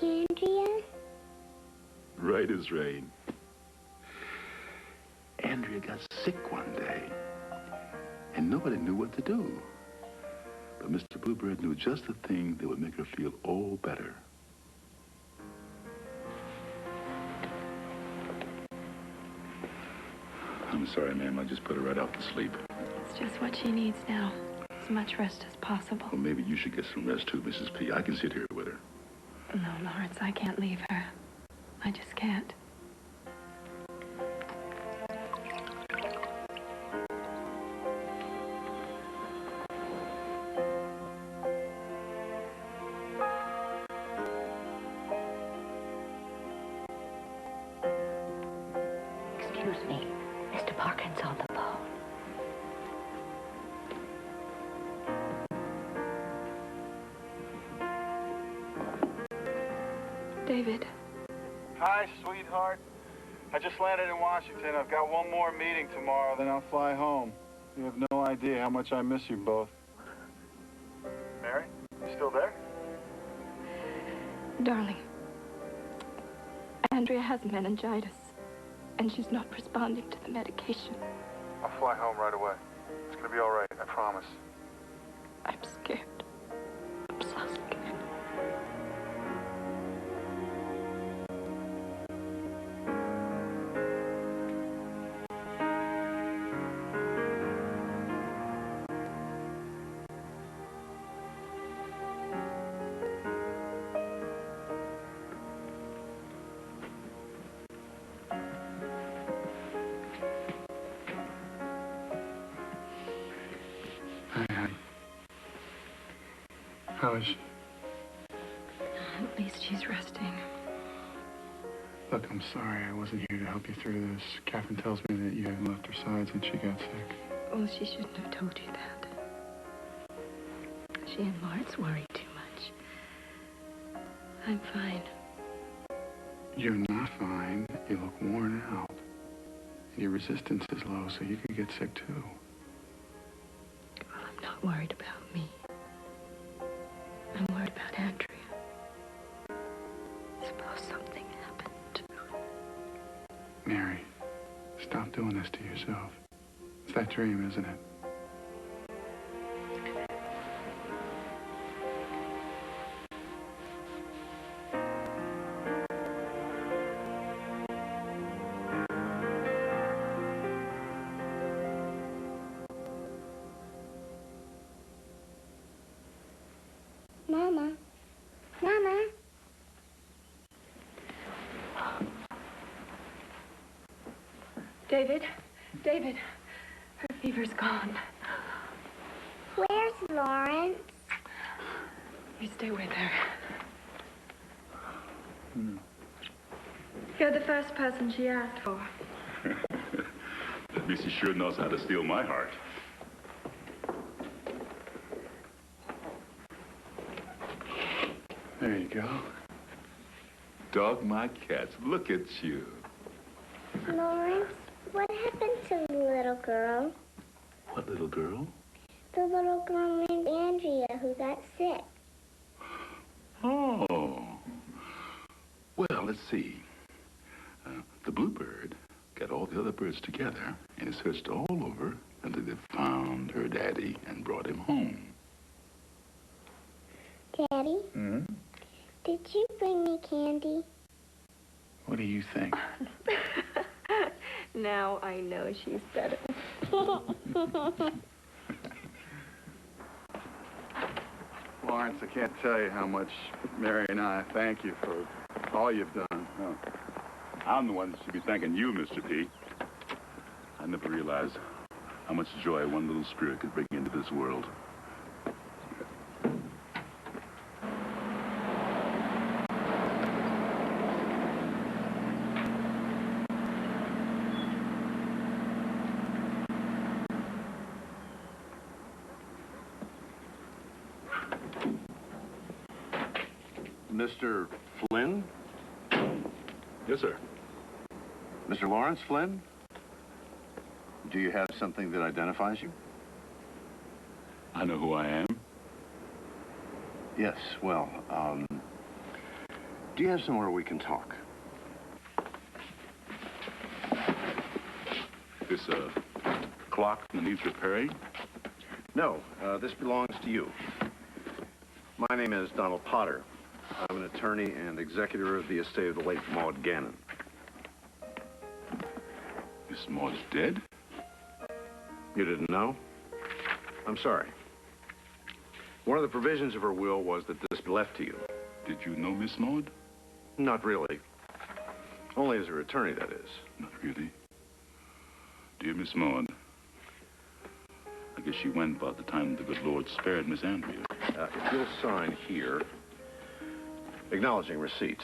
Andrea? Right as rain. Andrea got sick one day, and nobody knew what to do. But Mr. Bluebird knew just the thing that would make her feel all better. I'm sorry, ma'am. I just put her right out to sleep. It's just what she needs now. As much rest as possible. Well, maybe you should get some rest too, Mrs. P. I can sit here with her. No, Lawrence, I can't leave her. I just can't. Excuse me. Mr. Parkin's on the phone. David. Hi, sweetheart. I just landed in Washington. I've got one more meeting tomorrow, then I'll fly home. You have no idea how much I miss you both. Mary, you still there? Darling, Andrea has meningitis, and she's not responding to the medication. I'll fly home right away. It's gonna be all right, I promise. I'm scared. I'm so scared. How is she? At least she's resting. Look, I'm sorry I wasn't here to help you through this. Catherine tells me that you hadn't left her side since she got sick. Well, she shouldn't have told you that. She and Lawrence worry too much. I'm fine. You're not fine. You look worn out. Your resistance is low, so you could get sick too. Well, I'm not worried about me. I'm worried about Andrea. Suppose something happened to her. Mary, stop doing this to yourself. It's that dream, isn't it? Mama. Mama. David, David, her fever's gone. Where's Lawrence? You stay with her. You're the first person she asked for. That means she sure knows how to steal my heart. There you go. Dog my cats, look at you. Lawrence, what happened to the little girl? What little girl? The little girl named Andrea who got sick. Oh. Well, let's see. The bluebird got all the other birds together and searched all over until they found her daddy and brought him home. Daddy, did you bring me candy? What do you think? Now I know she's better. Lawrence, I can't tell you how much Mary and I thank you for all you've done. Oh. I'm the one that should be thanking you, Mr. P. I never realized how much joy one little spirit could bring into this world. Mr. Flynn? Yes, sir. Mr. Lawrence Flynn? Do you have something that identifies you? I know who I am. Yes, well, do you have somewhere we can talk? This, clock that needs repairing? No, this belongs to you. My name is Donald Potter. I'm an attorney and executor of the estate of the late Maud Gannon. Miss Maud's dead? You didn't know? I'm sorry. One of the provisions of her will was that this be left to you. Did you know Miss Maud? Not really. Only as her attorney, that is. Not really. Dear Miss Maud, I guess she went about the time the good Lord spared Miss Andrea. If you'll sign here, acknowledging receipt,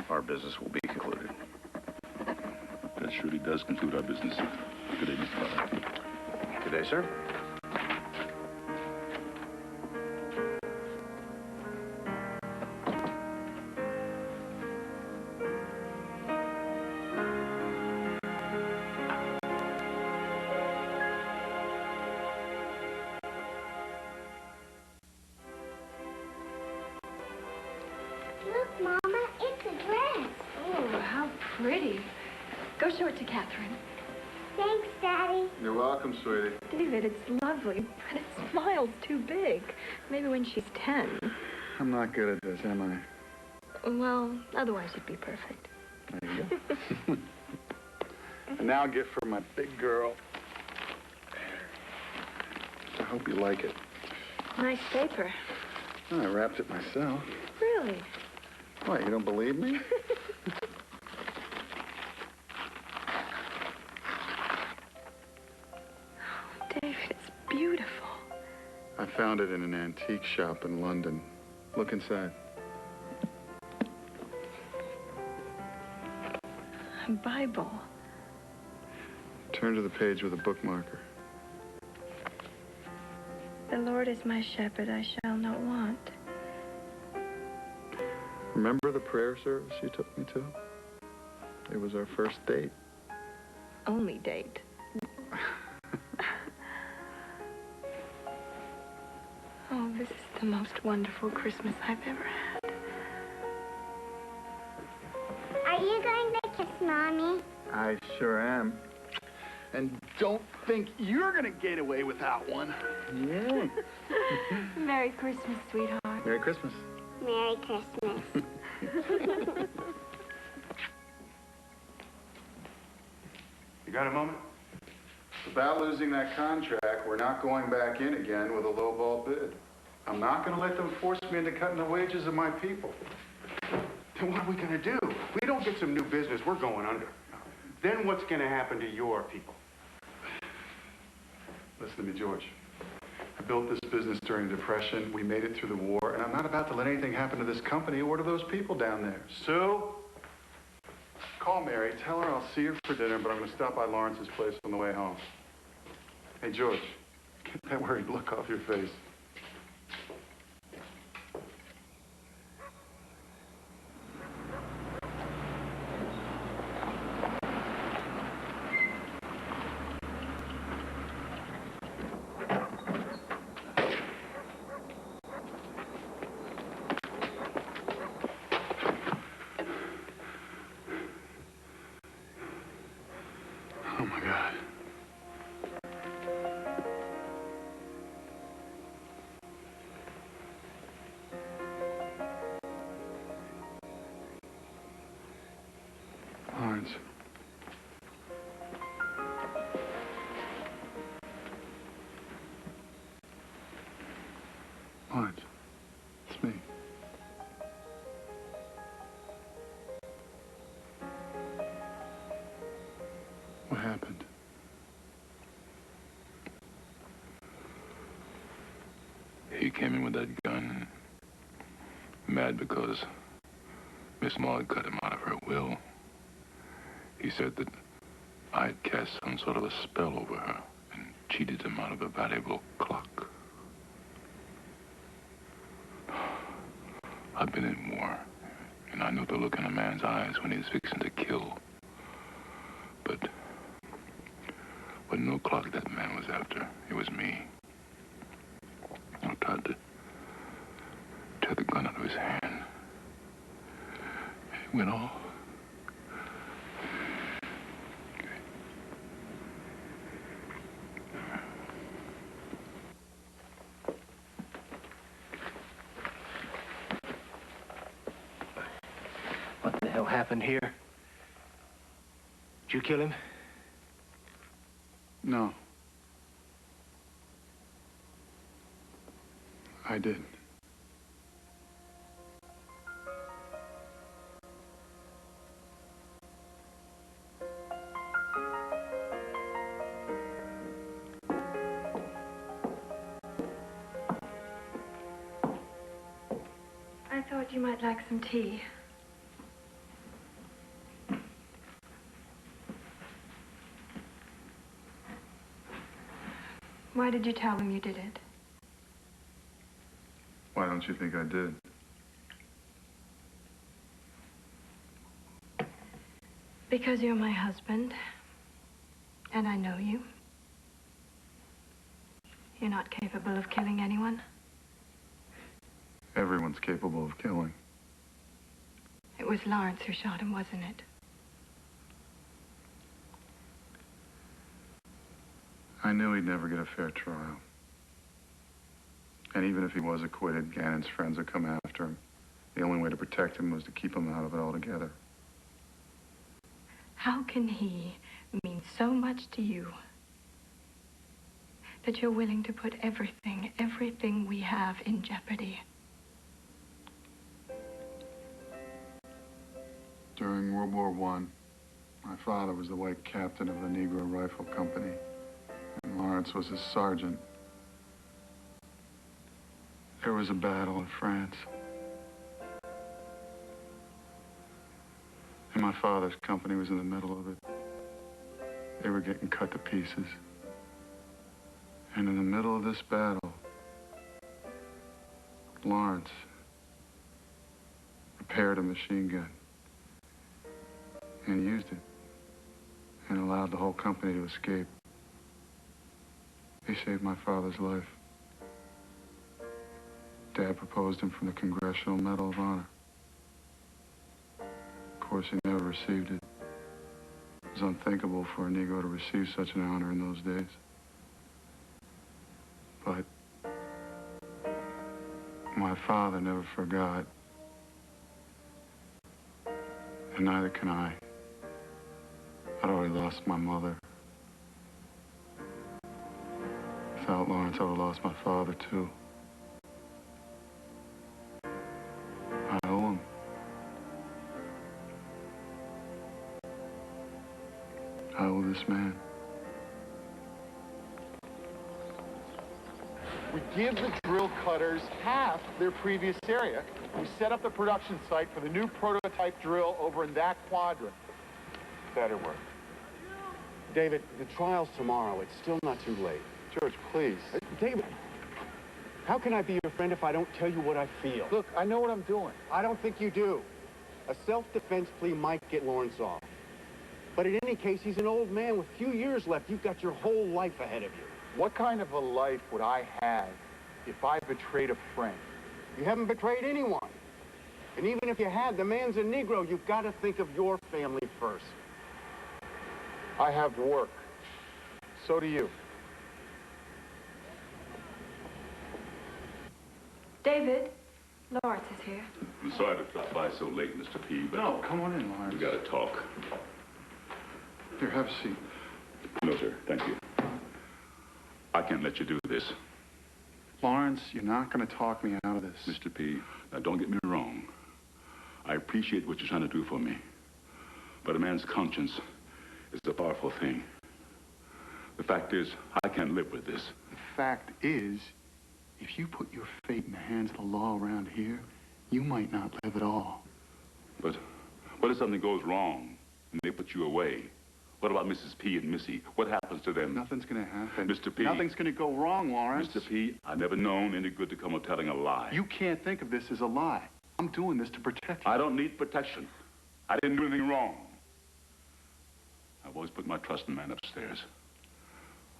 our business will be concluded. That surely does conclude our business. Good day, Mr. Potter. Good day, sir. Look, Mama, it's a dress. Oh, how pretty. Go show it to Catherine. Thanks, Daddy. You're welcome, sweetie. David, it's lovely, but its smile's too big. Maybe when she's 10. I'm not good at this, am I? Well, otherwise you'd be perfect. There you go. And now a gift for my big girl. I hope you like it. Nice paper. I wrapped it myself. Really? What, you don't believe me? David, it's beautiful. I found it in an antique shop in London. Look inside. A Bible. Turn to the page with a bookmarker. The Lord is my shepherd, I shall not want. Remember the prayer service you took me to? It was our first date. Only date. Oh, this is the most wonderful Christmas I've ever had. Are you going to kiss Mommy? I sure am. And don't think you're gonna get away without one. Yeah. Merry Christmas, sweetheart. Merry Christmas. Merry Christmas. You got a moment? About losing that contract, we're not going back in again with a lowball bid. I'm not going to let them force me into cutting the wages of my people. Then what are we going to do? If we don't get some new business, we're going under. Then what's going to happen to your people? Listen to me, George. I built this business during the Depression. We made it through the war, and I'm not about to let anything happen to this company or to those people down there. Sue, call Mary. Tell her I'll see her for dinner, but I'm going to stop by Lawrence's place on the way home. Hey, George, get that worried look off your face. Oh, my God. Lawrence. Lawrence, it's me. What happened? He came in with that gun, mad because Miss Maud cut him out of her will. He said that I'd cast some sort of a spell over her and cheated him out of a valuable clock. I've been in war, and I know the look in a man's eyes when he's fixing to kill. But no clock that man was after. It was me. I tried to tear the gun out of his hand. It went off. What the hell happened here? Did you kill him? No. I didn't. I thought you might like some tea. Why did you tell them you did it? Why don't you think I did? Because you're my husband, and I know you. You're not capable of killing anyone. Everyone's capable of killing. It was Lawrence who shot him, wasn't it? I knew he'd never get a fair trial. And even if he was acquitted, Gannon's friends would come after him. The only way to protect him was to keep him out of it altogether. How can he mean so much to you that you're willing to put everything we have in jeopardy? During World War I, my father was the white captain of the Negro Rifle Company, and Lawrence was his sergeant. There was a battle in France. And my father's company was in the middle of it. They were getting cut to pieces. And in the middle of this battle, Lawrence repaired a machine gun and used it and allowed the whole company to escape. He saved my father's life. Dad proposed him for the Congressional Medal of Honor. Of course, he never received it. It was unthinkable for a Negro to receive such an honor in those days. But my father never forgot, and neither can I. I'd already lost my mother. Without Lawrence, I would have lost my father, too. I owe him. I owe this man. We give the drill cutters half their previous area. We set up the production site for the new prototype drill over in that quadrant. Better work. David, the trial's tomorrow. It's still not too late. George, please. David, how can I be your friend if I don't tell you what I feel? Look, I know what I'm doing. I don't think you do. A self-defense plea might get Lawrence off. But in any case, he's an old man with few years left. You've got your whole life ahead of you. What kind of a life would I have if I betrayed a friend? You haven't betrayed anyone. And even if you had, the man's a Negro. You've got to think of your family first. I have work. So do you. David, Lawrence is here. I'm sorry to drop by so late, Mr. P, but... No, come on in, Lawrence. We gotta talk. Here, have a seat. No, sir. Thank you. I can't let you do this. Lawrence, you're not going to talk me out of this. Mr. P, now don't get me wrong. I appreciate what you're trying to do for me. But a man's conscience is a powerful thing. The fact is, I can't live with this. The fact is, if you put your fate in the hands of the law around here, you might not live at all. But what if something goes wrong and they put you away? What about Mrs. P and Missy? What happens to them? Nothing's going to happen. Mr. P. Nothing's going to go wrong, Lawrence. Mr. P, I've never known any good to come of telling a lie. You can't think of this as a lie. I'm doing this to protect you. I don't need protection. I didn't do anything wrong. I've always put my trust in the man upstairs.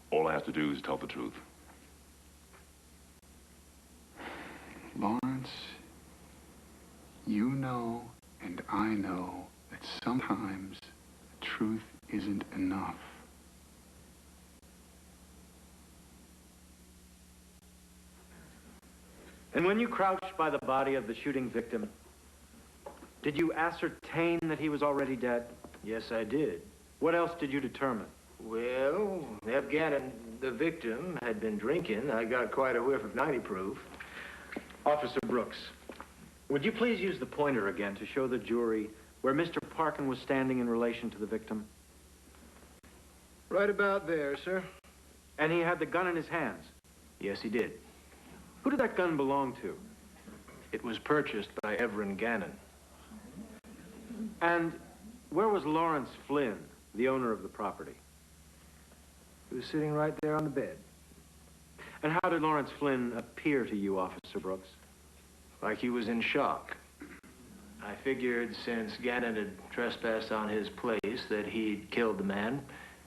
All I have to do is tell the truth. Lawrence, you know and I know that sometimes the truth isn't enough. And when you crouched by the body of the shooting victim, did you ascertain that he was already dead? Yes, I did. What else did you determine? Well, Eb Gannon, the victim, had been drinking. I got quite a whiff of 90 proof. Officer Brooks, would you please use the pointer again to show the jury where Mr. Parkin was standing in relation to the victim? Right about there, sir. And he had the gun in his hands? Yes, he did. Who did that gun belong to? It was purchased by Everin Gannon. And where was Lawrence Flynn, the owner of the property? He was sitting right there on the bed. And how did Lawrence Flynn appear to you, Officer Brooks? Like he was in shock. I figured since Gannon had trespassed on his place that he'd killed the man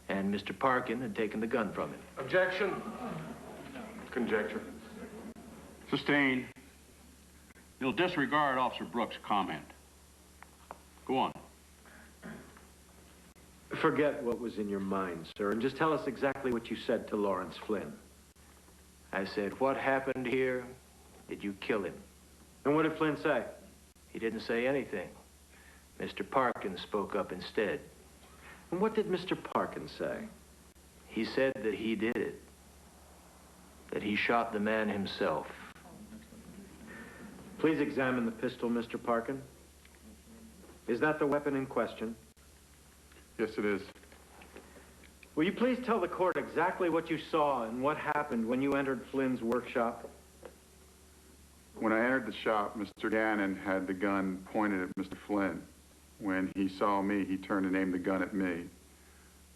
and Mr. Parkin had taken the gun from him. Objection. Conjecture. Sustained. You'll disregard Officer Brooks' comment. Go on. Forget what was in your mind, sir, and just tell us exactly what you said to Lawrence Flynn. I said, what happened here? Did you kill him? And what did Flynn say? He didn't say anything. Mr. Parkin spoke up instead. And what did Mr. Parkin say? He said that he did it. That he shot the man himself. Please examine the pistol, Mr. Parkin. Is that the weapon in question? Yes, it is. Will you please tell the court exactly what you saw and what happened when you entered Flynn's workshop? When I entered the shop, Mr. Gannon had the gun pointed at Mr. Flynn. When he saw me, he turned and aimed the gun at me.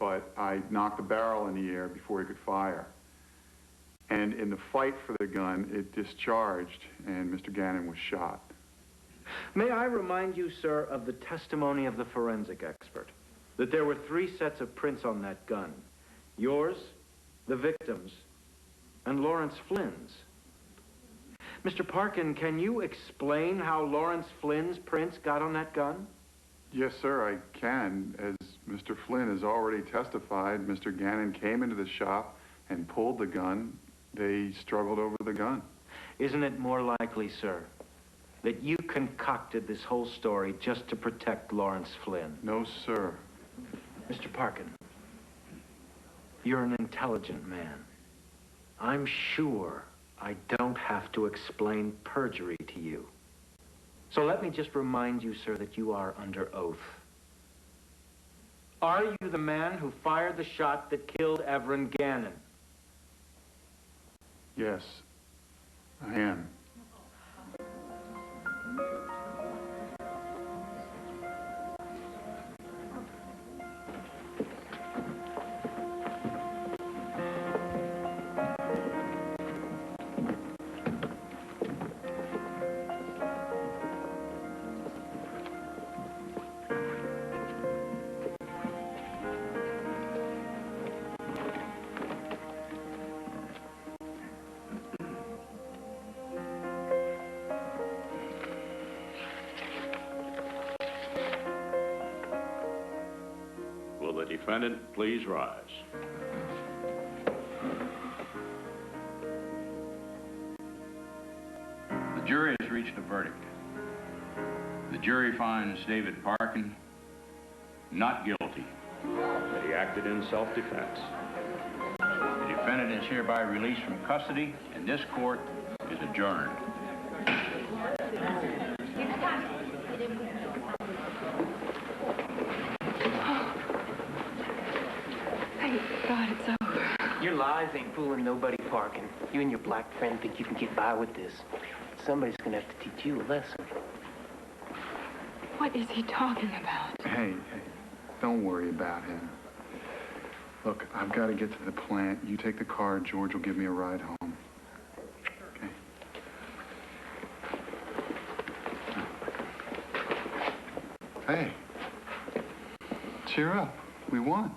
But I knocked the barrel in the air before he could fire. And in the fight for the gun, it discharged, and Mr. Gannon was shot. May I remind you, sir, of the testimony of the forensic expert, that there were 3 sets of prints on that gun. Yours, the victim's, and Lawrence Flynn's. Mr. Parkin, can you explain how Lawrence Flynn's prints got on that gun? Yes, sir, I can. As Mr. Flynn has already testified, Mr. Gannon came into the shop and pulled the gun. They struggled over the gun. Isn't it more likely, sir, that you concocted this whole story just to protect Lawrence Flynn? No, sir. Mr. Parkin, you're an intelligent man. I'm sure I don't have to explain perjury to you. So let me just remind you, sir, that you are under oath. Are you the man who fired the shot that killed Everin Gannon? Yes, I am. Will the defendant please rise? The jury has reached a verdict. The jury finds David Parkin not guilty, that he acted in self-defense. The defendant is hereby released from custody, and this court is adjourned. Thank God it's over. Your lies ain't fooling nobody, Parkin. You and your black friend think you can get by with this. Somebody's gonna have to teach you a lesson. What is he talking about? Hey, don't worry about him. Look, I've got to get to the plant. You take the car. George will give me a ride home. Okay? Hey, cheer up. We won.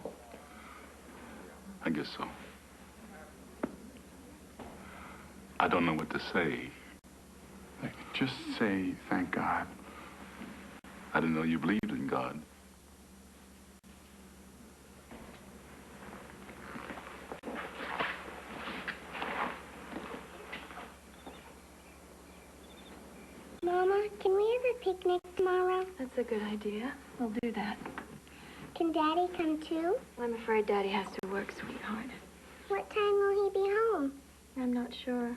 I guess so. I don't know what to say. Just say, thank God. I didn't know you believed in God. Mama, can we have a picnic tomorrow? That's a good idea. We'll do that. Can Daddy come too? I'm afraid Daddy has to work, sweetheart. What time will he be home? I'm not sure.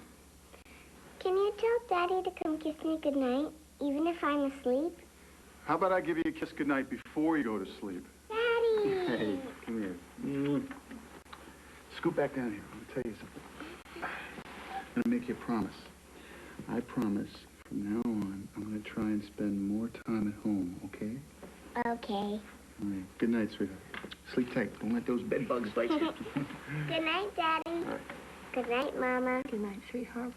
Can you tell Daddy to come kiss me goodnight, even if I'm asleep? How about I give you a kiss goodnight before you go to sleep? Daddy! Hey, come here. Scoot back down here. I'm going to tell you something. I'm going to make you a promise. I promise, from now on, I'm going to try and spend more time at home, okay? Okay. All right. Good night, sweetheart. Sleep tight. Don't let those bed bugs bite you. Good night, Daddy. All right. Good night, Mama. Good night, sweetheart.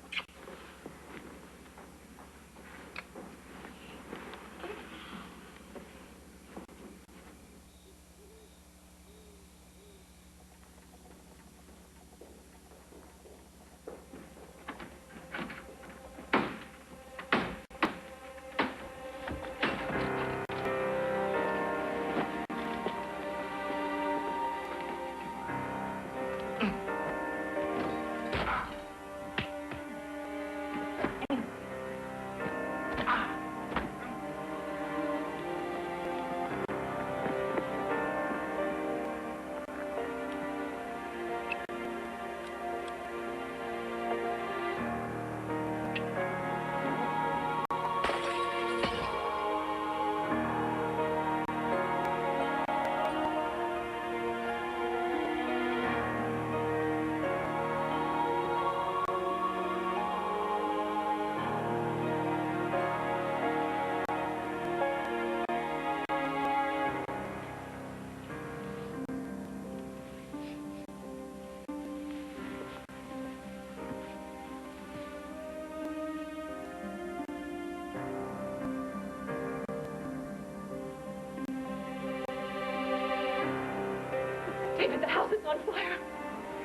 David, the house is on fire.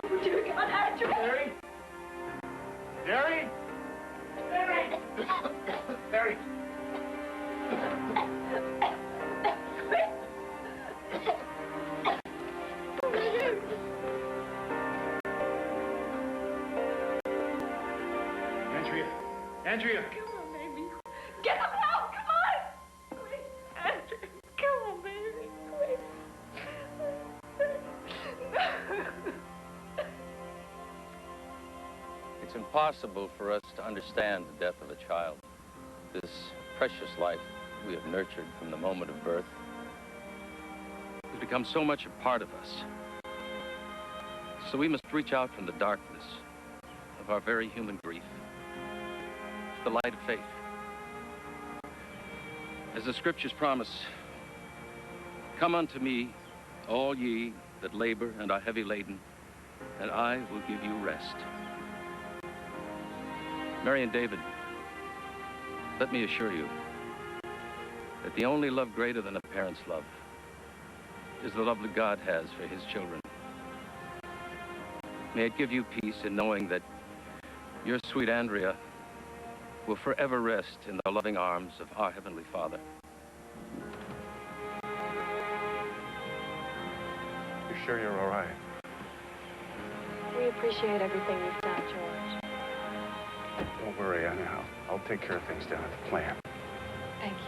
Oh, dear God, Andrew. Mary? Mary? Mary? Mary? Andrea. Andrea. Come on, baby. Get up now. Come on. Quick, Andrew. Come on, baby. Quick. It's impossible for us to understand the death of a child. This precious life we have nurtured from the moment of birth has become so much a part of us. So we must reach out from the darkness of our very human grief the light of faith. As the scriptures promise, come unto me, all ye that labor and are heavy laden, and I will give you rest. Mary and David, let me assure you that the only love greater than a parent's love is the love that God has for his children. May it give you peace in knowing that your sweet Andrea will forever rest in the loving arms of our Heavenly Father. You sure you're all right? We appreciate everything you've done, George. Don't worry, I'll take care of things down at the plant. Thank you.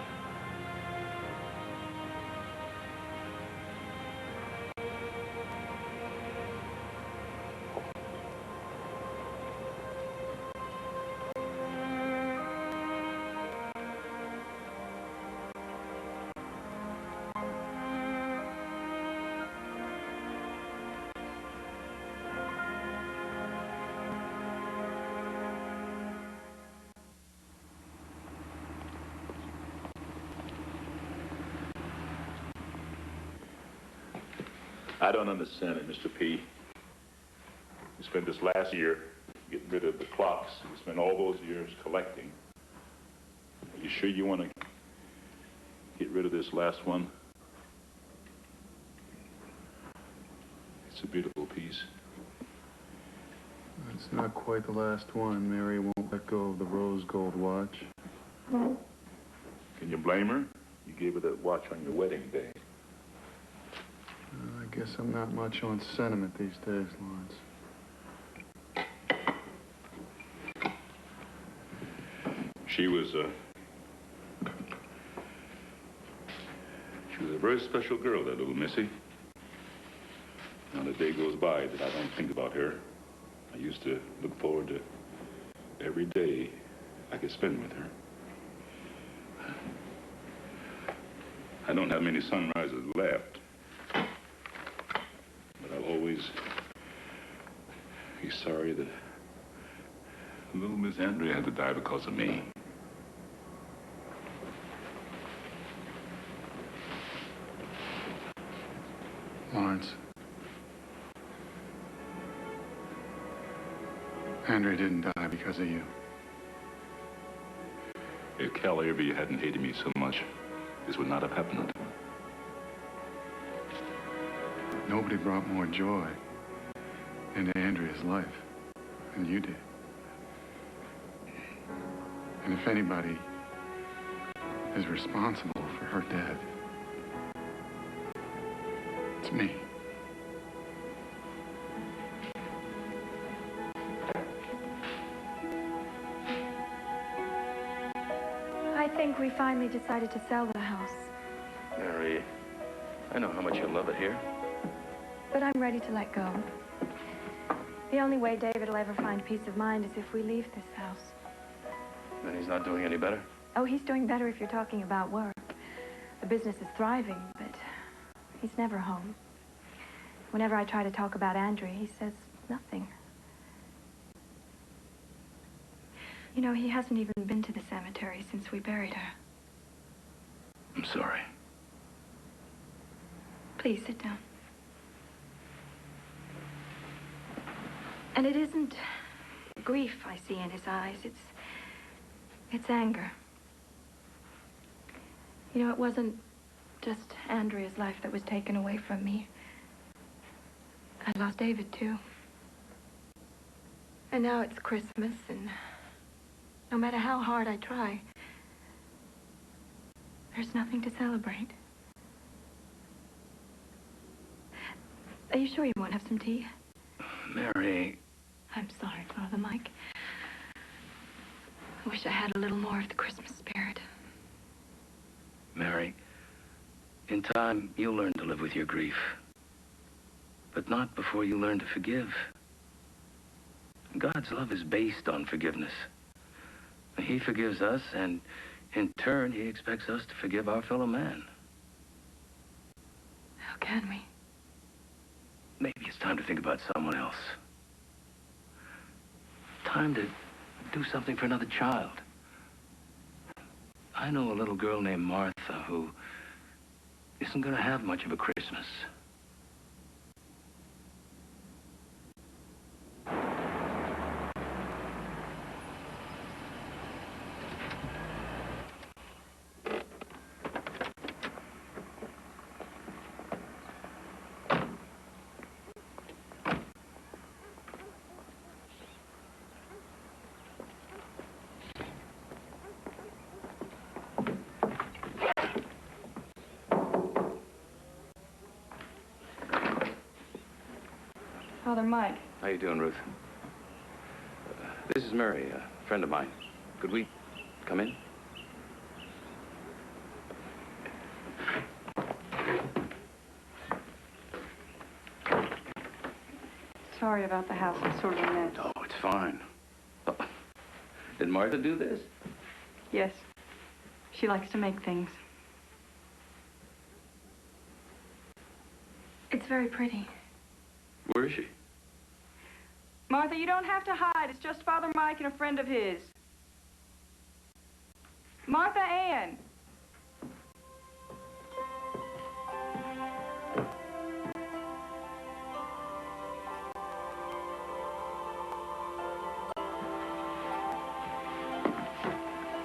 I don't understand it, Mr. P. You spent this last year getting rid of the clocks. You spent all those years collecting. Are you sure you want to get rid of this last one? It's a beautiful piece. It's not quite the last one. Mary won't let go of the rose gold watch. Can you blame her? You gave her that watch on your wedding day. I guess I'm not much on sentiment these days, Lawrence. She was a very special girl, that little Missy. Not a day goes by that I don't think about her. I used to look forward to every day I could spend with her. I don't have many sunrises left, but I'll always be sorry that little Miss Andrea had to die because of me. Lawrence. Andrea didn't die because of you. If Cal Avery hadn't hated me so much, this would not have happened. Nobody brought more joy into Andrea's life than you did. And if anybody is responsible for her death, it's me. I think we finally decided to sell the house, Mary, I know how much you love it here. but I'm ready to let go. The only way David will ever find peace of mind is if we leave this house. Then he's not doing any better? Oh, he's doing better if you're talking about work. The business is thriving, but he's never home. Whenever I try to talk about Andrea, he says nothing. You know, he hasn't even been to the cemetery since we buried her. I'm sorry. Please, sit down. And it isn't grief I see in his eyes. It's anger. You know, it wasn't just Andrea's life that was taken away from me. I lost David, too. And now it's Christmas, and no matter how hard I try, there's nothing to celebrate. Are you sure you won't have some tea? Mary. I'm sorry, Father Mike. I wish I had a little more of the Christmas spirit. Mary, in time, you'll learn to live with your grief. But not before you learn to forgive. God's love is based on forgiveness. He forgives us, and in turn, he expects us to forgive our fellow man. How can we? Maybe it's time to think about someone else. Time to do something for another child. I know a little girl named Martha who isn't going to have much of a Christmas. Father Mike. How you doing, Ruth? This is Mary, a friend of mine. Could we come in? Sorry about the house. It's sort of a mess. Oh, it's fine. Oh, did Martha do this? Yes. She likes to make things. It's very pretty. Where is she? Martha, you don't have to hide. It's just Father Mike and a friend of his. Martha Ann.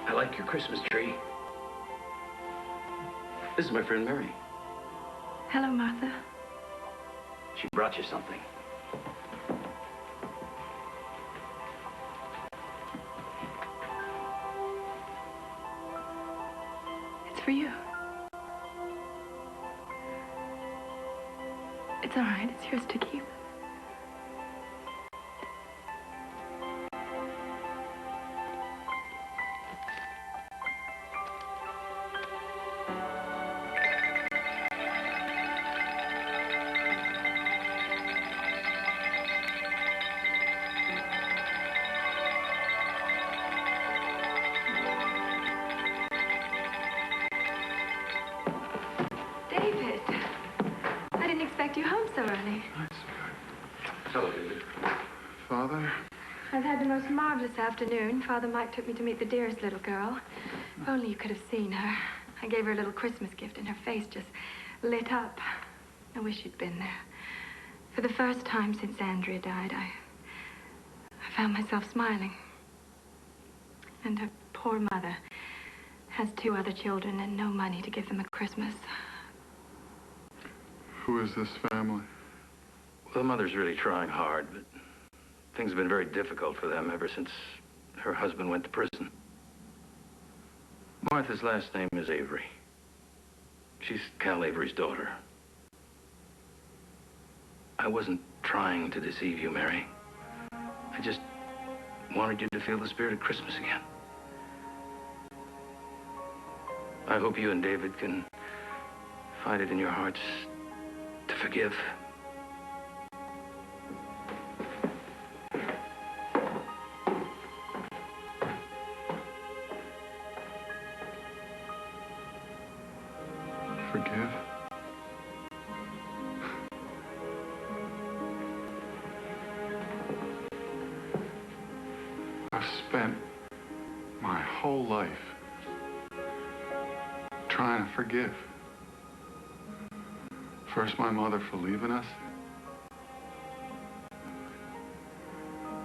I like your Christmas tree. This is my friend Mary. Hello, Martha. She brought you something. It's for you. It's all right. It's yours to keep. David, I didn't expect you home so early. Hello, David. Father? I've had the most marvelous afternoon. Father Mike took me to meet the dearest little girl. If only you could have seen her. I gave her a little Christmas gift and her face just lit up. I wish you'd been there. For the first time since Andrea died, I found myself smiling. And her poor mother has 2 other children and no money to give them a Christmas. Who is this family? Well, the mother's really trying hard, but things have been very difficult for them ever since her husband went to prison. Martha's last name is Avery. She's Cal Avery's daughter. I wasn't trying to deceive you, Mary. I just wanted you to feel the spirit of Christmas again. I hope you and David can find it in your hearts to forgive. Forgive? I've spent my whole life trying to forgive. First, my mother for leaving us.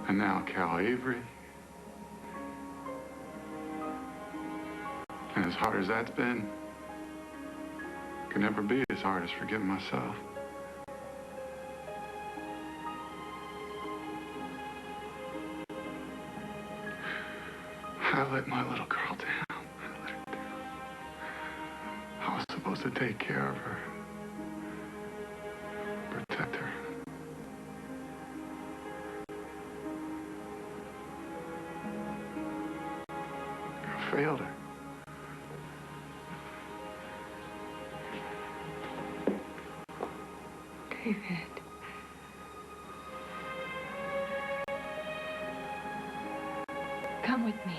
And now Cal Avery. And as hard as that's been, it can never be as hard as forgiving myself. I let my little girl down. I let her down. I was supposed to take care of her. Protect her. I failed her. David. Come with me.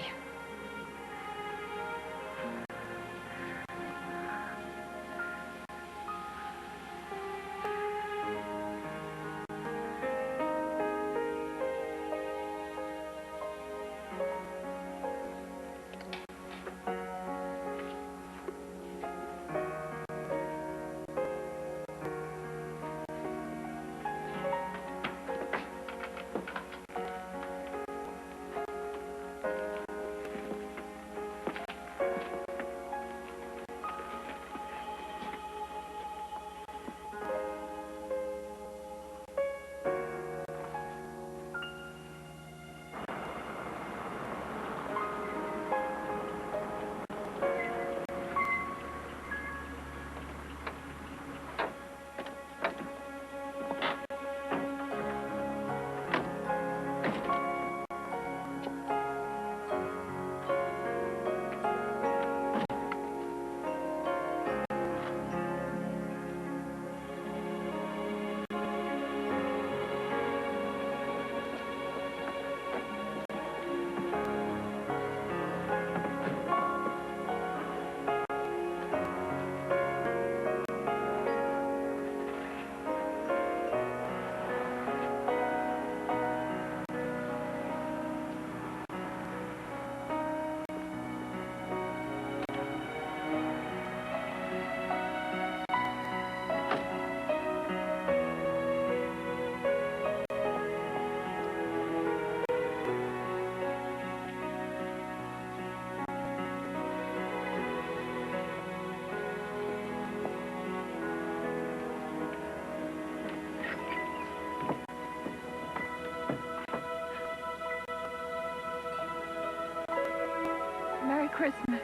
Christmas.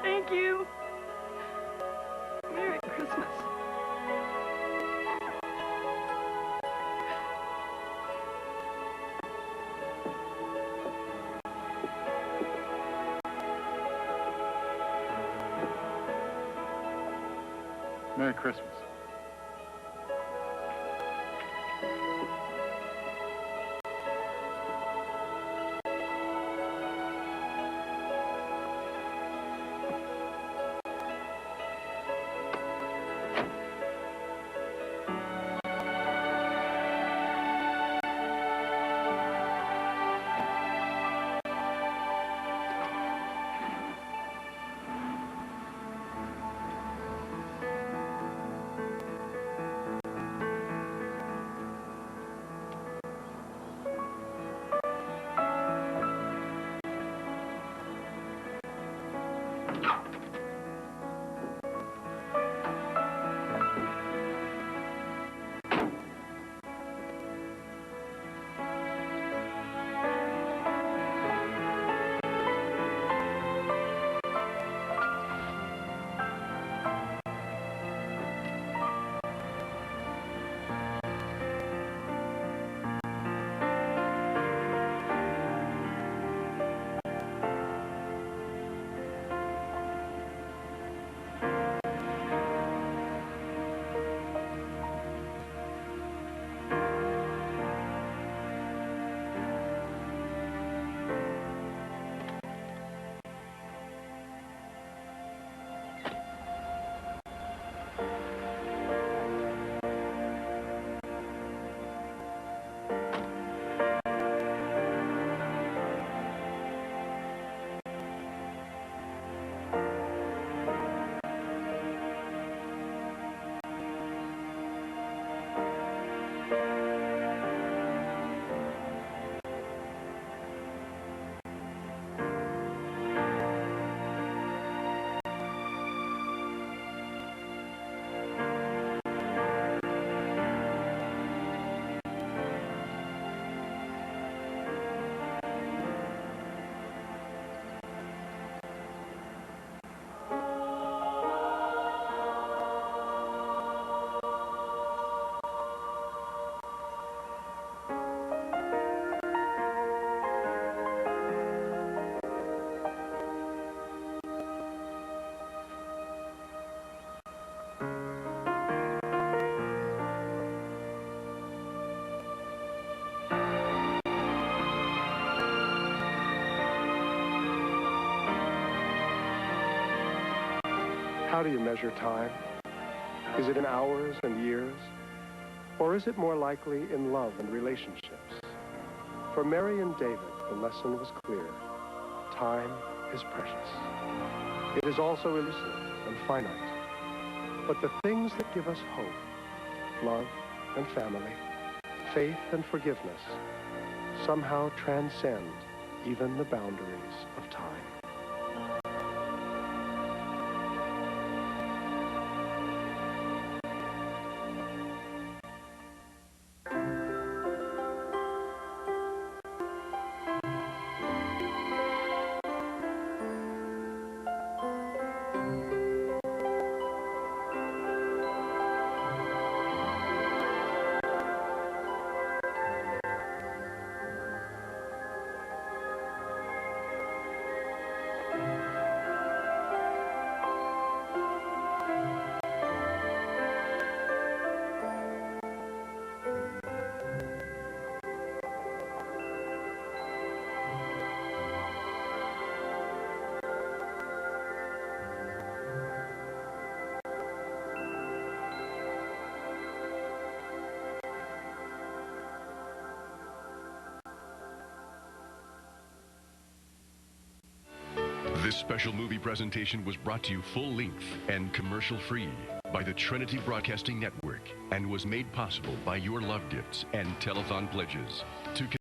Thank you. Merry Christmas. Merry Christmas. How do you measure time? Is it in hours and years? Or is it more likely in love and relationships? For Mary and David, the lesson was clear. Time is precious. It is also elusive and finite. But the things that give us hope, love and family, faith and forgiveness, somehow transcend even the boundaries of time. This special movie presentation was brought to you full-length and commercial-free by the Trinity Broadcasting Network and was made possible by your love gifts and telethon pledges. To